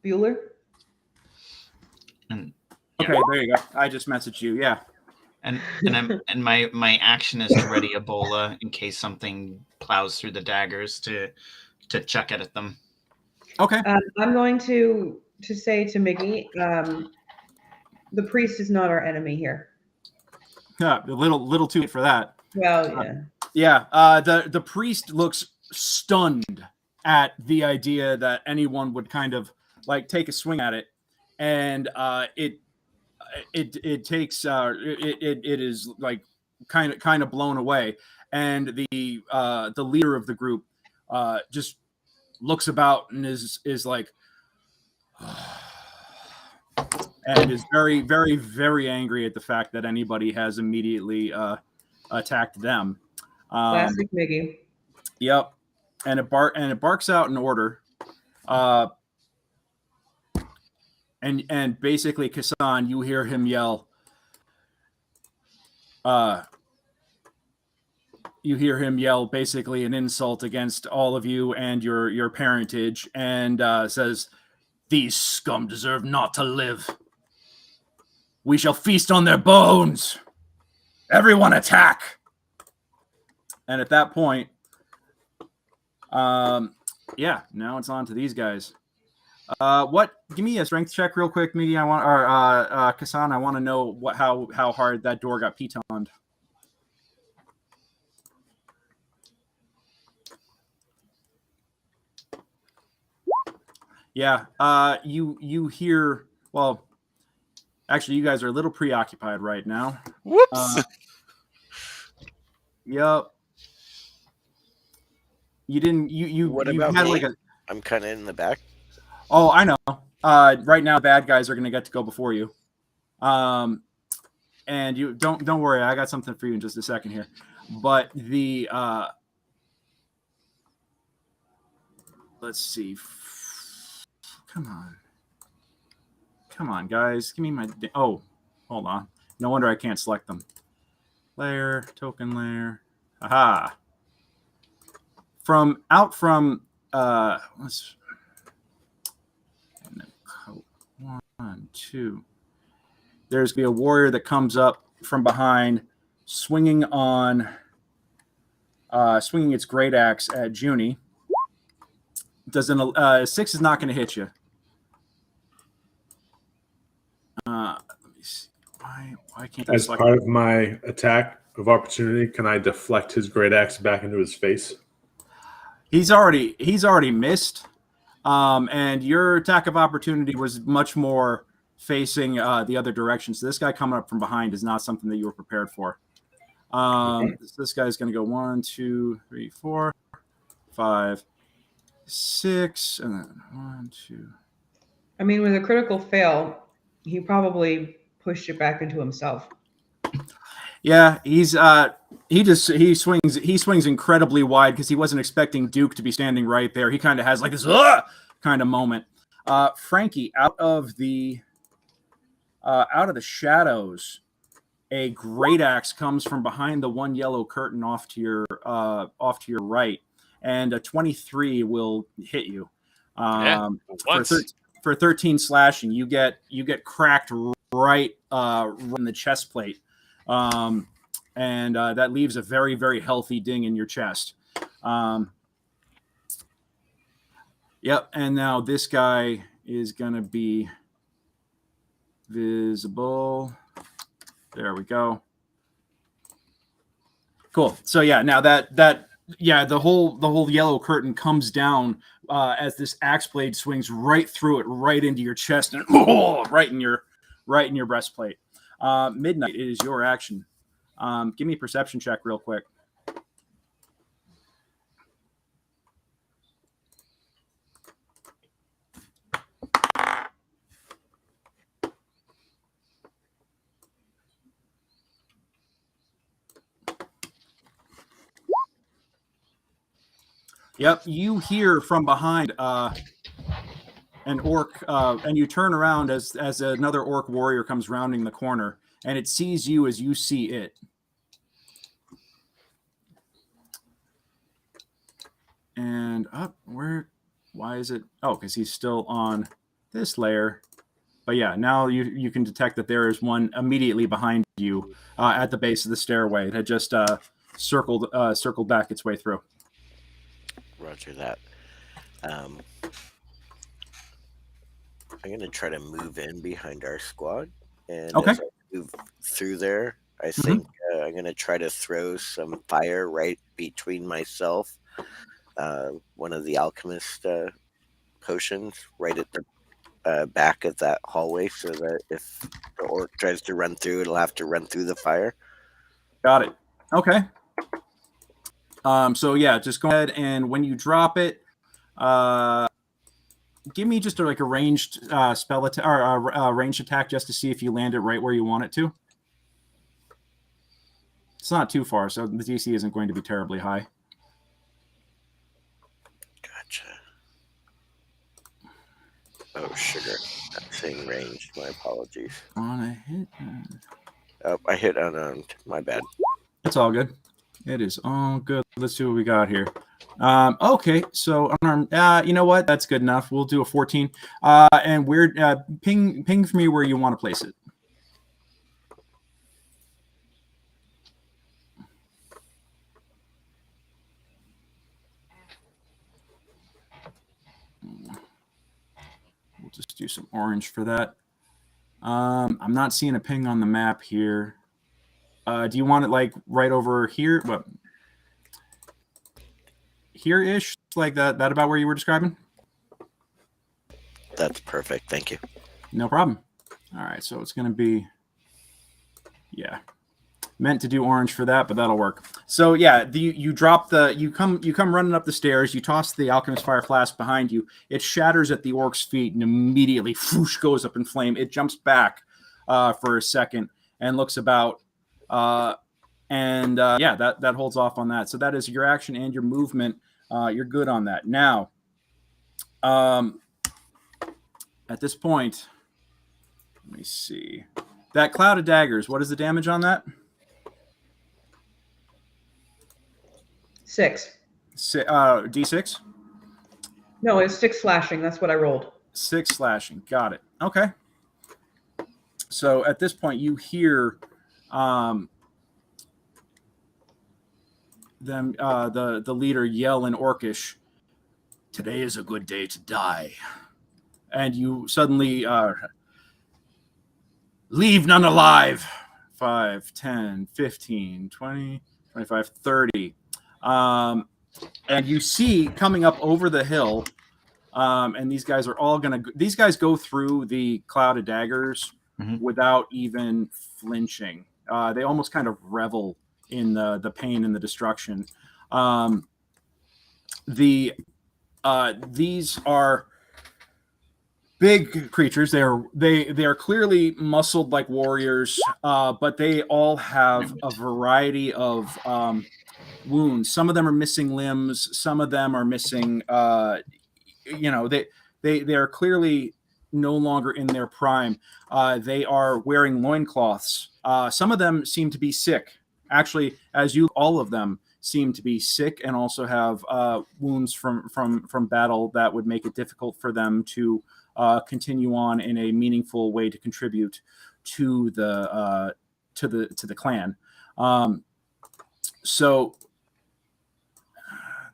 Bueller? And okay, there you go. I just messaged you. Yeah. And my action is to ready Ebola in case something plows through the daggers to chuck it at them. Okay. I'm going to say to Miggy, the priest is not our enemy here. Yeah, a little too late for that. Well, yeah. The priest looks stunned at the idea that anyone would kind of like take a swing at it, and it takes it is like kind of blown away, and the leader of the group just looks about and is like and is very, very, very angry at the fact that anybody has immediately attacked them. Classic Miggy. Yep, and it barks out an order, and basically, Kassan, you hear him yell. You hear him yell basically an insult against all of you and your parentage, and says, "These scum deserve not to live. We shall feast on their bones. Everyone attack!" And at that point, yeah, now it's on to these guys. Give me a strength check real quick, Miggy. Kassan, I want to know how hard that door got pitoned. Yeah. You hear. Well, actually, you guys are a little preoccupied right now. Whoops. Yep. You didn't. What You about had me? like a. I'm kind of in the back. Oh, I know. Right now, bad guys are going to get to go before you. And you don't worry. I got something for you in just a second here. But the let's see. Come on, guys. Give me my. Oh, hold on. No wonder I can't select them. Layer, token layer. Aha. From let's 1, 2. There's be a warrior that comes up from behind, swinging its great axe at Junie. Does an 6 is not going to hit you. Let me see. Why can't I As select part of my attack of opportunity, can I deflect his great axe back into his face? He's already missed, and your attack of opportunity was much more facing the other direction. So this guy coming up from behind is not something that you were prepared for. Okay. This guy's going to go 1, 2, 3, 4, 5, 6, and then 1, 2. I mean, with a critical fail, he probably pushed it back into himself. Yeah, he swings incredibly wide because he wasn't expecting Duke to be standing right there. He kind of has like this kind of moment. Frankie, out of the shadows, a great axe comes from behind the one yellow curtain off to your right, and a 23 will hit you. For 13 slashing, you get cracked right in the chest plate. And that leaves a very, very healthy ding in your chest. Yep. And now this guy is going to be visible. There we go. Cool. So yeah, now the whole yellow curtain comes down as this axe blade swings right through it, right into your chest, and right in your breastplate. Midnight, it is your action. Give me a perception check real quick. Yep, you hear from behind an orc, and you turn around as another orc warrior comes rounding the corner, and it sees you as you see it. And why is it? Oh, because he's still on this layer. But yeah, now you can detect that there is one immediately behind you at the base of the stairway. It had just circled back its way through. Roger that. I'm going to try to move in behind our squad. And okay. As I move through there, I think I'm going to try to throw some fire right between myself, one of the alchemist potions, right at the back of that hallway, so that if the orc tries to run through, it'll have to run through the fire. Got it. Okay. So yeah, just go ahead, and when you drop it, give me just a ranged spell attack or a ranged attack just to see if you land it right where you want it to. It's not too far, so the DC isn't going to be terribly high. Gotcha. Oh, sugar. I'm saying ranged. My apologies. On a hit. Oh, I hit unarmed. My bad. It's all good. It is all good. Let's see what we got here. Okay, so unarmed. You know what? That's good enough. We'll do a 14. And we're ping for me where you want to place it. We'll just do some orange for that. I'm not seeing a ping on the map here. Do you want it like right over here? What? Here-ish, like that about where you were describing? that's perfect. Thank you. No problem. All right, so it's going to be, yeah, meant to do orange for that, but that'll work. So yeah, you drop the you come running up the stairs. You toss the alchemist fire flask behind you. It shatters at the orc's feet and immediately whoosh, goes up in flame. It jumps back for a second and looks about, yeah, that holds off on that. So that is your action and your movement. You're good on that. Now, at this point, let me see. That cloud of daggers, what is the damage on that? 6. D6? No, it's 6 slashing. That's what I rolled. 6 slashing. Got it. Okay. So at this point, you hear them, the leader yell in Orcish, "Today is a good day to die." And you suddenly leave none alive. 5, 10, 15, 20, 25, 30. And you see coming up over the hill, and these guys are all these guys go through the cloud of daggers without even flinching. They almost kind of revel in the pain and the destruction. These are big creatures. They are clearly muscled like warriors, but they all have a variety of wounds. Some of them are missing limbs. Some of them are missing. They are clearly no longer in their prime. They are wearing loincloths. Some of them seem to be sick. Actually, all of them seem to be sick and also have wounds from battle that would make it difficult for them to continue on in a meaningful way to contribute to the clan. So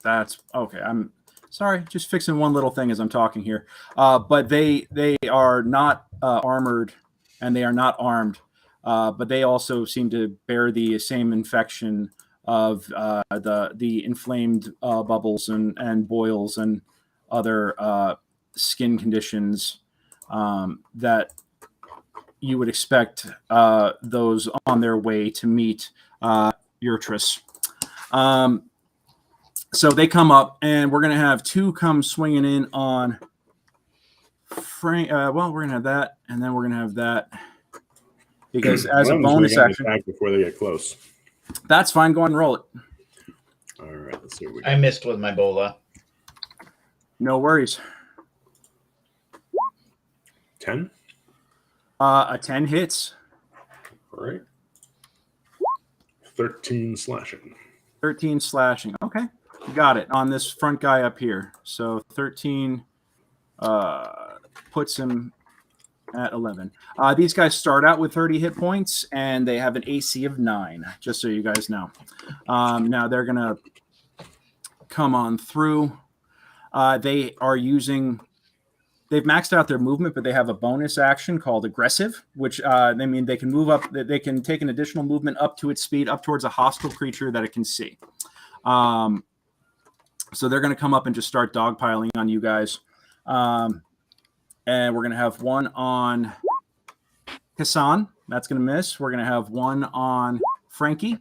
that's okay. I'm sorry, just fixing one little thing as I'm talking here. But they are not armored and they are not armed. But they also seem to bear the same infection of the inflamed bubbles and boils and other skin conditions that you would expect those on their way to meet Urtris. So they come up, and we're going to have 2 come swinging in on Frank. Well, we're going to have that, and then we're going to have that. Because as a bonus action, before they get close. That's fine. Go ahead and roll it. All right, let's see what we I missed with my bola. No worries. 10. A 10 hits. All right. 13 slashing. 13 slashing. Okay, got it on this front guy up here. So 13 puts him at 11. These guys start out with 30 hit points, and they have an AC of 9, just so you guys know. Now they're going to come on through. They've maxed out their movement, but they have a bonus action called aggressive, which they can move up. They can take an additional movement up to its speed, up towards a hostile creature that it can see. So they're going to come up and just start dogpiling on you guys. And we're going to have one on Hassan. That's going to miss. We're going to have one on Frankie.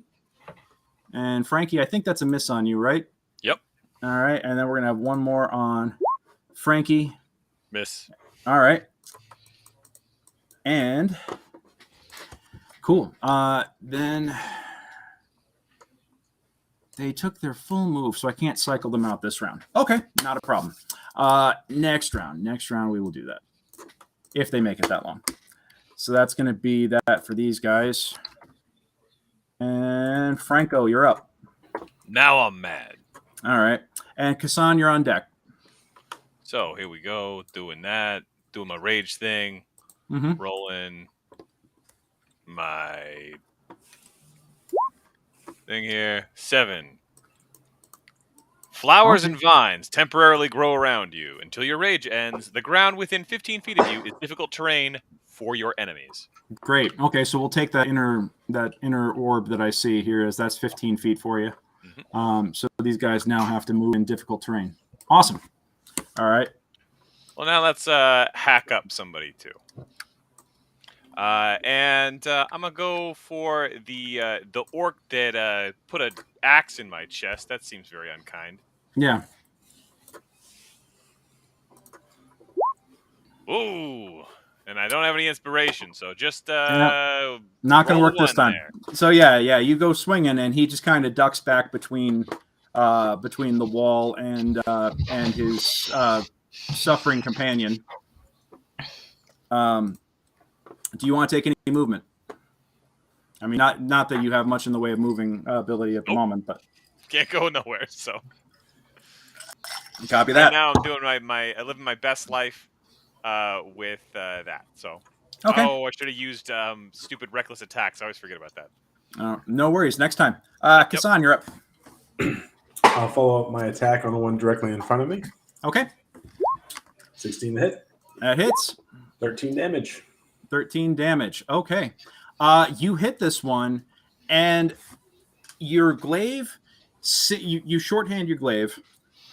And Frankie, I think that's a miss on you, right? Yep. All right. And then we're going to have one more on Frankie. Miss. All right. And cool. Then they took their full move, so I can't cycle them out this round. Okay, not a problem. Next round we will do that if they make it that long. So that's going to be that for these guys. And Franco, you're up. Now I'm mad. All right. And Kassan, you're on deck. So here we go, doing that, doing my rage thing, rolling my thing here. 7. Flowers and vines temporarily grow around you. Until your rage ends, the ground within 15 feet of you is difficult terrain for your enemies. Great. Okay, so we'll take that inner orb that I see here, as that's 15 feet for you. So these guys now have to move in difficult terrain. Awesome. All right. Well, now let's hack up somebody too. And I'm gonna go for the orc that put an axe in my chest. That seems very unkind. Yeah. Ooh, and I don't have any inspiration, so just not gonna roll work the this one time. there. So yeah, you go swinging, and he just kind of ducks back between the wall and his suffering companion. Do you want to take any movement? I mean, not that you have much in the way of moving ability at the moment, but Can't go nowhere. So copy that. Right now I'm doing I living my best life with that. So Okay. Oh, I should have used stupid reckless attacks. I always forget about that. No worries. Next time. Kassan, you're up. I'll follow up my attack on the one directly in front of me. Okay. 16 to hit. That hits. 13 damage. 13 damage. Okay. You hit this one, and your glaive, you shorthand your glaive,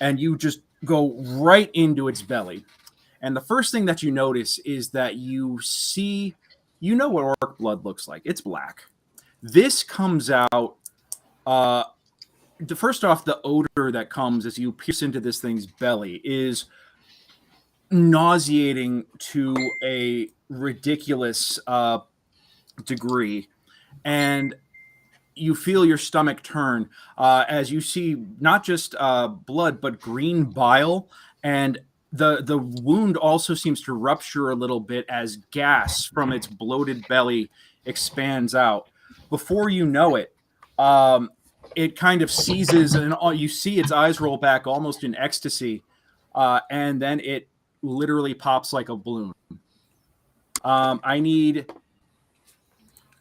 and you just go right into its belly. And the first thing that you notice is that you know what orc blood looks like. It's black. This comes out, first off, the odor that comes as you pierce into this thing's belly is nauseating to a ridiculous degree. And you feel your stomach turn as you see not just blood, but green bile. And the wound also seems to rupture a little bit as gas from its bloated belly expands out. Before you know it, it kind of seizes, and you see its eyes roll back almost in ecstasy, and then it literally pops like a balloon. I need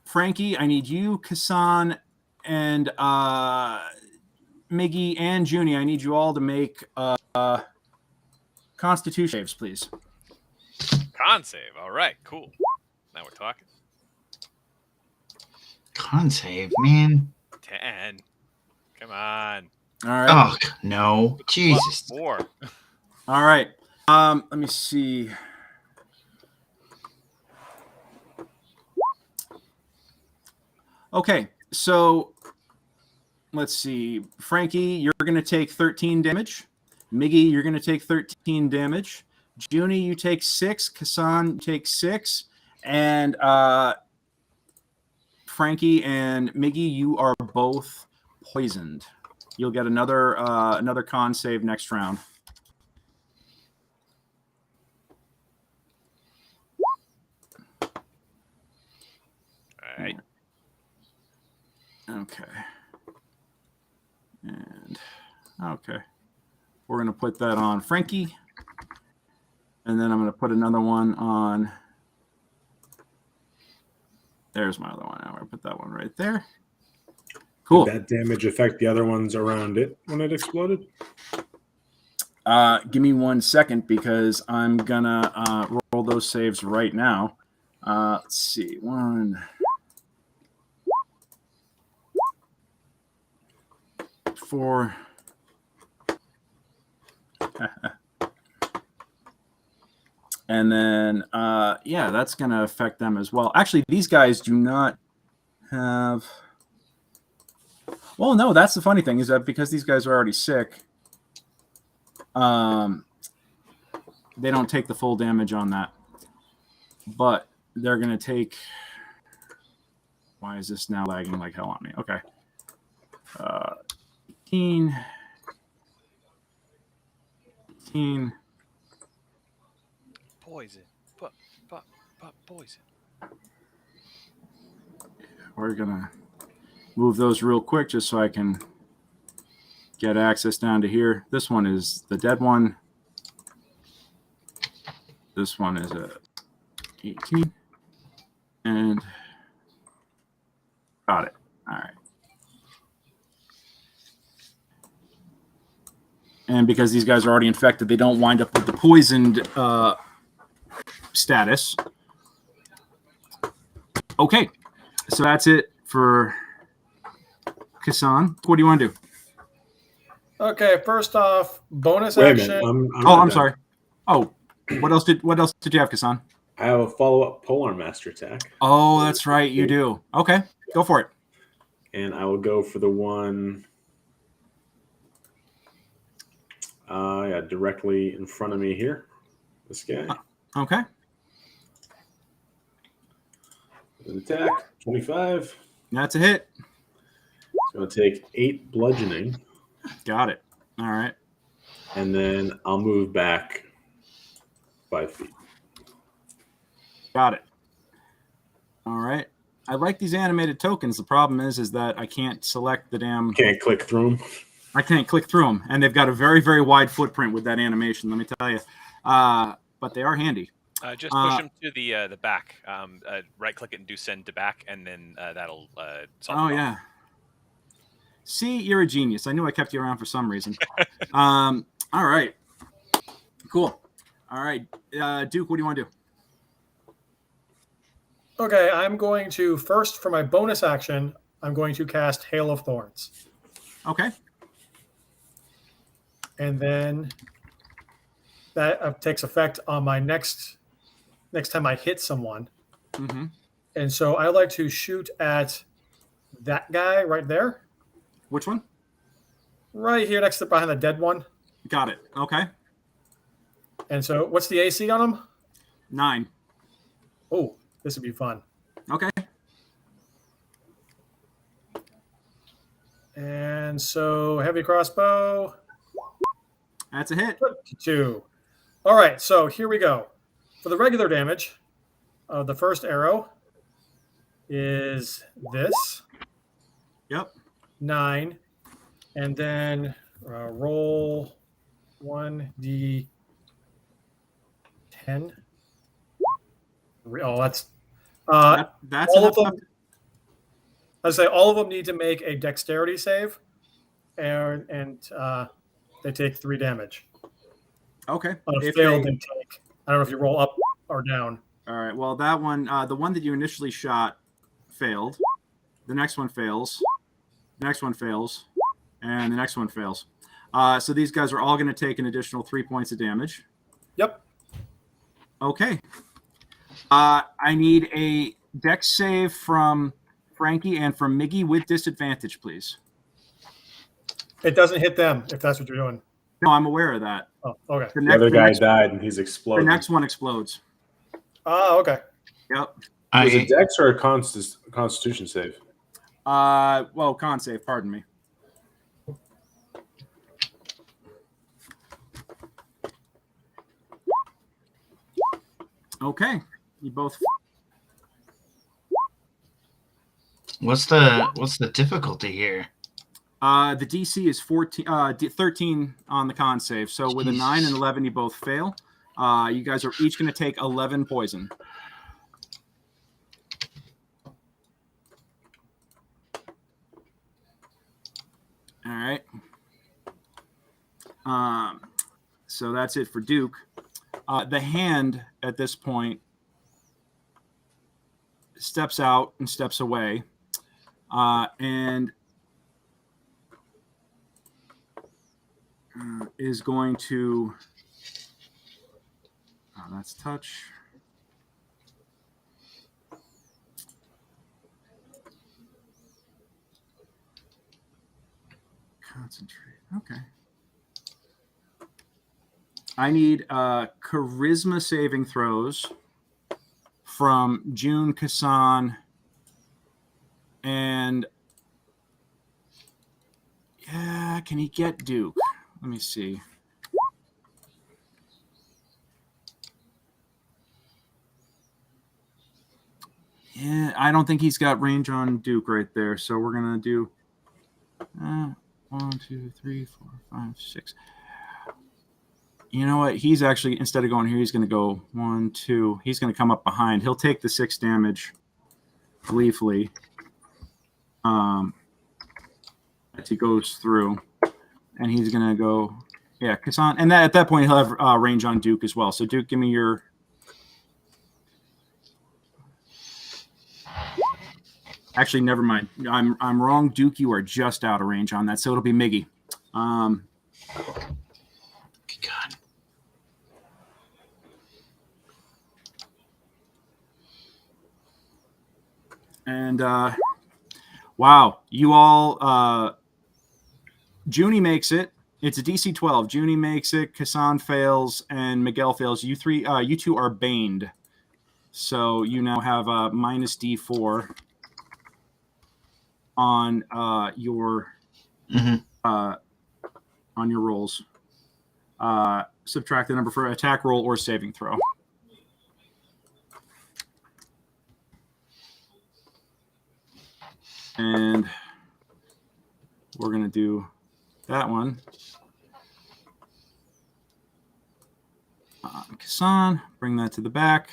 Frankie, I need you, Kassan, and Miggy and Junie. I need you all to make Constitution saves, please. Con save. All right, cool. Now we're talking. Con save, man. 10. Come on. All right. Oh no, Jesus. 4. All right. Let me see. Okay, so let's see. Frankie, you're going to take 13 damage. Miggy, you're going to take 13 damage. Junie, you take 6. Kassan, you take 6. And Frankie and Miggy, you are both poisoned. You'll get another con save next round. All right. Okay. And okay. We're going to put that on Frankie. And then I'm going to put another one on. There's my other one. I'm going to put that one right there. Cool. Did that damage affect the other ones around it when it exploded? Give me 1 second because I'm going to roll those saves right now. Let's see. 1, 4. And then, yeah, that's going to affect them as well. Actually, these guys do not have... Well, no, that's the funny thing is that because these guys are already sick, they don't take the full damage on that. But they're going to take... Why is this now lagging like hell on me? Okay. 18. Poison. Poison. We're going to move those real quick just so I can get access down to here. This one is the dead one. This one is a 18. And got it. All right. And because these guys are already infected, they don't wind up with the poisoned status. Okay. So that's it for Kassan. What do you want to do? Okay, first off, bonus Wait a action. minute. I'm sorry. Oh, What else did you have, Kasan? I have a follow-up Polearm Master attack. Oh, that's right, you do. Okay, go for it. And I will go for the one directly in front of me here. This guy. Okay. An attack, 25. That's a hit. It's going to take 8 bludgeoning. Got it. All right. And then I'll move back 5 feet. Got it. All right. I like these animated tokens. The problem is that I can't select the damn... Can't click through them. I can't click through them. And they've got a very, very wide footprint with that animation, let me tell you. But they are handy. Just push them to the back. Right-click it and do send to back, and then that'll solve it. Yeah. See, you're a genius. I knew I kept you around for some reason. All right. Cool. All right. Duke, what do you want to do? Okay, I'm going to first, for my bonus action, I'm going to cast Hail of Thorns. Okay. And then that takes effect on my next time I hit someone. Mm-hmm. And so I like to shoot at that guy right there. Which one? Right here next to behind the dead one. Got it. Okay. And so what's the AC on him? 9. Oh, this would be fun. Okay. And so heavy crossbow. That's a hit. 22. All right, so here we go. For the regular damage, the first arrow is this. Yep. 9. And then roll 1d10. Oh, that's that's all of enough. them. I'd say all of them need to make a dexterity save, and they take 3 damage. Okay. On a failed, they take. I don't know if you roll up or down. All right. Well, that one, the one that you initially shot, failed. The next one fails. The next one fails, and the next one fails. So these guys are all going to take an additional 3 points of damage. Yep. Okay. I need a dex save from Frankie and from Miggy with disadvantage, please. It doesn't hit them if that's what you're doing. No, I'm aware of that. Oh, okay. The other guy died and he's exploding. The next one explodes. Oh, okay. Yep. Was it dex or a constitution save? Well, con save, pardon me. Okay. You both. What's the difficulty here? The DC is 13 on the con save. So with a 9 and 11, you both fail. You guys are each going to take 11 poison. All right. So that's it for Duke. The hand at this point steps out and steps away, and is going to. Oh, that's touch. Concentrate. Okay. I need charisma saving throws from June, Kasan, and yeah, can he get Duke? Let me see. Yeah, I don't think he's got range on Duke right there, so we're gonna do 1, 2, 3, 4, 5, 6. You know what? He's actually, instead of going here, he's going to go 1, 2. He's going to come up behind. He'll take the 6 damage gleefully as he goes through. And he's going to go, yeah, Kasan. And at that point, he'll have range on Duke as well. So, Duke, give me your. Actually, never mind. I'm wrong, Duke. You are just out of range on that. So, it'll be Miggy. God. And wow, you all. Junie makes it. It's a DC 12. Junie makes it. Kassan fails, and Miguel fails. You two are baned. So you now have a minus D4 on your on your rolls. Subtract the number for attack roll or saving throw. And we're going to do that one. Kassan, bring that to the back.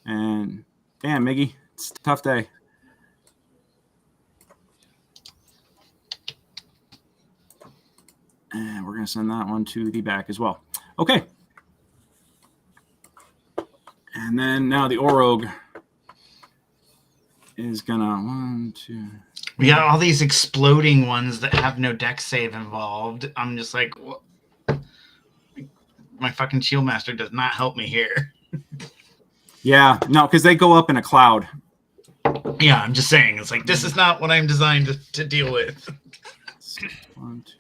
And damn, Miggy, it's a tough day. And we're going to send that one to the back as well. Okay. And then now the Orog is going to 1, 2. We got all these exploding ones that have no deck save involved. I'm just like, what? My fucking Shield Master does not help me here. Yeah, no, because they go up in a cloud. Yeah, I'm just saying. It's like, this is not what I'm designed to deal with. 1, 2,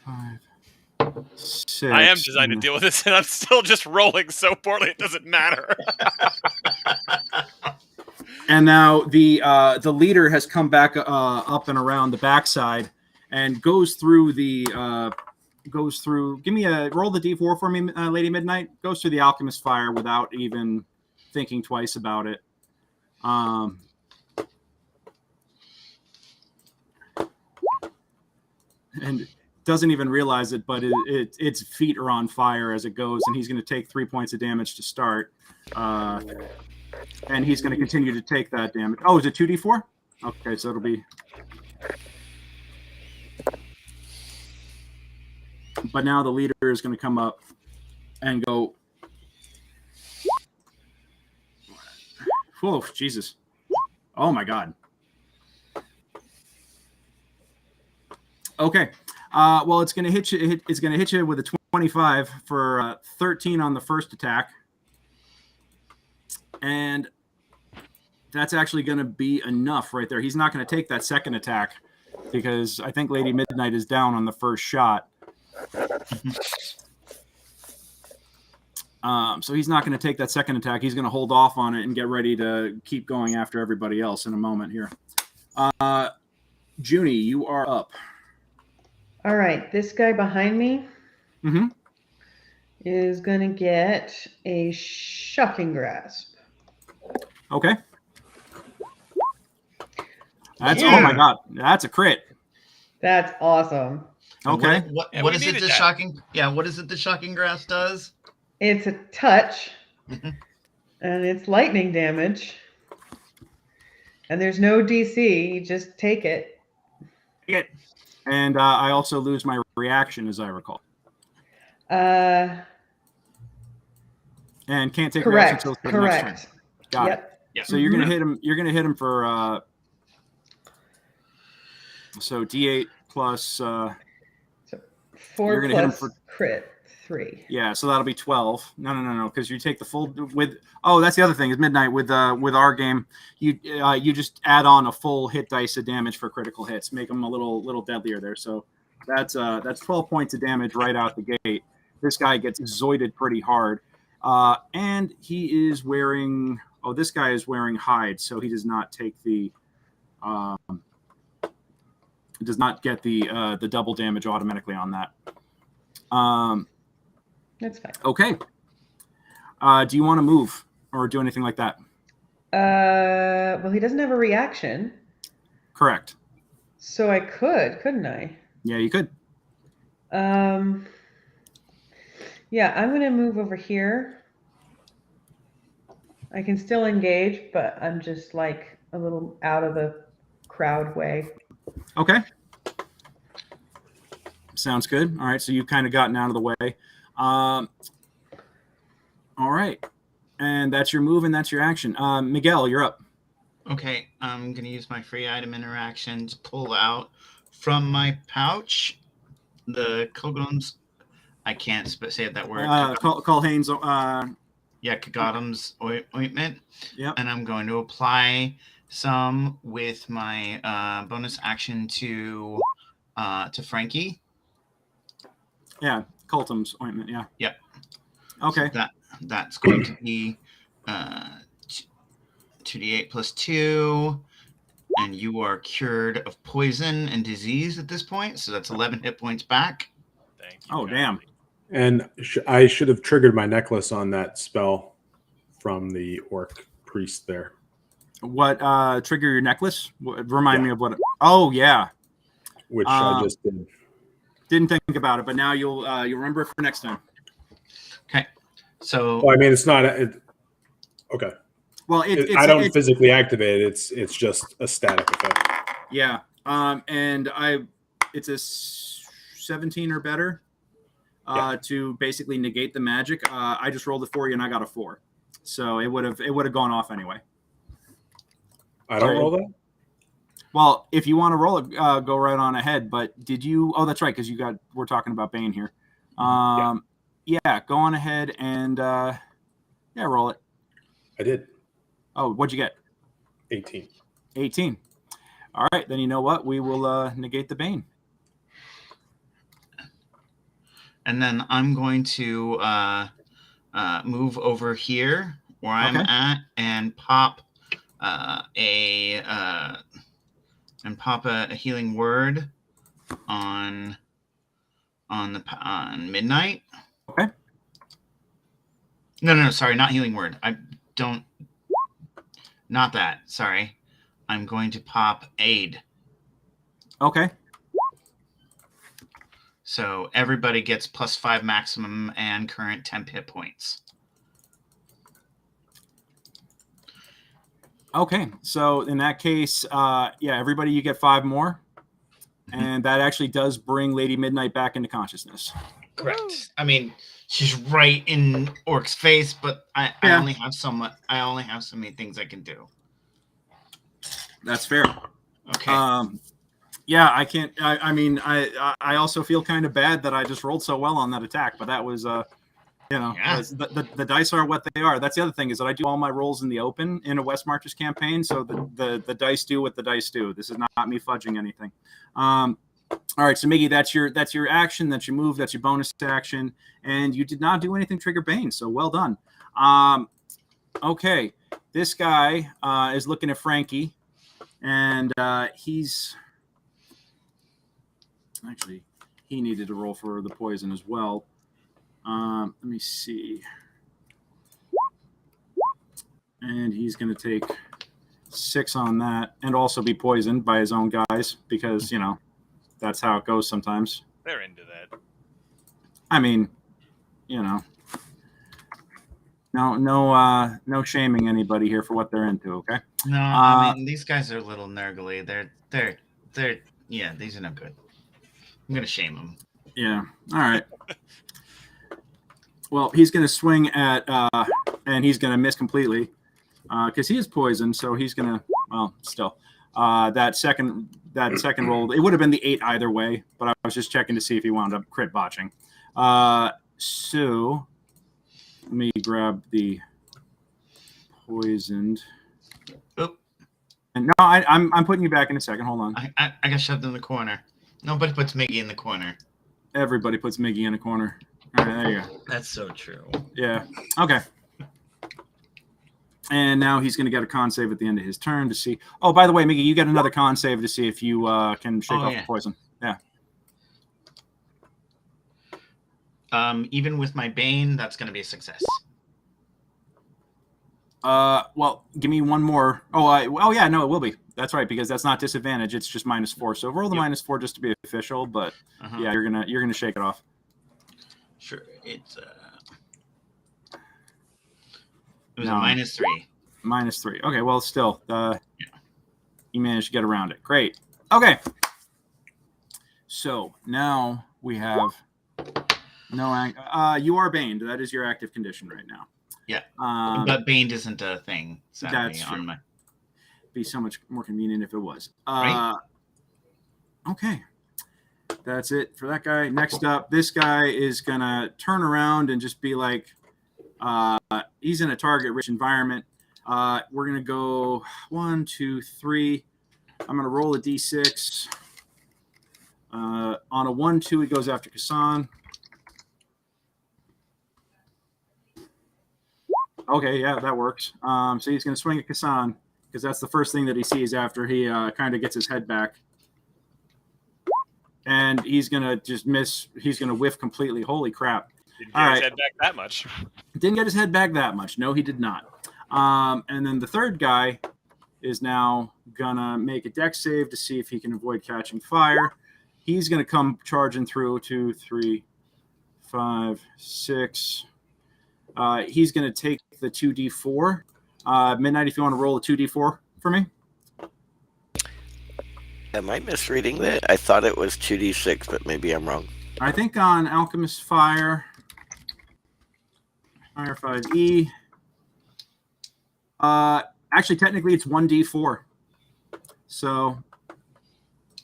3, 5, 6. I am designed to deal with this, and I'm still just rolling so poorly it doesn't matter. And now the leader has come back up and around the backside and goes through the give me a roll the D4 for me, Lady Midnight. Goes through the alchemist fire without even thinking twice about it. And doesn't even realize it, but its feet are on fire as it goes, and he's going to take 3 points of damage to start. And he's going to continue to take that damage. Oh, is it 2d4? Okay, so it'll be... But now the leader is going to come up and go... Oh, Jesus. Oh, my God. Okay. Well, it's going to hit you. It's going to hit you with a 25 for 13 on the first attack. And that's actually going to be enough right there. He's not going to take that second attack because I think Lady Midnight is down on the first shot. So he's not going to take that second attack. He's going to hold off on it and get ready to keep going after everybody else in a moment here. Junie, you are up. All right, this guy behind me is going to get a shocking grasp. Okay. That's oh my God, that's a crit. That's awesome. Okay. What is it the shocking? Yeah, what is it the shocking grasp does? It's a touch, and it's lightning damage. And there's no DC. You just take it. And I also lose my reaction, as I recall. And can't take reaction until the next turn. Got it. Yep. So you're gonna hit him. You're gonna hit him for so D8 plus. So 4 you're gonna plus hit him for crit 3. Yeah, so that'll be 12. No, because you take the full with. Oh, that's the other thing is midnight with our game. You just add on a full hit dice of damage for critical hits, make them a little deadlier there. So that's 12 points of damage right out the gate. This guy gets zoided pretty hard, and he is wearing. Oh, this guy is wearing hide, so he does not take the. Does not get the double damage automatically on that. That's fine. Okay. Do you want to move or do anything like that? Well, he doesn't have a reaction. Correct. So I couldn't I? Yeah, you could. Yeah, I'm going to move over here. I can still engage, but I'm just like a little out of the crowd way. Okay. Sounds good. All right, so you've kind of gotten out of the way. All right. And that's your move and that's your action. Miguel, you're up. Okay, I'm going to use my free item interaction to pull out from my pouch the Kogon's. I can't say that word. Call Haynes. Kagadam's ointment. Yep. And I'm going to apply some with my bonus action to Frankie. Yeah, Cultum's ointment. Yeah. Yep. Okay. So that's going to be 2d8 plus 2, and you are cured of poison and disease at this point. So that's 11 hit points back. Thank you. Oh, damn. And I should have triggered my necklace on that spell from the orc priest there. What trigger your necklace? Remind me of what? Oh yeah, which I just did. Didn't think about it, but now you'll remember it for next time. Okay. So Well, I mean, it's not. Okay. Well, I don't physically activate it. It's just a static effect. Yeah. And it's a 17 or better to basically negate the magic. I just rolled it for you, and I got a 4, so it would have gone off anyway. I don't roll that. Well, if you want to roll it, go right on ahead. But did you? Oh, that's right, because we're talking about Bane here. Yeah, go on ahead and roll it. I did. Oh, what'd you get? 18. 18. All right, then you know what? We will negate the Bane. And then I'm going to move over here where I'm at and pop a healing word on midnight. Okay. No, sorry, not healing word. Not that. Sorry. I'm going to pop aid. Okay. So everybody gets +5 maximum and current temp hit points. Okay, so in that case, everybody, you get 5 more, and that actually does bring Lady Midnight back into consciousness. Correct. I mean, she's right in Orc's face, but I only have so many things I can do. That's fair. Okay. I can't. I also feel kind of bad that I just rolled so well on that attack, but that was the dice are what they are. That's the other thing, is that I do all my rolls in the open in a West Marches campaign, so the dice do what the dice do. This is not me fudging anything. All right, so Miggy, that's your action, that's your move, that's your bonus action, and you did not do anything trigger Bane, so well done. Okay, this guy is looking at Frankie, and he needed to roll for the poison as well. Let me see. And he's going to take 6 on that and also be poisoned by his own guys because, that's how it goes sometimes. They're into that. I mean, no shaming anybody here for what they're into, okay? No, I mean, these guys are a little nergly. They're these are no good. I'm going to shame them. Yeah. All right. Well, he's going to swing at, and he's going to miss completely because he is poisoned. So he's going to, still, that second roll, it would have been the 8 either way, but I was just checking to see if he wound up crit botching. So let me grab the poisoned. Oop. And no, I'm putting you back in a second. Hold on. I got shoved in the corner. Nobody puts Miggy in the corner. Everybody puts Miggy in a corner. All right, there you go. That's so true. Yeah. Okay. And now he's going to get a con save at the end of his turn to see. Oh, by the way, Miggy, you get another con save to see if you can shake off the poison. Yeah. Even with my Bane, that's going to be a success. Well, give me one more. Oh, yeah, no, it will be. That's right, because that's not disadvantage. It's just -4. So roll the -4 just to be official. But yeah, you're gonna shake it off. Sure, it was a -3. -3. Okay, well, still, you managed to get around it. Great. Okay. So now we have you are baned. That is your active condition right now. Yeah, but Bane isn't a thing. That's true. Be so much more convenient if it was. Right? Okay. That's it for that guy. Next up, this guy is going to turn around and just be like, He's in a target-rich environment. We're going to go 1, 2, 3. I'm going to roll a d6. On a 1, 2, he goes after Kassan. Okay, yeah, that works. So he's going to swing at Kassan because that's the first thing that he sees after he kind of gets his head back. And he's going to just miss. He's going to whiff completely. Holy crap. Didn't get his head back that much. Didn't get his head back that much. No, he did not. And then the third guy is now going to make a dex save to see if he can avoid catching fire. He's going to come charging through 2, 3, 5, 6. He's going to take the 2d4. Midnight, if you want to roll a 2d4 for me. Am I misreading that? I thought it was 2d6, but maybe I'm wrong. I think on Alchemist Fire 5e. Actually, technically, it's 1d4. So,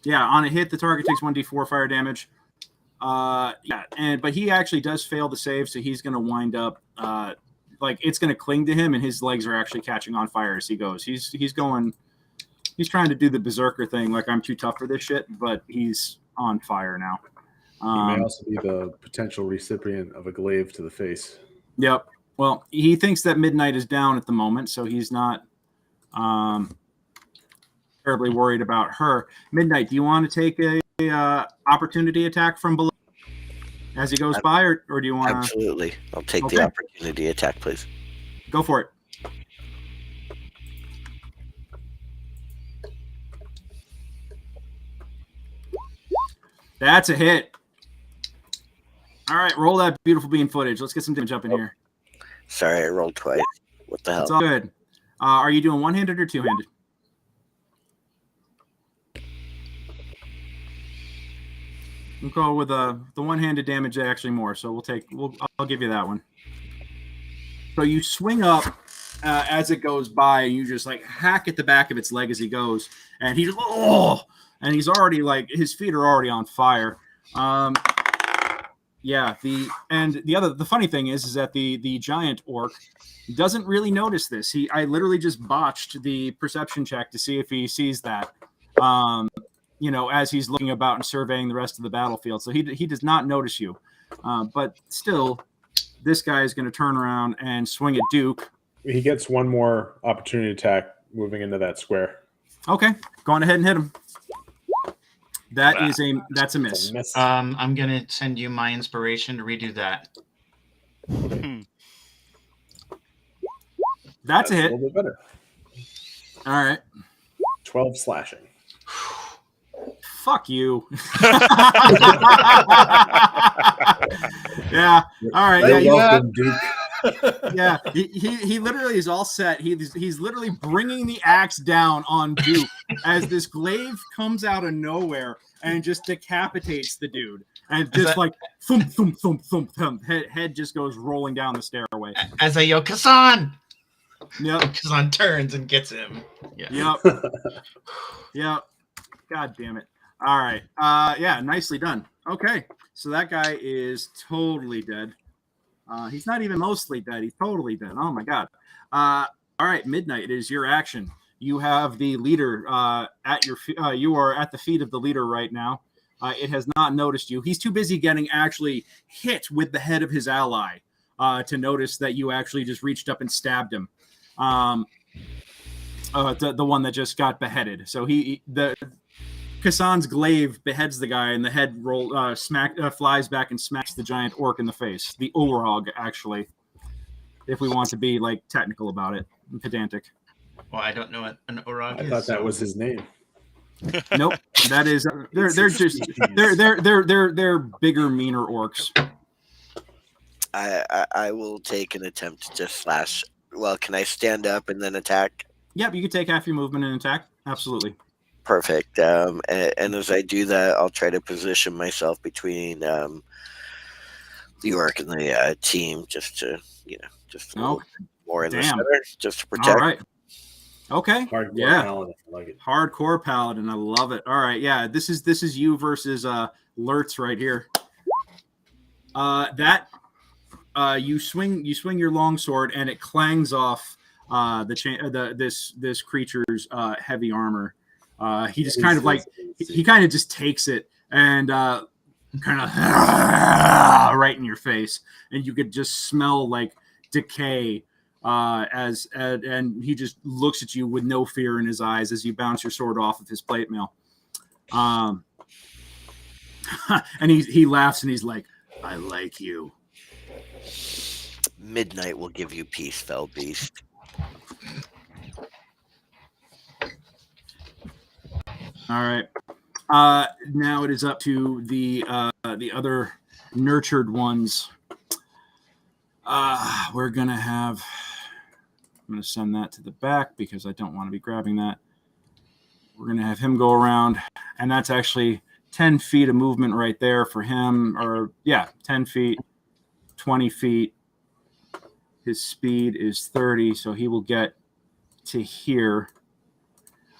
yeah, on a hit, the target takes 1d4 fire damage. But he actually does fail the save, so he's going to wind up like it's going to cling to him, and his legs are actually catching on fire as he goes. He's trying to do the berserker thing, like I'm too tough for this shit, but he's on fire now. He may also be the potential recipient of a glaive to the face. Yep. Well, he thinks that Midnight is down at the moment, so he's not terribly worried about her. Midnight, do you want to take a opportunity attack from below as he goes by, or do you want to? Absolutely. I'll take the opportunity attack, please. Go for it. That's a hit. All right, roll that beautiful beam footage. Let's get some damage up in here. Sorry, I rolled twice. What the hell? It's all good. Are you doing one-handed or two-handed? We'll go with the one-handed damage actually more. So I'll give you that one. So you swing up as it goes by, and you just like hack at the back of its leg as he goes, and he's already like his feet are already on fire. The funny thing is that the giant orc doesn't really notice this. I literally just botched the perception check to see if he sees that. As he's looking about and surveying the rest of the battlefield. So he does not notice you. But still, this guy is going to turn around and swing at Duke. He gets one more opportunity attack moving into that square. Okay, go on ahead and hit him. That's a miss. I'm gonna send you my inspiration to redo that. That's a hit. A little bit better. All right. 12 slashing. Fuck you. Yeah. All right. Welcome, Duke. Yeah. He literally is all set. He's literally bringing the axe down on Duke as this glaive comes out of nowhere and just decapitates the dude. And just like thump, thump, thump, thump, thump. Head just goes rolling down the stairway. As I yell, Kassan! Yep. Kassan turns and gets him. Yeah. Yep. Yep. God damn it. All right. Nicely done. Okay. So that guy is totally dead. He's not even mostly dead. He's totally dead. Oh my God. All right. Midnight, it is your action. You have the leader at your you are at the feet of the leader right now. It has not noticed you. He's too busy getting actually hit with the head of his ally to notice that you actually just reached up and stabbed him. The one that just got beheaded. So Kassan's glaive beheads the guy, and the head flies back and smacks the giant orc in the face. The Orog, actually, if we want to be like technical about it, and pedantic. Well, I don't know what an Orog is. I thought that was his name. Nope, that is they're bigger, meaner orcs. I will take an attempt to slash. Well, can I stand up and then attack? Yep, you can take half your movement and attack. Absolutely. Perfect. And as I do that, I'll try to position myself between the orc and the team, just to more in the center, just to protect. All right. Okay. Hardcore paladin. I like it. Hardcore paladin. I love it. All right. Yeah. This is you versus Lurtz right here. you swing your longsword, and it clangs off this creature's heavy armor. He just kind of like he kind of just takes it and kind of right in your face, and you could just smell like decay. And he just looks at you with no fear in his eyes as you bounce your sword off of his plate mail. And he laughs and he's like, "I like you." Midnight will give you peace, fell beast. All right. Now it is up to the other nurtured ones. We're gonna have. I'm gonna send that to the back because I don't want to be grabbing that. We're gonna have him go around, and that's actually 10 feet of movement right there for him. Or 10 feet, 20 feet. His speed is 30, so he will get to here.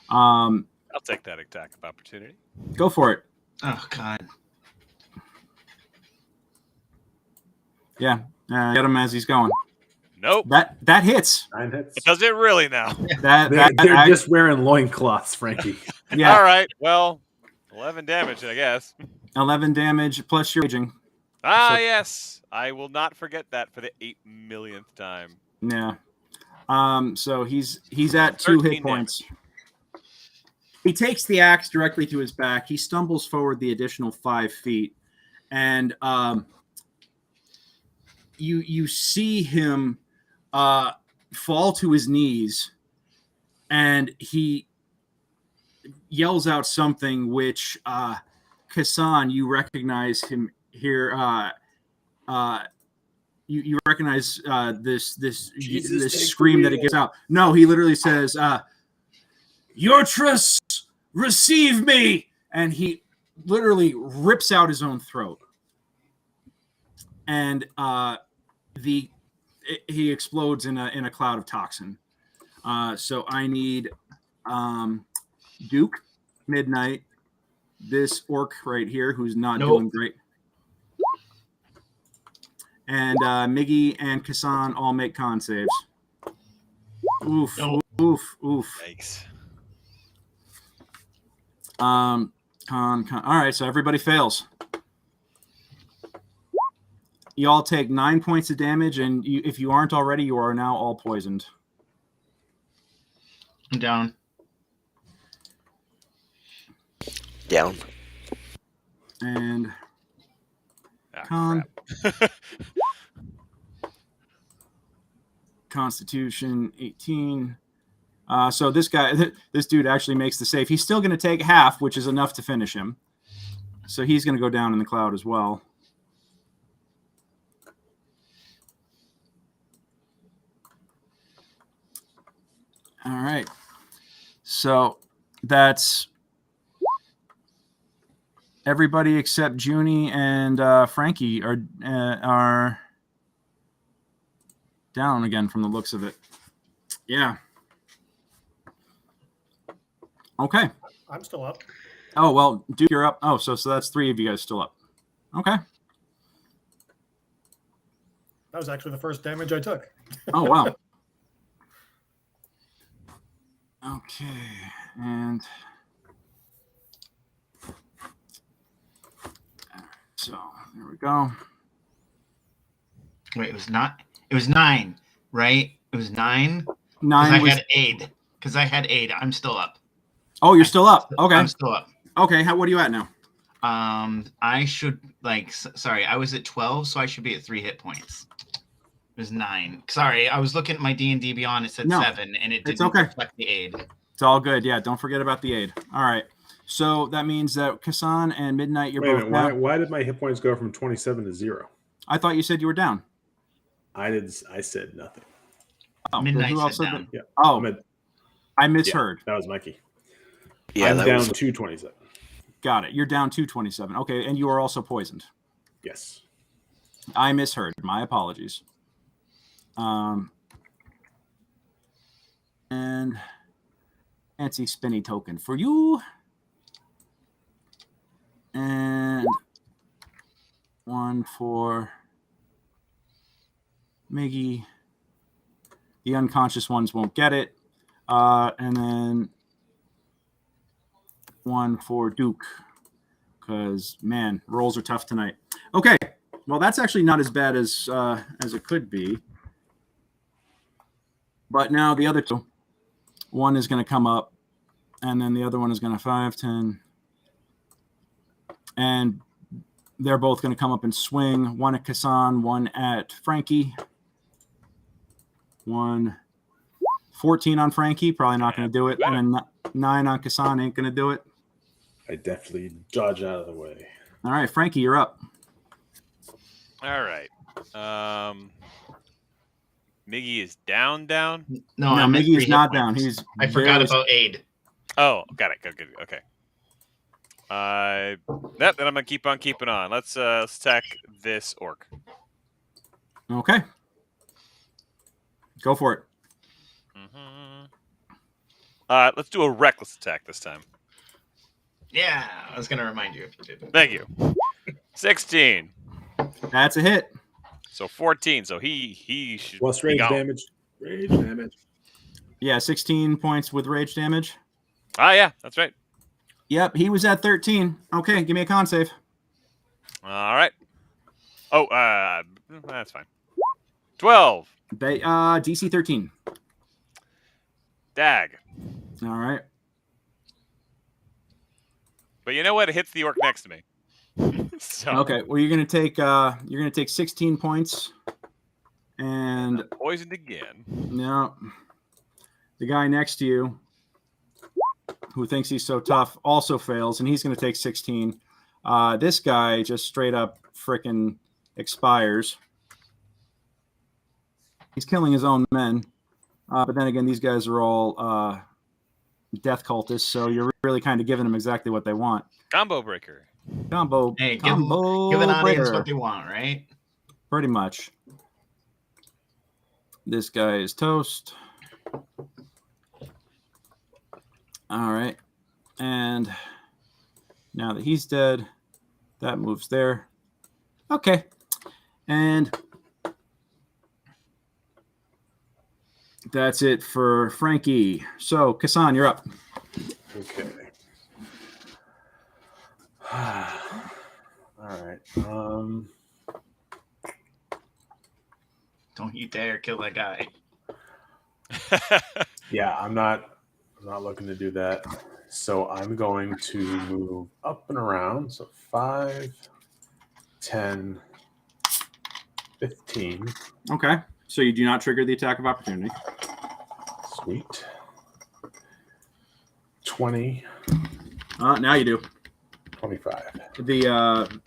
I'll take that attack of opportunity. Go for it. Oh God. Yeah, get him as he's going. Nope. That hits. 9 hits. Does it really now? They're just wearing loincloths, Frankie. Yeah. All right. Well, 11 damage, I guess. 11 damage plus your raging. Yes. I will not forget that for the 8 millionth time. Yeah. So he's at 2 hit points. He takes the axe directly to his back. He stumbles forward the additional 5 feet, and you see him fall to his knees, and he yells out something which Kassan, you recognize him here. You recognize this scream that it gives out. No, he literally says, "Your trust, receive me!" And he literally rips out his own throat. And he explodes in a cloud of toxin. So I need Duke, Midnight, this orc right here who's not doing great, and Miggy and Kassan all make con saves. Oof, oof. Yikes. Con. All right, so everybody fails. You all take 9 points of damage, and if you aren't already, you are now all poisoned. I'm down. Down. And con. Constitution 18. So this dude actually makes the save. He's still going to take half, which is enough to finish him. So he's going to go down in the cloud as well. All right. So that's everybody except Junie and Frankie are down again from the looks of it. Yeah. Okay. I'm still up. Oh, well, Duke, you're up. Oh, so that's 3 of you guys still up. Okay. That was actually the first damage I took. Oh, wow. Okay. And so there we go. Wait, it was 9, right? It was 9. 9 I had aid. Because I had aid. I'm still up. Oh, you're still up. Okay. I'm still up. Okay. What are you at now? I should I was at 12, so I should be at 3 hit points. It was 9. Sorry, I was looking at my D&D Beyond. It said 7, and it didn't reflect the aid. It's all good. Yeah, don't forget about the aid. All right. So that means that Kassan and Midnight, you're both down. Why did my hit points go from 27 to 0? I thought you said you were down. I said nothing. Oh, Midnight who else said said down. Yeah. Oh, I misheard. Yeah, that was Mikey. Yeah, I'm that down was 227. Got it. You're down 227. Okay, and you are also poisoned. Yes. I misheard. My apologies. And anti-spinny token for you. And 1 for Miggy. The unconscious ones won't get it. And then 1 for Duke. Because, man, rolls are tough tonight. Okay. Well, that's actually not as bad as it could be. But now the other two. One is going to come up. And then the other one is going to 5, 10. And they're both going to come up and swing. One at Kassan, one at Frankie. 14 on Frankie, probably not going to do it. And then 9 on Kassan, ain't going to do it. I definitely dodge out of the way. All right, Frankie, you're up. All right. Miggy is down. No, No, I'm at Miggy 3 is not hit down. points. He's I forgot very- about aid. Oh, got it. Good. Okay. Then I'm gonna keep on keeping on. Let's attack this orc. Okay. Go for it. Let's do a reckless attack this time. Yeah, I was gonna remind you if you did. Thank you. 16. That's a hit. So 14. So he should Plus be rage gone. damage. Rage damage. Yeah, 16 points with rage damage. Ah, yeah, that's right. Yep, he was at 13. Okay, give me a con save. All right. Oh, that's fine. 12. DC 13. Dag. All right. But you know what? It hits the orc next to me. So Okay, well you're gonna take 16 points, and poisoned again. no, the guy next to you, who thinks he's so tough, also fails, and he's gonna take 16. This guy just straight up frickin' expires. He's killing his own men, but then again, these guys are all death cultists, so you're really kind of giving them exactly what they want. Combo breaker. Combo. Hey, give combo an audience breaker. what they want, right? Pretty much. This guy is toast. All right. And now that he's dead, that moves there. Okay. And that's it for Frankie. So, Kassan, you're up. Okay. All right. Don't you dare kill that guy. Yeah, I'm not looking to do that. So I'm going to move up and around. So 5, 10, 15. Okay. So you do not trigger the attack of opportunity. Sweet. 20, Now you do. 25. The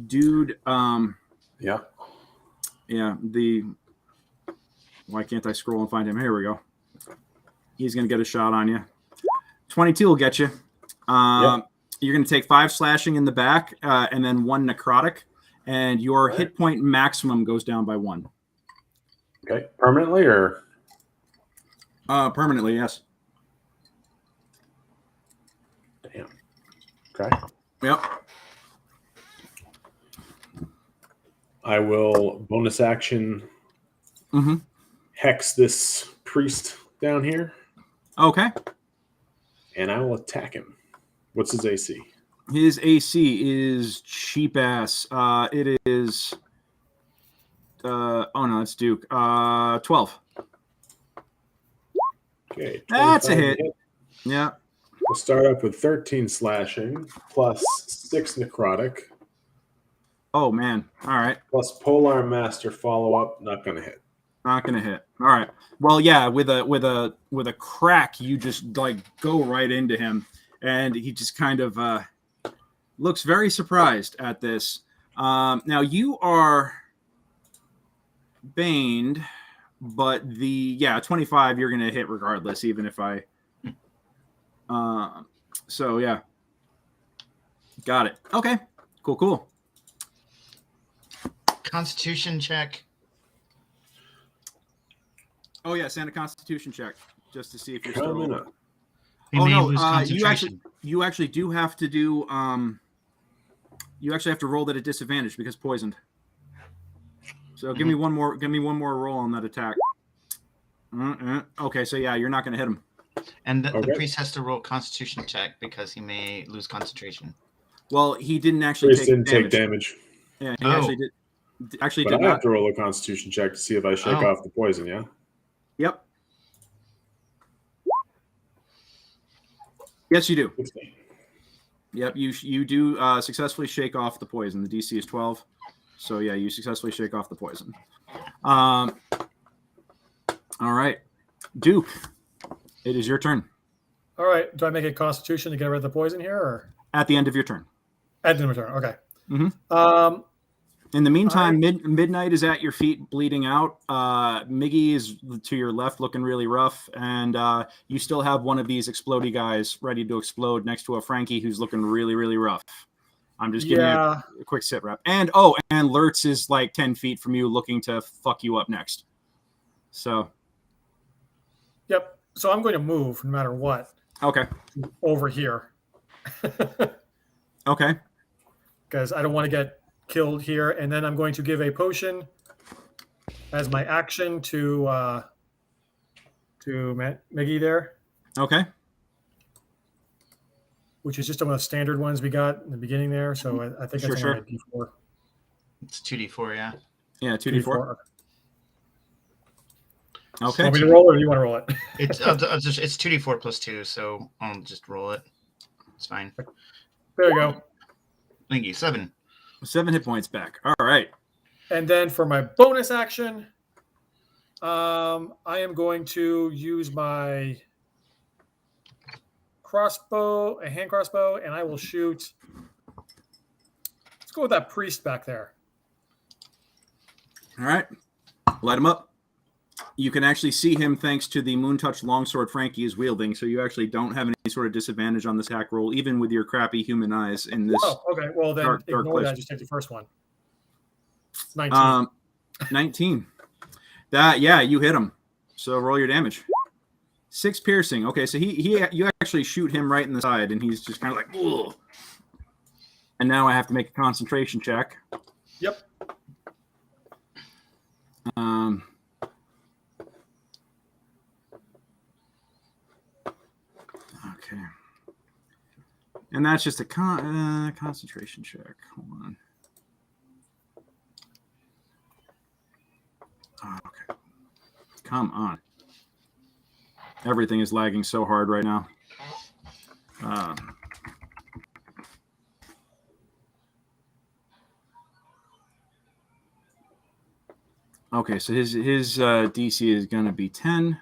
dude, Yeah. yeah, why can't I scroll and find him? Here we go. He's going to get a shot on you. 22 will get you. Yep. You're going to take 5 slashing in the back and then 1 necrotic, and your hit point maximum goes down by 1. Okay. Permanently or? Permanently, yes. Damn. Okay. Yep. I will bonus action Mm-hmm. hex this priest down here, Okay. and I will attack him. What's his AC? His AC is cheap ass. It is. Oh no, it's Duke. 12. Okay. That's a 25 hit. Yeah. We'll start up with 13 slashing, plus 6 necrotic, Oh man. All right. plus Polar Master follow-up. Not going to hit. Not gonna hit. All right. Well, yeah. With a crack, you just like go right into him, and he just kind of looks very surprised at this. Now you are baned, but 25 you're gonna hit regardless, even if I. So yeah. Got it. Okay. Cool. Constitution check. Oh yeah, send a Constitution check just to see if you're still. Coming up. We may lose concentration. you actually do have to do you actually have to roll that at disadvantage because poisoned. So give me one more roll on that attack. Okay, so yeah, you're not going to hit him. And the priest has to roll a Constitution check because he may lose concentration. Well, he didn't actually take damage. Yeah, he actually did. But I have to roll a Constitution check to see if I shake off the poison. Yeah. Yep. Yes, you do. Yep, you do successfully shake off the poison. The DC is 12, so yeah, you successfully shake off the poison. All right, Duke, it is your turn. All right, do I make a Constitution to get rid of the poison here, or at the end of your turn? At the end of your turn, okay. Mm-hmm. In the meantime, Midnight is at your feet, bleeding out. Miggy is to your left, looking really rough, and you still have one of these explodey guys ready to explode next to a Frankie who's looking really, really rough. I'm just giving you a quick sit rep. And Lurtz is like 10 feet from you, looking to fuck you up next. So. Yep. So I'm going to move no matter what. Okay. Over here. Okay. Because I don't want to get killed here, and then I'm going to give a potion as my action to Miggy there. Okay. Which is just one of the standard ones we got in the beginning there. So I think that's only a D4. It's 2D4, yeah. Yeah, 2D4. Okay. Want me to roll, or do you want to roll it? It's 2D4 plus 2, so I'll just roll it. It's fine. There you go. Thank you. 7 hit points back. All right. And then for my bonus action, I am going to use my crossbow, a hand crossbow, and I will shoot. Let's go with that priest back there. All right. Light him up. You can actually see him thanks to the Moon Touch longsword Frankie is wielding, so you actually don't have any sort of disadvantage on this attack roll, even with your crappy human eyes in this. Oh, okay. Well, then dark ignore place. that. Just take the first one. 19. 19. You hit him. So roll your damage. 6 piercing. Okay, so you actually shoot him right in the side, and he's just kind of like, ugh. And now I have to make a concentration check. Yep. Okay. And that's just a concentration check. Hold on. Okay. Come on. Everything is lagging so hard right now. Okay, so his DC is going to be 10.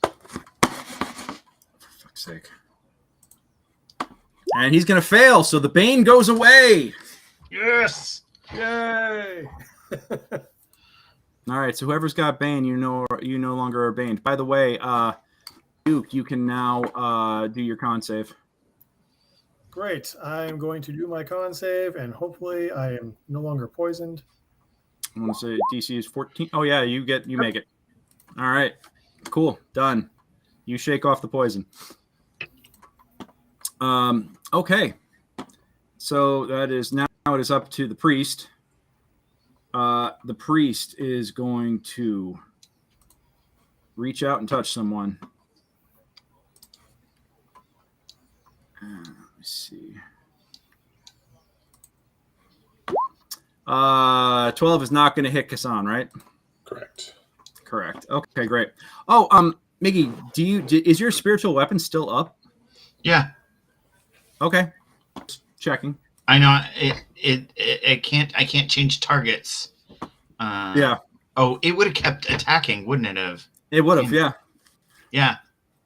For fuck's sake. And he's going to fail, so the Bane goes away. Yes! Yay! All right, so whoever's got Bane, you no longer are Bane. By the way, Duke, you can now do your con save. Great. I'm going to do my con save, and hopefully I am no longer poisoned. I want to say DC is 14. Oh, yeah, you make it. All right, cool, done. You shake off the poison. Okay. So that is now it is up to the priest. The priest is going to reach out and touch someone. Let me see. 12 is not going to hit Kassan, right? Correct. Okay, great. Oh, Miggy, is your spiritual weapon still up? Yeah. Okay. Just checking. I know it can't. I can't change targets. Yeah. Oh, it would have kept attacking, wouldn't it have? It would have. Yeah. Yeah.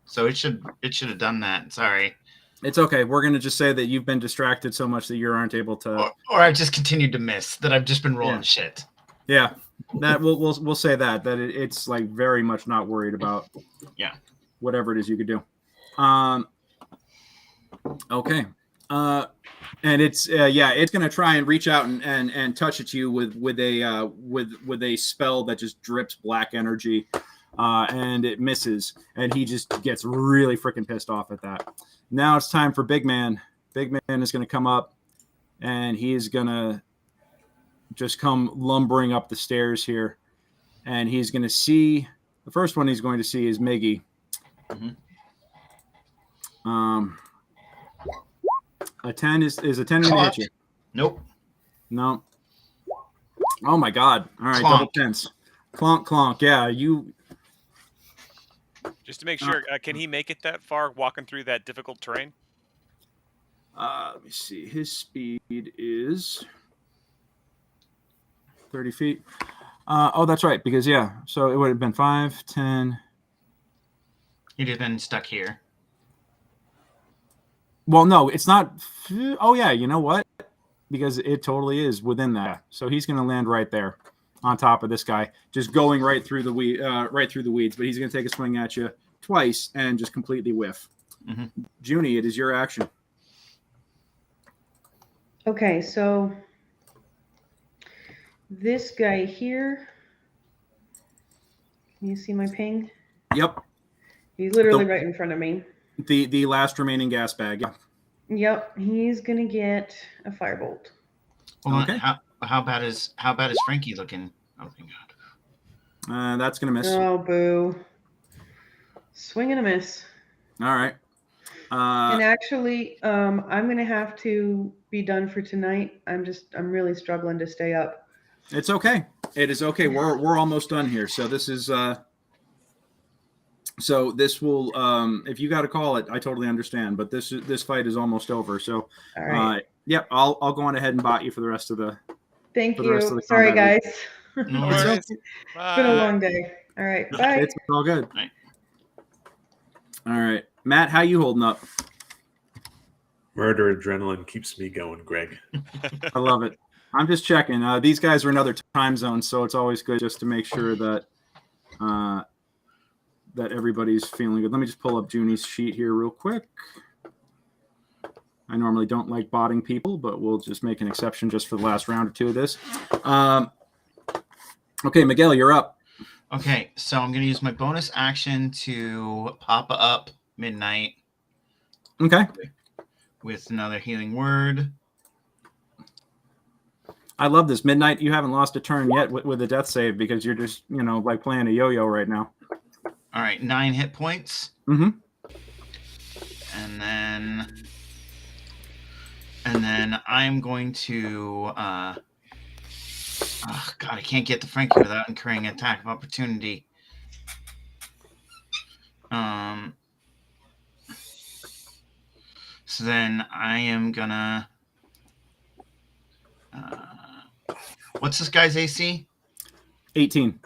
So it should have done that. Sorry. It's okay. We're gonna just say that you've been distracted so much that you aren't able to. Or I've just continued to miss. That I've just been rolling shit. Yeah. That we'll say that it's like very much not worried about. Yeah. Whatever it is you could do. Okay. And it's gonna try and reach out and touch at you with a spell that just drips black energy, and it misses, and he just gets really freaking pissed off at that. Now it's time for Big Man. Big Man is gonna come up, and he is gonna just come lumbering up the stairs here. And he's going to see, the first one he's going to see is Miggy. A 10 is a 10 going to hit you? Nope. No. Oh my God. All right, Clonk. double 10s. Clonk, clonk. Yeah, you. Just to make sure, can he make it that far walking through that difficult terrain? Let me see. His speed is 30 feet. Oh, that's right. Because, yeah. So it would have been 5, 10. He'd have been stuck here. Well, no, it's not. Oh, yeah. You know what? Because it totally is within that. So he's going to land right there on top of this guy, just going right through the weeds. But he's going to take a swing at you twice and just completely whiff. Junie, it is your action. Okay, so this guy here, can you see my ping? Yep. He's literally right in front of me. The last remaining gas bag. Yeah. Yep, he's gonna get a firebolt. Hold Okay. on. How bad is Frankie looking? Oh thank God. That's gonna miss. Oh boo! Swing and a miss. All right. And actually, I'm gonna have to be done for tonight. I'm really struggling to stay up. It's okay. It is okay. We're almost done here. So this is so this will if you got to call it, I totally understand. But this fight is almost over. So All right. yep, I'll go on ahead and bot you for the rest of the. Thank for the rest of you. the Sorry, combat guys. No It's worries. okay. It's been a long day. All right. Bye. It's all good. Right. All right, Matt, how you holding up? Murder adrenaline keeps me going, Greg. I love it. I'm just checking. These guys are in other time zones, so it's always good just to make sure that that everybody's feeling good. Let me just pull up Junie's sheet here real quick. I normally don't like botting people, but we'll just make an exception just for the last round or two of this. Okay, Miguel, you're up. Okay, so I'm gonna use my bonus action to pop up Midnight Okay. with another healing word. I love this. Midnight, you haven't lost a turn yet with a death save because you're just, like playing a yo-yo right now. All right, 9 hit points. Mm-hmm. And then I'm going to oh God, I can't get to Frankie without incurring an attack of opportunity. So then I am gonna what's this guy's AC? 18.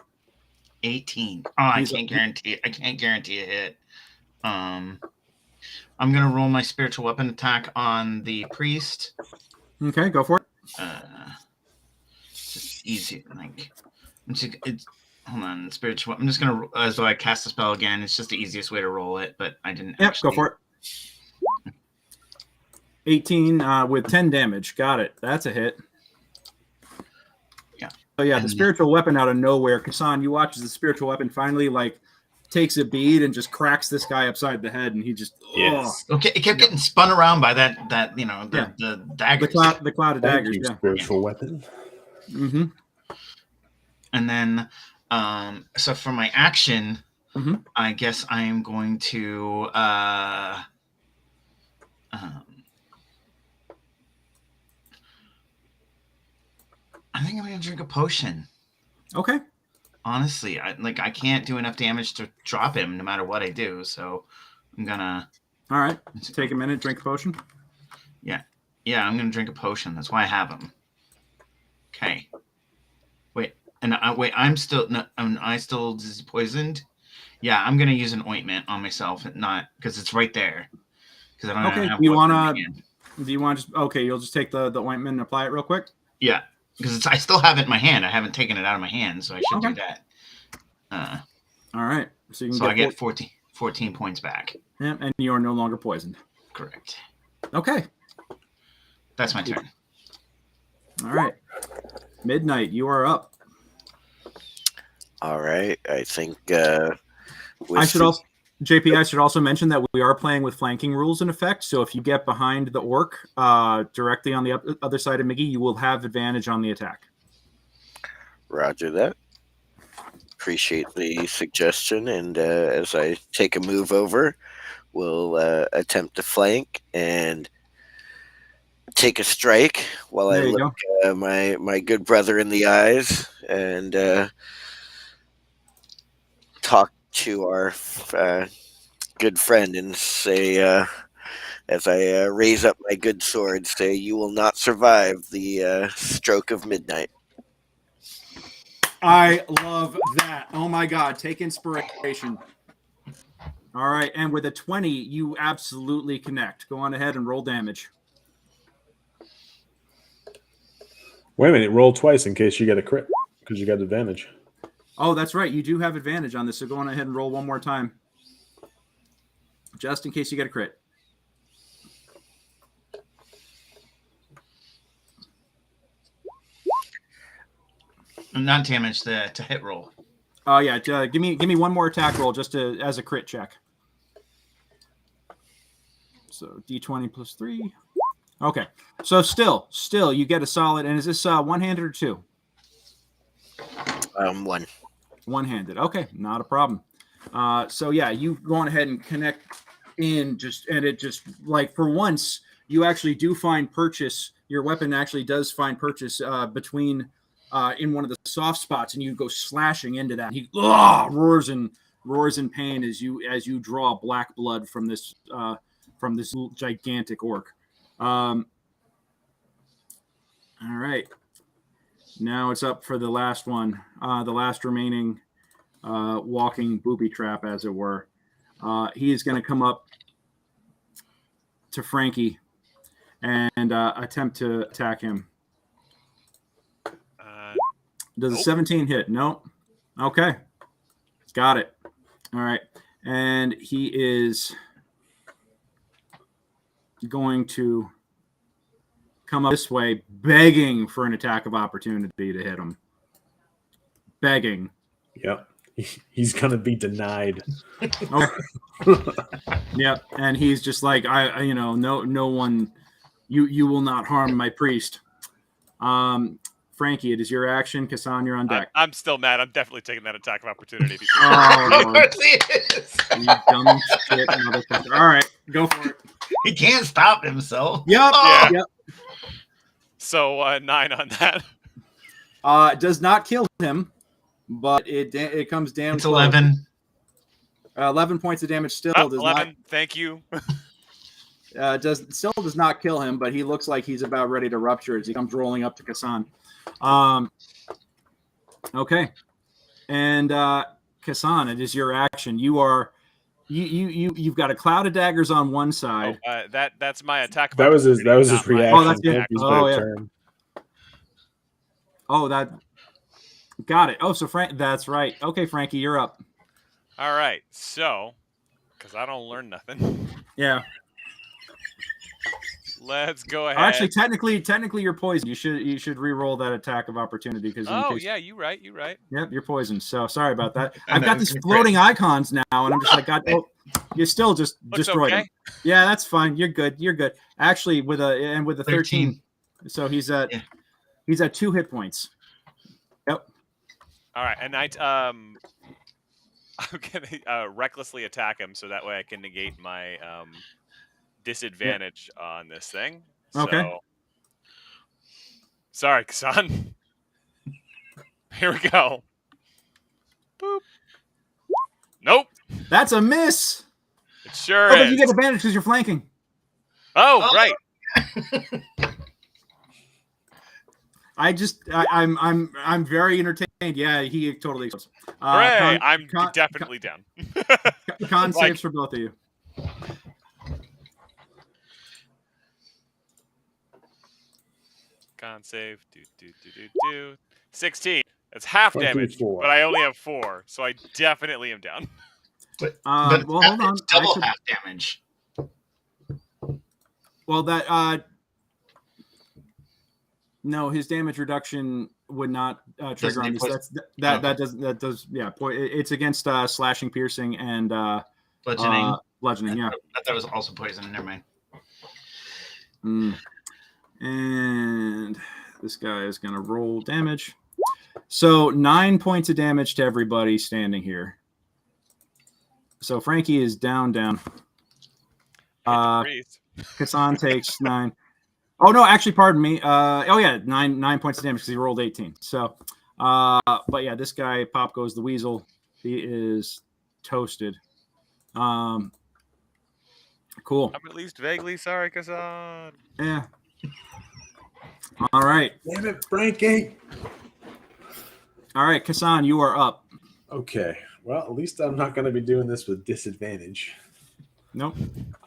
18. Oh, I can't guarantee a hit. I'm gonna roll my spiritual weapon attack on the priest. Okay, go for it. Just easy, like hold on, spiritual. I'm just gonna as though I cast the spell again. It's just the easiest way to roll it, but I didn't. Yep, actually... go for it. 18 with 10 damage. Got it. That's a hit. Yeah. So yeah, the spiritual weapon out of nowhere. Kassan, you watch as the spiritual weapon finally takes a bead and just cracks this guy upside the head, and he just Okay, it kept getting spun around by that the daggers. The cloud of daggers. Yeah. Spiritual weapon. Mm-hmm. And then so for my action, mm-hmm. I guess I am going to I think I'm gonna drink a potion. Okay. Honestly, I can't do enough damage to drop him no matter what I do, so I'm gonna. All right. Take a minute, drink a potion. Yeah, I'm gonna drink a potion. That's why I have him. Okay. Wait, I'm still poisoned. Yeah, I'm gonna use an ointment on myself, not because it's right there. Because I don't have. Do you wanna? Do you want to just? Okay, you'll just take the ointment and apply it real quick. Yeah. Because I still have it in my hand. I haven't taken it out of my hand, so I should do that. All right. So you can I get 14 points back. Yeah, and you are no longer poisoned. Correct. Okay. That's my turn. All right. Midnight, you are up. All right. I think JP, I should also mention that we are playing with flanking rules in effect. So if you get behind the orc directly on the other side of Miggy, you will have advantage on the attack. Roger that. Appreciate the suggestion, and as I take a move over, we'll attempt to flank and take a strike while I There you look my good brother in the eyes and talk to our good friend and say, as I raise up my good sword, say, "You will not survive the stroke of midnight." I love that. Oh my God. Take inspiration. All right. And with a 20, you absolutely connect. Go on ahead and roll damage. Wait a minute. Roll twice in case you get a crit because you got advantage. Oh, that's right. You do have advantage on this. So go on ahead and roll one more time. Just in case you get a crit. Not damage, to hit roll. Oh yeah, give me one more attack roll just as a crit check. So D20 plus 3. Okay. So still you get a solid. And is this one-handed or two? One. One-handed. Okay, not a problem. So yeah, you go on ahead and connect in and it just like for once you actually do find purchase. Your weapon actually does find purchase between in one of the soft spots, and you go slashing into that. He roars in pain as you draw black blood from this gigantic orc. All right, now it's up for the last one, the last remaining walking booby trap, as it were. He is going to come up to Frankie and attempt to attack him. Does a 17 hit? Nope. Okay. Got it. All right. And he is going to come up this way, begging for an attack of opportunity to hit him. Begging. Yep. He's going to be denied. Yep. And he's just like, no one, you will not harm my priest. Frankie, it is your action. Kassan, you're on deck. I'm still mad. I'm definitely taking that attack of opportunity. Oh, Of course he is. you dumb shit, motherfucker. All right, go for it. He can't stop himself. Yep. Yeah. Yep. So 9 on that. It does not kill him, but it comes down. It's 11. 11 points of damage still. Oh, does 11. not. Thank you. Does not kill him, but he looks like he's about ready to rupture as he comes rolling up to Kassan. Okay, and Kassan, it is your action. You've got a cloud of daggers on one side. That's my attack. That was his reaction. Oh, that's it. Turn. Oh, that got it. Oh, so Frank, that's right. Okay, Frankie, you're up. All right, so because I don't learn nothing. Yeah. Let's go ahead. Actually, technically, you're poisoned. You should re-roll that attack of opportunity because. Yeah, you right. Yep, you're poisoned. So sorry about that. I've got these floating icons now, and I'm just like, God, you still just destroyed him. Yeah, that's fine. You're good. Actually, with a 13, so he's at 2 hit points. Yep. All right, and I'm gonna recklessly attack him so that way I can negate my disadvantage on this thing. Okay. So, sorry, Kassan. Here we go. Boop. Nope. That's a miss. It sure But is. you get advantage because you're flanking. Oh, right. I'm very entertained. Yeah, he totally. Hooray! I'm definitely down. Con saves for both of you. Con save. Do. 16. That's half damage, but I only have 4, so I definitely am down. But well, hold on. It's double half damage. Well, that no, his damage reduction would not trigger on these. That does. Yeah, it's against slashing, piercing, and bludgeoning. Bludgeoning. Yeah. I thought it was also poison. Never mind. And this guy is going to roll damage. So 9 points of damage to everybody standing here. So Frankie is down. Kassan takes 9. Oh no, actually, pardon me. Nine points of damage because he rolled 18. So, but yeah, this guy, Pop goes the weasel. He is toasted. Cool. I'm at least vaguely sorry, Kassan. Yeah. All right. Damn it, Frankie. All right, Kassan, you are up. Okay. Well, at least I'm not going to be doing this with disadvantage. Nope.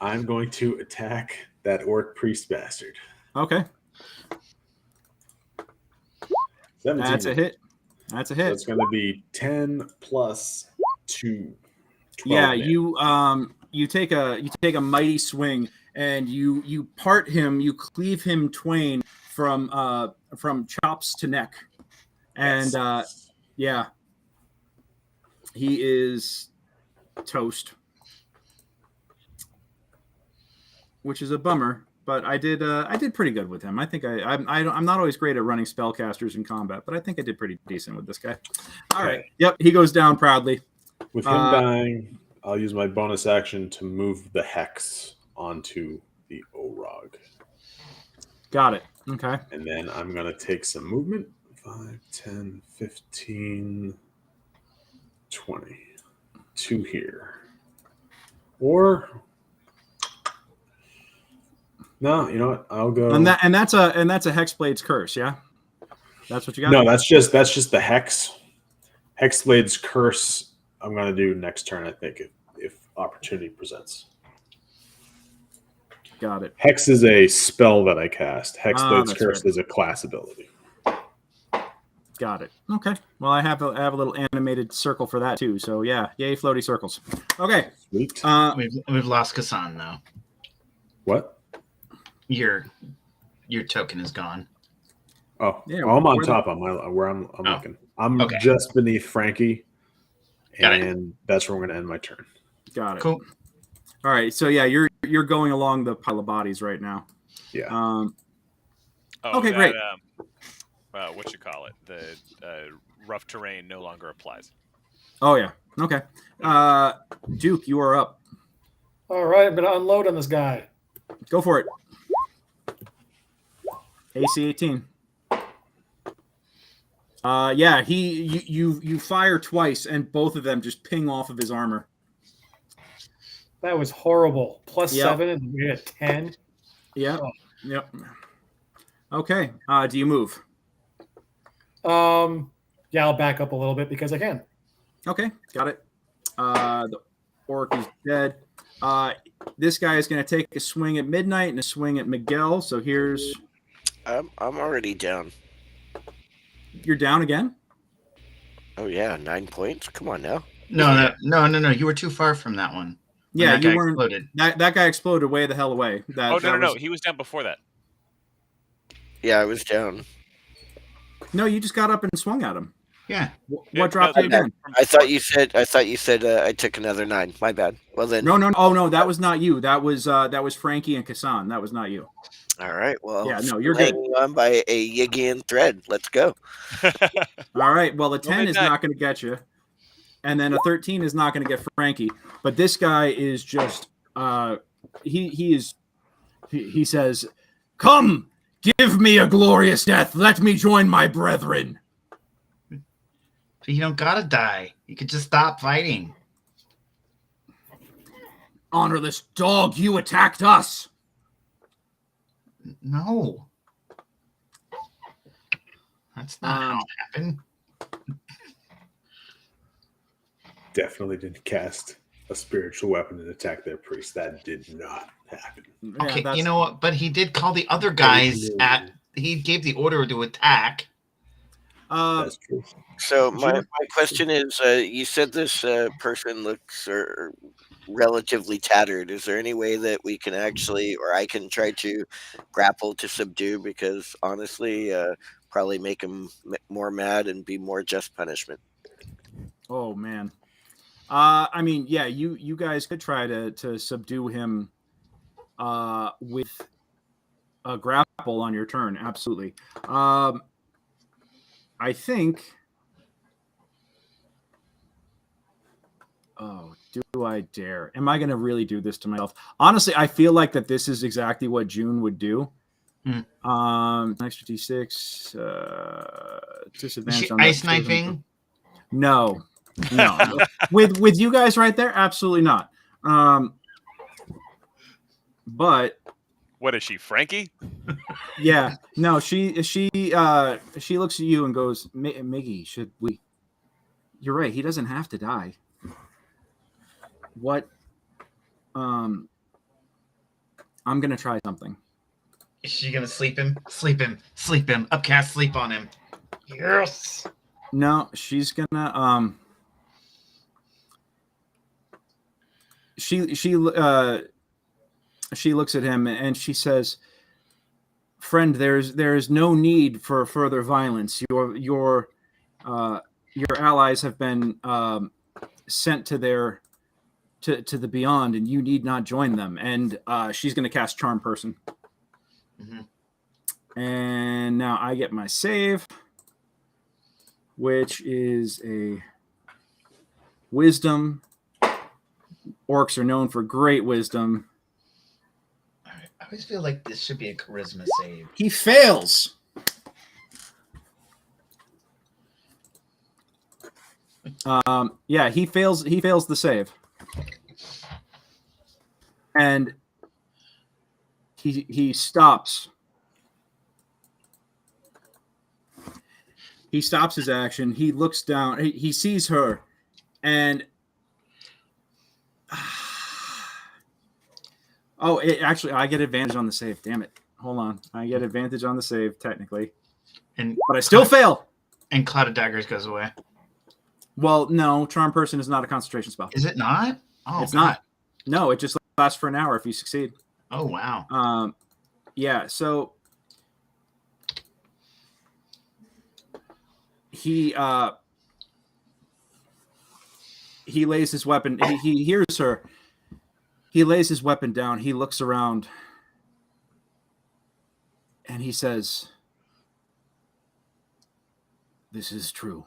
I'm going to attack that orc priest bastard. Okay. 17. That's a hit. That's a hit. So it's going to be 10 plus 2. 12 Yeah, damage. you take a mighty swing and you part him, you cleave him twain from chops to neck. And Yes. yeah. He is toast. Which is a bummer, but I did pretty good with him. I think I'm not always great at running spellcasters in combat, but I think I did pretty decent with this guy. All right. Yep, he goes down proudly. With him dying, I'll use my bonus action to move the hex onto the Orog. Got it. Okay. And then I'm going to take some movement. 5, 10, 15, 20. 2 here. Or... No, you know what? I'll go. And that's a Hexblade's curse, yeah? That's what you got? No, that's just the hex. Hexblade's curse I'm gonna do next turn, I think, if opportunity presents. Got it. Hex is a spell that I cast. Hexblade's curse is a class ability. Got it. Okay. Well, I have a little animated circle for that too. So yeah, yay floaty circles. Okay. Sweet. We've lost Kassan now. What? Your token is gone. Oh, yeah, I'm on top on where I'm looking. I'm just beneath Frankie, and that's where I'm going to end my turn. Got it. Cool. All right, so yeah, you're going along the pile of bodies right now. Yeah. Okay, great. What you call it? The rough terrain no longer applies. Oh yeah. Okay. Duke, you are up. All right, I'm going to unload on this guy. Go for it. AC 18. Yeah, you fire twice and both of them just ping off of his armor. That was horrible. Plus 7 and we had 10. Yep. Oh. Yep. Okay. Do you move? Yeah, I'll back up a little bit because I can. Okay, got it. The orc is dead. This guy is going to take a swing at Midnight and a swing at Miguel. So here's. I'm already down. You're down again? Oh yeah, 9 points. Come on now. No. You were too far from that one. Yeah, you weren't. Exploded. That guy exploded way the hell away. No. He was down before that. Yeah, I was down. No, you just got up and swung at him. Yeah. What dropped you again? I thought you said I took another 9. My bad. Well then. No. Oh no, that was not you. That was Frankie and Kassan. That was not you. All right. Well, yeah, no, you're good. On by a Yigian thread. Let's go. All right. Well, the 10 is not going to get you, and then a 13 is not going to get Frankie. But this guy is just he says, "Come, give me a glorious death. Let me join my brethren." You don't gotta die. You could just stop fighting. Honorless dog, you attacked us. No. That's not how it happened. Definitely didn't cast a spiritual weapon and attack their priest. That did not happen. Okay, you know what? But he did call the other guys he gave the order to attack. That's true. So my question is, you said this person looks relatively tattered. Is there any way that we can actually, or I can try to grapple to subdue? Because honestly, probably make him more mad and be more just punishment. Oh man. I mean, yeah, you guys could try to subdue him with a grapple on your turn. Absolutely. I think Oh, do I dare? Am I going to really do this to myself? Honestly, I feel like that this is exactly what June would do. Extra D6, disadvantage on that ice knifing? No. with you guys right there, absolutely not. But What is she, Frankie? yeah, no, she looks at you and goes, Miggy, should we? You're right. He doesn't have to die. What? I'm gonna try something. Is she gonna sleep him? Sleep him. Sleep him. Upcast, sleep on him. Yes. No, she's gonna she looks at him and she says, "Friend, there is no need for further violence. Your allies have been sent to their to the beyond, and you need not join them." And she's going to cast Charm Person. And now I get my save, which is a Wisdom. Orcs are known for great wisdom. All right. I always feel like this should be a charisma save. He fails. Yeah, he fails the save. And he stops. He stops his action. He looks down. He sees her, and actually, I get advantage on the save. Damn it! Hold on, I get advantage on the save technically, but I still fail. And Cloud of Daggers goes away. Well, no, Charm Person is not a concentration spell. Is it not? Oh, it's not. No, it just lasts for an hour if you succeed. Oh wow. Yeah. So he lays his weapon. He hears her. He lays his weapon down. He looks around, and he says, "This is true.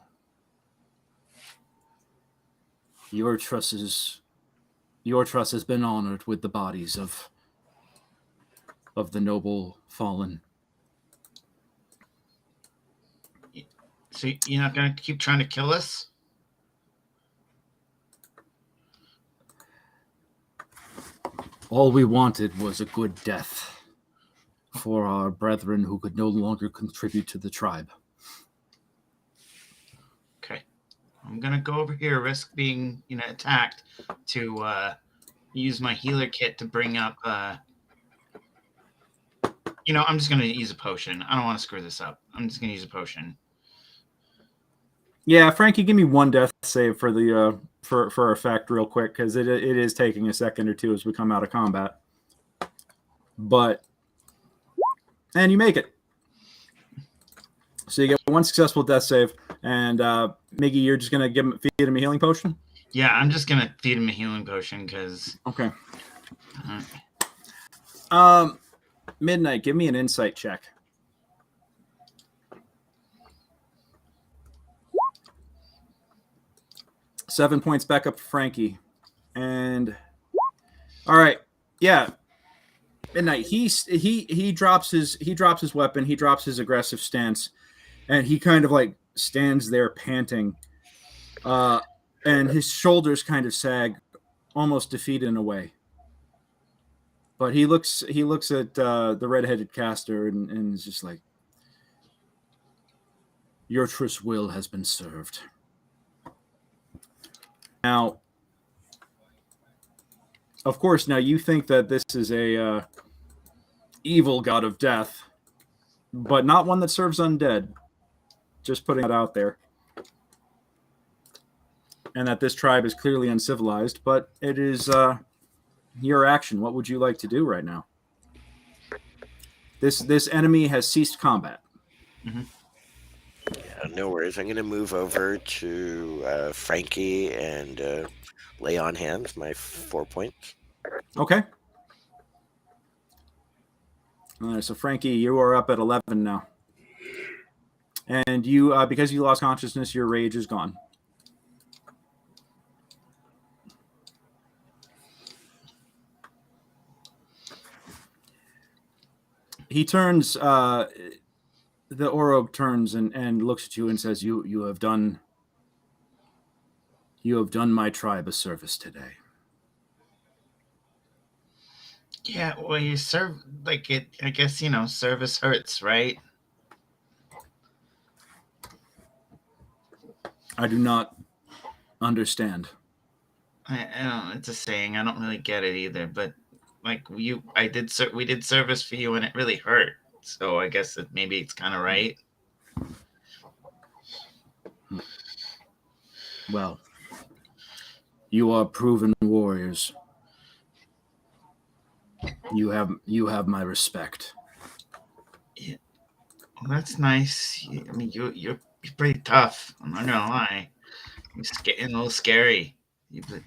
Your trust has been honored with the bodies of the noble fallen." So you're not going to keep trying to kill us? All we wanted was a good death for our brethren who could no longer contribute to the tribe. Okay. I'm going to go over here, risk being attacked, to use my healer kit to bring up... I'm just going to use a potion. I don't want to screw this up. I'm just going to use a potion. Yeah, Frankie, give me one death save for the for effect real quick, because it is taking a second or two as we come out of combat. And you make it. So you get one successful death save, and Miggy, you're just gonna feed him a healing potion? Yeah, I'm just gonna feed him a healing potion because. Okay. Midnight, give me an insight check. Seven points back up for Frankie. And all right. Yeah. Midnight. He drops his weapon, he drops his aggressive stance, and he kind of like stands there panting. And his shoulders kind of sag, almost defeated in a way. But he looks at the red-headed caster and is just like, "Your tryst will has been served." Now, of course, now you think that this is a evil god of death, but not one that serves undead. Just putting that out there. And that this tribe is clearly uncivilized, but it is your action. What would you like to do right now? This enemy has ceased combat. Yeah, no worries. I'm going to move over to Frankie and lay on hands my 4 points. Okay. All right, so Frankie, you are up at 11 now. And you, because you lost consciousness, your rage is gone. He turns. The Oro turns and looks at you and says, "You have done. You have done my tribe a service today." Yeah, well, you serve like it. I guess service hurts, right? I do not understand. I don't know. It's a saying. I don't really get it either. But like we did service for you, and it really hurt. So I guess maybe it's kind of right. Well, you are proven warriors. You have my respect. Yeah, well, that's nice. I mean, you're pretty tough. I'm not gonna lie. It's getting a little scary. But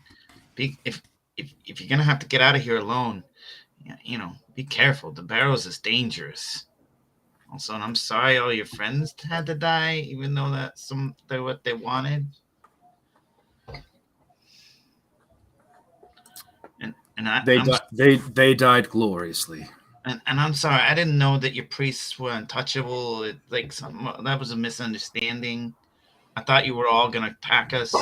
if you're gonna have to get out of here alone, be careful. The Barrows is dangerous. Also, and I'm sorry all your friends had to die, even though they're what they wanted. They died gloriously. And I'm sorry, I didn't know that your priests were untouchable. That was a misunderstanding. I thought you were all gonna attack us.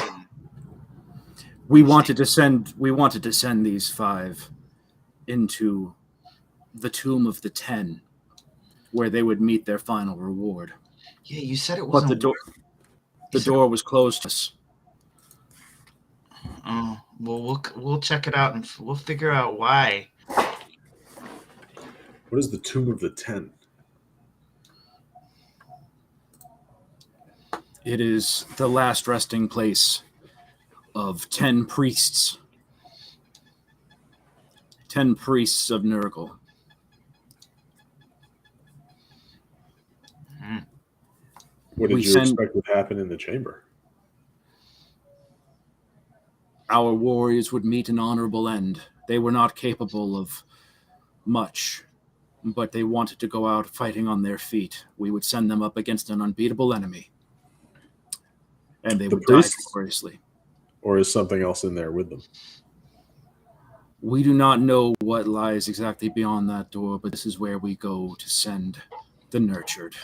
We wanted to send these 5 into the tomb of the 10, where they would meet their final reward. Yeah, you said it wasn't. But the door was closed to us. Oh, well, we'll check it out and we'll figure out why. What is the tomb of the 10? It is the last resting place of 10 priests. 10 priests of Nurgle. What did you expect would happen in the chamber? Our warriors would meet an honorable end. They were not capable of much, but they wanted to go out fighting on their feet. We would send them up against an unbeatable enemy, and they would die gloriously. Or is something else in there with them? We do not know what lies exactly beyond that door, but this is where we go to send the nurtured.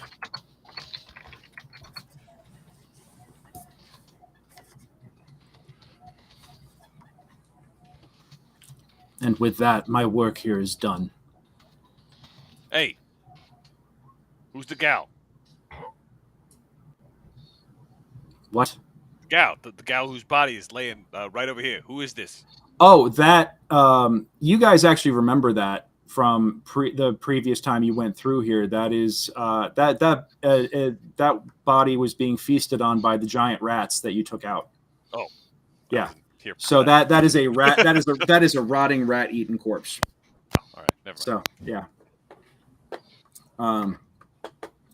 And with that, my work here is done. Hey, who's the gal? What? Gal, the gal whose body is laying right over here. Who is this? Oh, that you guys actually remember that from the previous time you went through here. That is that body was being feasted on by the giant rats that you took out. Oh, yeah. So that is a rat. that is a rotting rat-eaten corpse. Oh, all right, never mind. So yeah,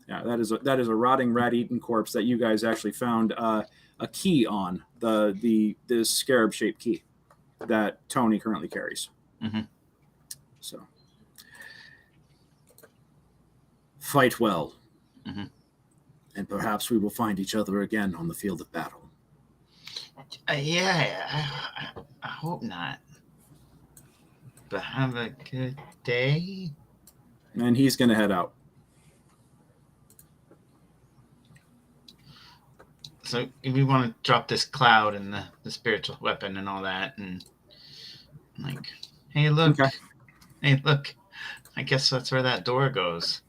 yeah, that is a rotting rat-eaten corpse that you guys actually found a key on, the scarab-shaped key that Tony currently carries. Mm-hmm. So fight well, mm-hmm. and perhaps we will find each other again on the field of battle. Yeah, I hope not. But have a good day. And he's going to head out. So if we want to drop this cloud and the spiritual weapon and all that, and like, hey, look. Okay. Hey, look. I guess that's where that door goes.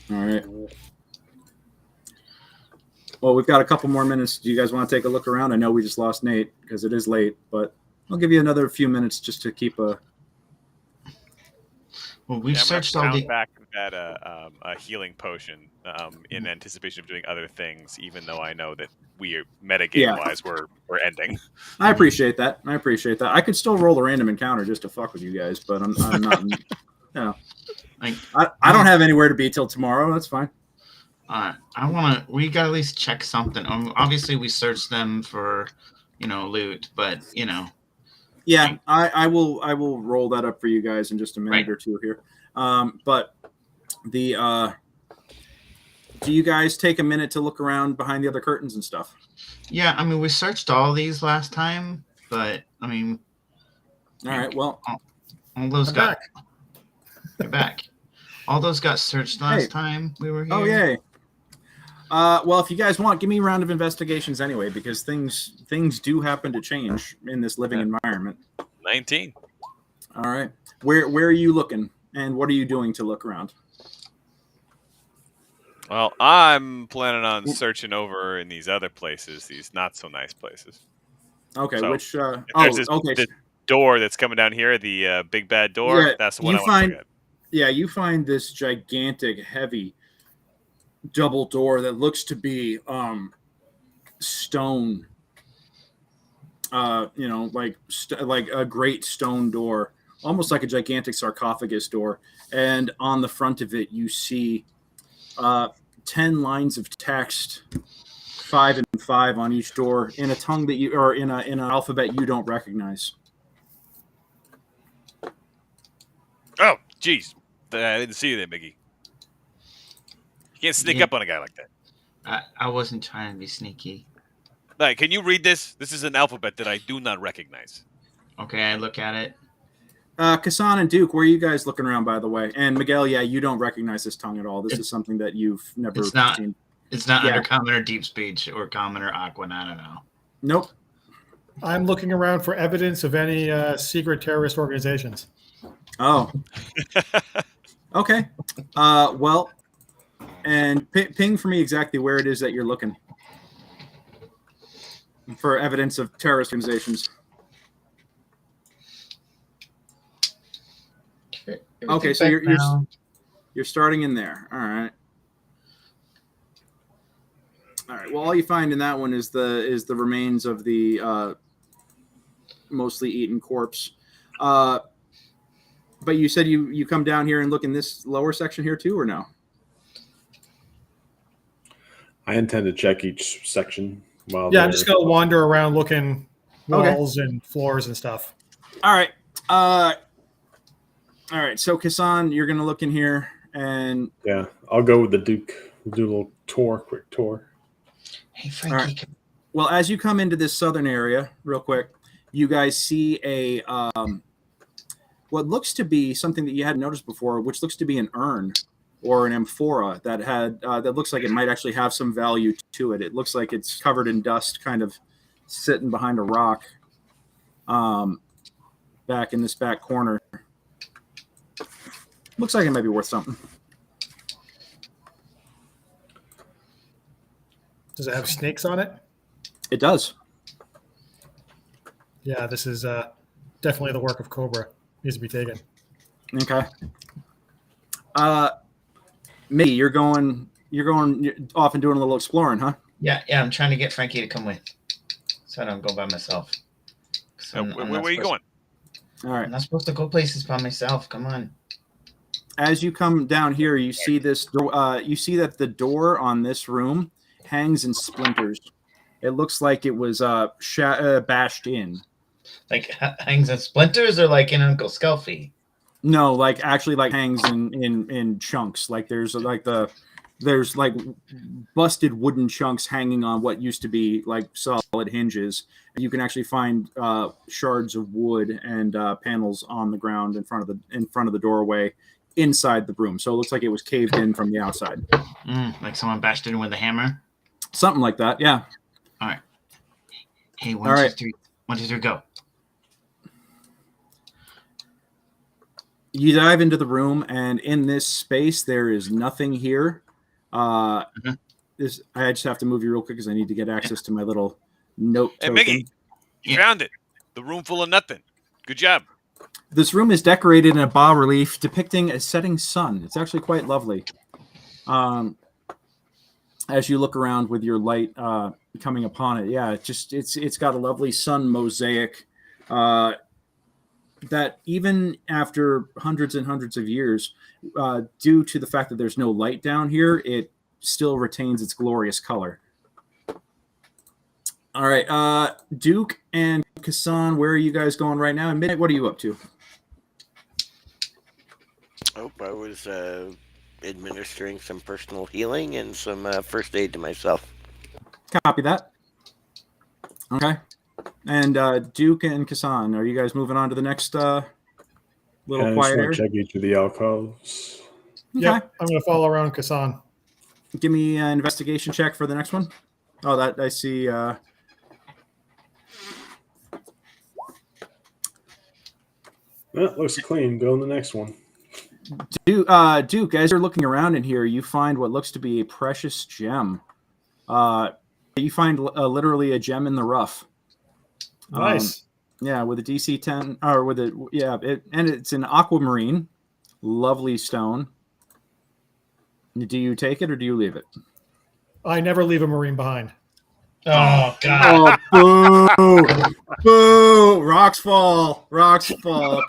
All right. Well, we've got a couple more minutes. Do you guys want to take a look around? I know we just lost Nate because it is late, but I'll give you another few minutes just to keep a... Well, we've searched all the... back at a healing potion in anticipation of doing other things, even though I know that we, metagame-wise, we're ending. I appreciate that. I could still roll a random encounter just to fuck with you guys, but I'm not... I don't have anywhere to be till tomorrow. That's fine. We got to at least check something. Obviously, we searched them for, loot, but, Yeah, I will roll that up for you guys in just a minute or two here. But do you guys take a minute to look around behind the other curtains and stuff? Yeah, I mean, we searched all these last time, but, I mean... All right, well, All those I'm got back. You're back. All those got searched last time we were here. Oh, yay. Well, if you guys want, give me a round of investigations anyway, because things do happen to change in this living environment. 19. All right. Where are you looking, and what are you doing to look around? Well, I'm planning on searching over in these other places, these not so nice places. Okay, So, which there's this door that's coming down here, the big bad door. Yeah, that's the one I want to look at. Yeah, you find this gigantic, heavy double door that looks to be stone. Like a great stone door, almost like a gigantic sarcophagus door. And on the front of it, you see 10 lines of text, 5 and 5 on each door, in a tongue that you, or in an alphabet you don't recognize. Oh, jeez. I didn't see you there, Mickey. You can't sneak up on a guy like that. I wasn't trying to be sneaky. Like, can you read this? This is an alphabet that I do not recognize. Okay, I look at it. Kassan and Duke, where are you guys looking around, by the way? And Miguel, yeah, you don't recognize this tongue at all. This is something that you've never seen. It's not under common or deep speech or common or Aquan. I don't know. Nope. I'm looking around for evidence of any secret terrorist organizations. Oh. Okay. Well, and ping for me exactly where it is that you're looking for evidence of terrorist organizations. Okay, so you're starting in there. All right. All right. Well, all you find in that one is the remains of the mostly eaten corpse. But you said you come down here and look in this lower section here too, or no? I intend to check each section. I'm just gonna wander around looking walls and floors and stuff. All right. All right. So Kassan, you're gonna look in here, and yeah, I'll go with the Duke. We'll do a little quick tour. Hey, Frankie. Right. Well, as you come into this southern area, real quick, you guys see a what looks to be something that you hadn't noticed before, which looks to be an urn or an amphora that had that looks like it might actually have some value to it. It looks like it's covered in dust, kind of sitting behind a rock, back in this back corner. Looks like it might be worth something. Does it have snakes on it? It does. Yeah, this is definitely the work of Cobra. Needs to be taken. Okay. Mickey, you're going off and doing a little exploring, huh? Yeah. I'm trying to get Frankie to come with, so I don't go by myself. Where are you going? All right. I'm not supposed to go places by myself. Come on. As you come down here, you see this. You see that the door on this room hangs in splinters. It looks like it was bashed in. Like hangs in splinters, or like in Uncle Skelfie? No, like actually like hangs in chunks. Like there's like busted wooden chunks hanging on what used to be like solid hinges. And you can actually find shards of wood and panels on the ground in front of the doorway inside the room. So it looks like it was caved in from the outside. Like someone bashed in with a hammer? Something like that, yeah. All right. Hey, 1, 2, 3. 1, 2, 3, go. You dive into the room, and in this space, there is nothing here. I just have to move you real quick because I need to get access to my little note token. Hey, Mickey, you found it. The room full of nothing. Good job. This room is decorated in a bas relief depicting a setting sun. It's actually quite lovely. As you look around with your light coming upon it, yeah, it's got a lovely sun mosaic. That even after hundreds and hundreds of years, due to the fact that there's no light down here, it still retains its glorious color. All right, Duke and Kassan, where are you guys going right now? And Midnight, what are you up to? Oh, I was administering some personal healing and some first aid to myself. Copy that. Okay. And Duke and Kassan, are you guys moving on to the next Little I just quiet want area. to check each of the alcoves. Okay. Yep, I'm going to follow around Kasan. Give me an investigation check for the next one. Oh, that I see. Looks clean. Go on the next one. Duke, as you're looking around in here, you find what looks to be a precious gem. You find literally a gem in the rough. Nice. Yeah, with a DC 10, or with a and it's an aquamarine, lovely stone. Do you take it or do you leave it? I never leave a marine behind. Oh God! Oh, boo! Boo! Rocks fall. Rocks fall.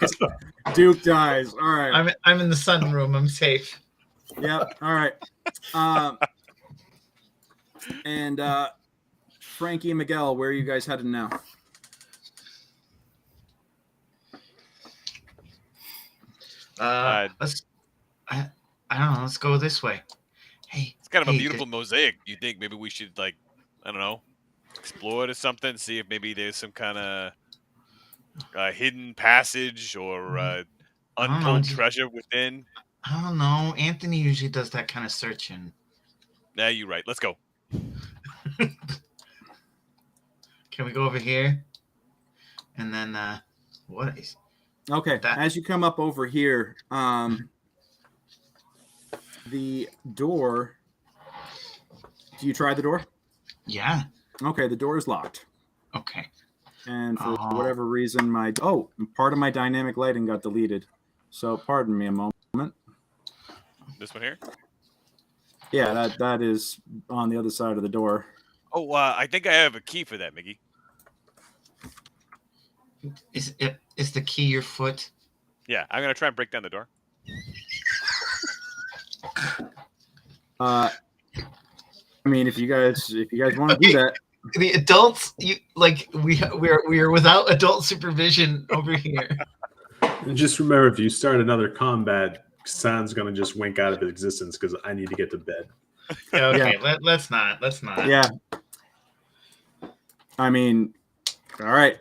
Duke dies. All right. I'm in the sunroom. I'm safe. Yep. All right. And Frankie and Miguel, where are you guys headed now? Let's. I don't know. Let's go this way. Hey, It's kind of a beautiful mosaic. You think maybe we should, like, I don't know, explore it or something? See if maybe there's some kind of hidden passage or untold treasure within. I don't know. Anthony usually does that kind of searching. Yeah, you're right. Let's go. Can we go over here? And then what is? Okay. As you come up over here, the door. Do you try the door? Yeah. Okay, the door is locked. Okay. And for whatever reason, part of my dynamic lighting got deleted. So pardon me a moment. This one here? Yeah, that is on the other side of the door. Oh, I think I have a key for that, Miggy. Is the key your foot? Yeah, I'm gonna try and break down the door. I mean, if you guys want to do that. The adults, we're without adult supervision over here. And just remember, if you start another combat, San's gonna just wink out of existence because I need to get to bed. Okay, let's not. Yeah. I mean, all right.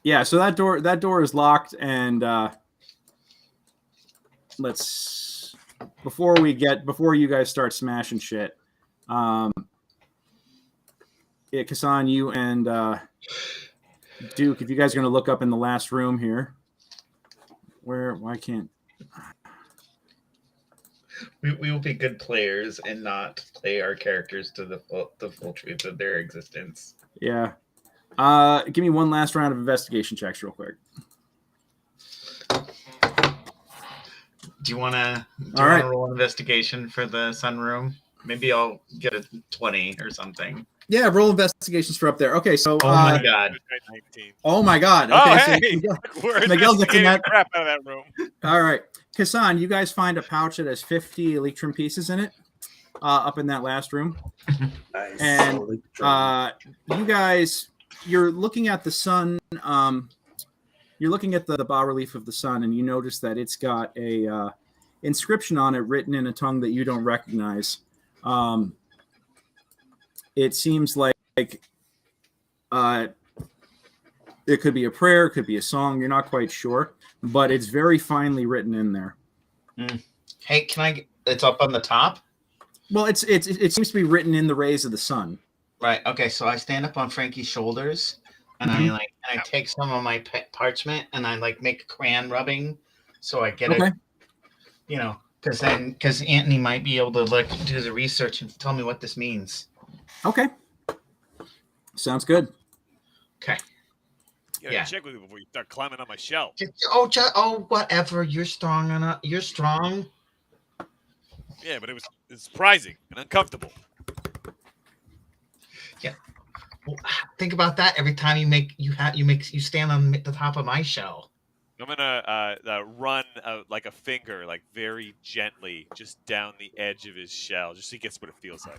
Yeah. So that door is locked, and before you guys start smashing shit. Yeah, Kasan, you and Duke, if you guys are going to look up in the last room here, why can't we will be good players and not play our characters to the full truth of their existence. Yeah. Give me one last round of investigation checks real quick. Do you want to roll an investigation for the sunroom? Maybe I'll get a 20 or something. Yeah, roll investigations for up there. Okay, so oh my god. Oh my god. Okay, so Miguel gets in that crap out of that room. All right. Kasan, you guys find a pouch that has 50 electrum pieces in it, up in that last room. Nice. And you guys, you're looking at the sun. You're looking at the bas relief of the sun, and you notice that it's got a inscription on it written in a tongue that you don't recognize. It seems like it could be a prayer, it could be a song. You're not quite sure, but it's very finely written in there. Hey, it's up on the top? Well, it seems to be written in the rays of the sun. Right. Okay. So I stand up on Frankie's shoulders, and I take some of my parchment and I make a crayon rubbing, so I get it. You know, because Anthony might be able to do the research and tell me what this means. Okay. Sounds good. Okay. You gotta check with me before you start climbing on my shelf. Whatever. You're strong. You're strong. Yeah, but it's surprising and uncomfortable. Yeah. Well, think about that. Every time you stand on the top of my shell. I'm gonna run like a finger, very gently, just down the edge of his shell, just so he gets what it feels like.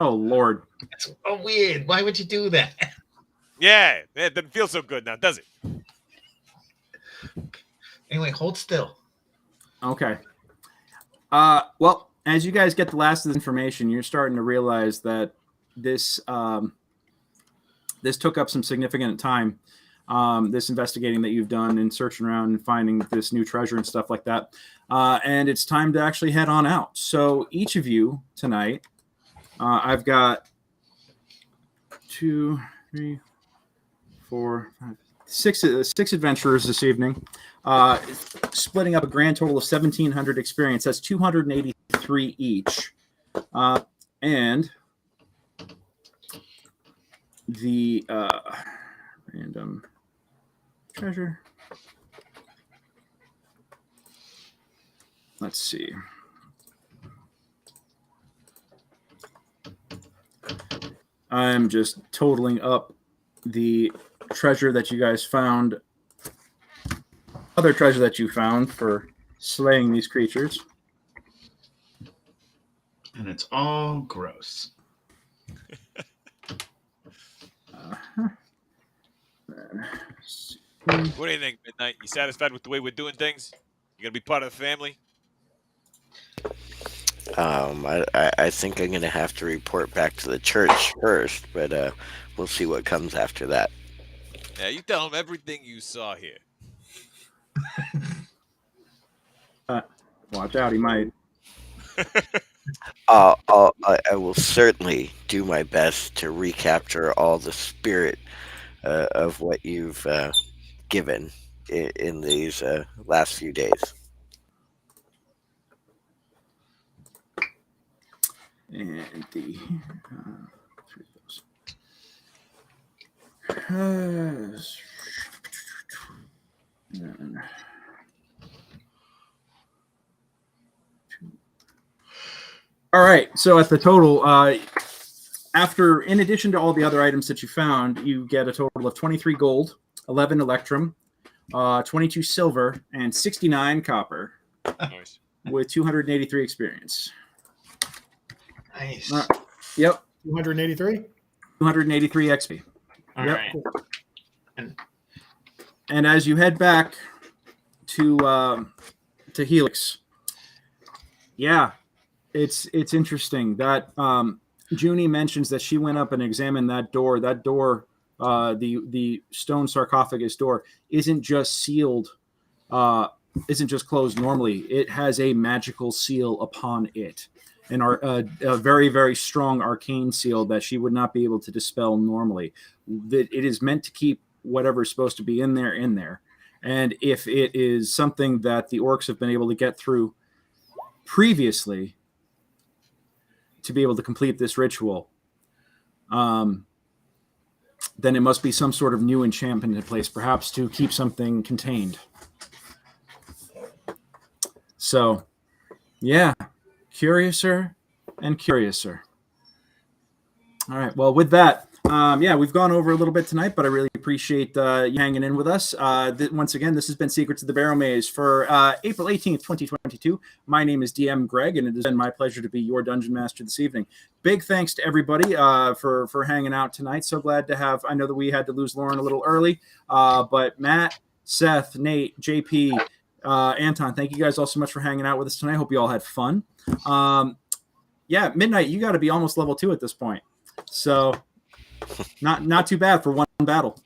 Oh Lord, that's so weird. Why would you do that? Yeah, it doesn't feel so good now, does it? Anyway, hold still. Okay. Well, as you guys get the last of this information, you're starting to realize that this took up some significant time. this investigating that you've done and searching around and finding this new treasure and stuff like that. And it's time to actually head on out. So each of you tonight, I've got 2, 3, 4, 5, 6 adventurers this evening, splitting up a grand total of 1,700 experience. That's 283 each. And the random treasure. Let's see. I'm just totaling up the treasure that you guys found, other treasure that you found for slaying these creatures. And it's all gross. What do you think, Midnight? You satisfied with the way we're doing things? You gonna be part of the family? I think I'm gonna have to report back to the church first, but we'll see what comes after that. Yeah, you tell them everything you saw here. Watch out, he might. I will certainly do my best to recapture all the spirit of what you've given in these last few days. And the 3 of those. All right. So at the total, after, in addition to all the other items that you found, you get a total of 23 gold, 11 electrum, 22 silver, and 69 copper. Nice. With 283 experience. Nice. Yep. 283? 283 XP. All Yep. right. And as you head back to Helix, yeah, it's interesting that Junie mentions that she went up and examined that door. That door, the stone sarcophagus door, isn't just sealed, isn't just closed normally. It has a magical seal upon it, and a very, very strong arcane seal that she would not be able to dispel normally. That it is meant to keep whatever's supposed to be in there. And if it is something that the orcs have been able to get through previously to be able to complete this ritual, then it must be some sort of new enchantment in place, perhaps to keep something contained. So, yeah, curiouser and curiouser. All right, well, with that, yeah, we've gone over a little bit tonight, but I really appreciate you hanging in with us. Once again, this has been Secrets of the Barrowmaze for April 18th, 2022. My name is DM Greg, and it has been my pleasure to be your Dungeon Master this evening. Big thanks to everybody for hanging out tonight. So glad to have, I know that we had to lose Lauren a little early, but Matt, Seth, Nate, JP, Anton, thank you guys all so much for hanging out with us tonight. Hope you all had fun. Yeah, Midnight, you got to be almost level 2 at this point. So not too bad for one battle.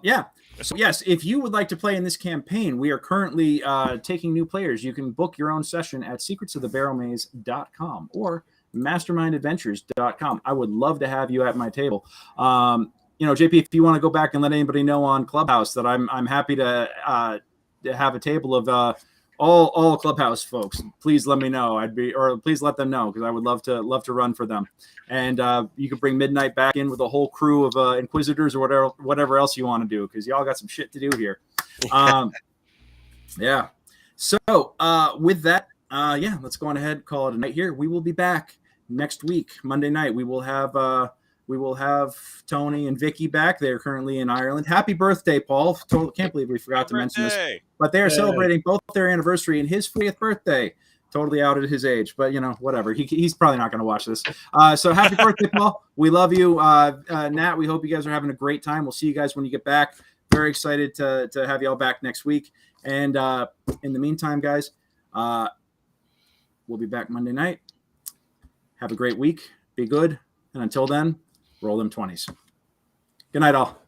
Yeah. So yes, if you would like to play in this campaign, we are currently taking new players. You can book your own session at secretsofthebarrowmaze.com or mastermindadventures.com. I would love to have you at my table. JP, if you want to go back and let anybody know on Clubhouse that I'm happy to have a table of all Clubhouse folks, please let me know. Please let them know, because I would love to run for them. And you can bring Midnight back in with a whole crew of Inquisitors or whatever else you want to do, because y'all got some shit to do here. Yeah. So with that, yeah, let's go on ahead, call it a night here. We will be back next week, Monday night. We will have Tony and Vicky back. They're currently in Ireland. Happy birthday, Paul. Can't believe we forgot to mention this. But they are celebrating both their anniversary and his 40th birthday. Totally out at his age, but whatever. He's probably not going to watch this. So happy birthday, Paul. We love you. Nat, we hope you guys are having a great time. We'll see you guys when you get back. Very excited to have you all back next week. And in the meantime, guys, we'll be back Monday night. Have a great week. Be good. And until then, roll them 20s. Good night, all.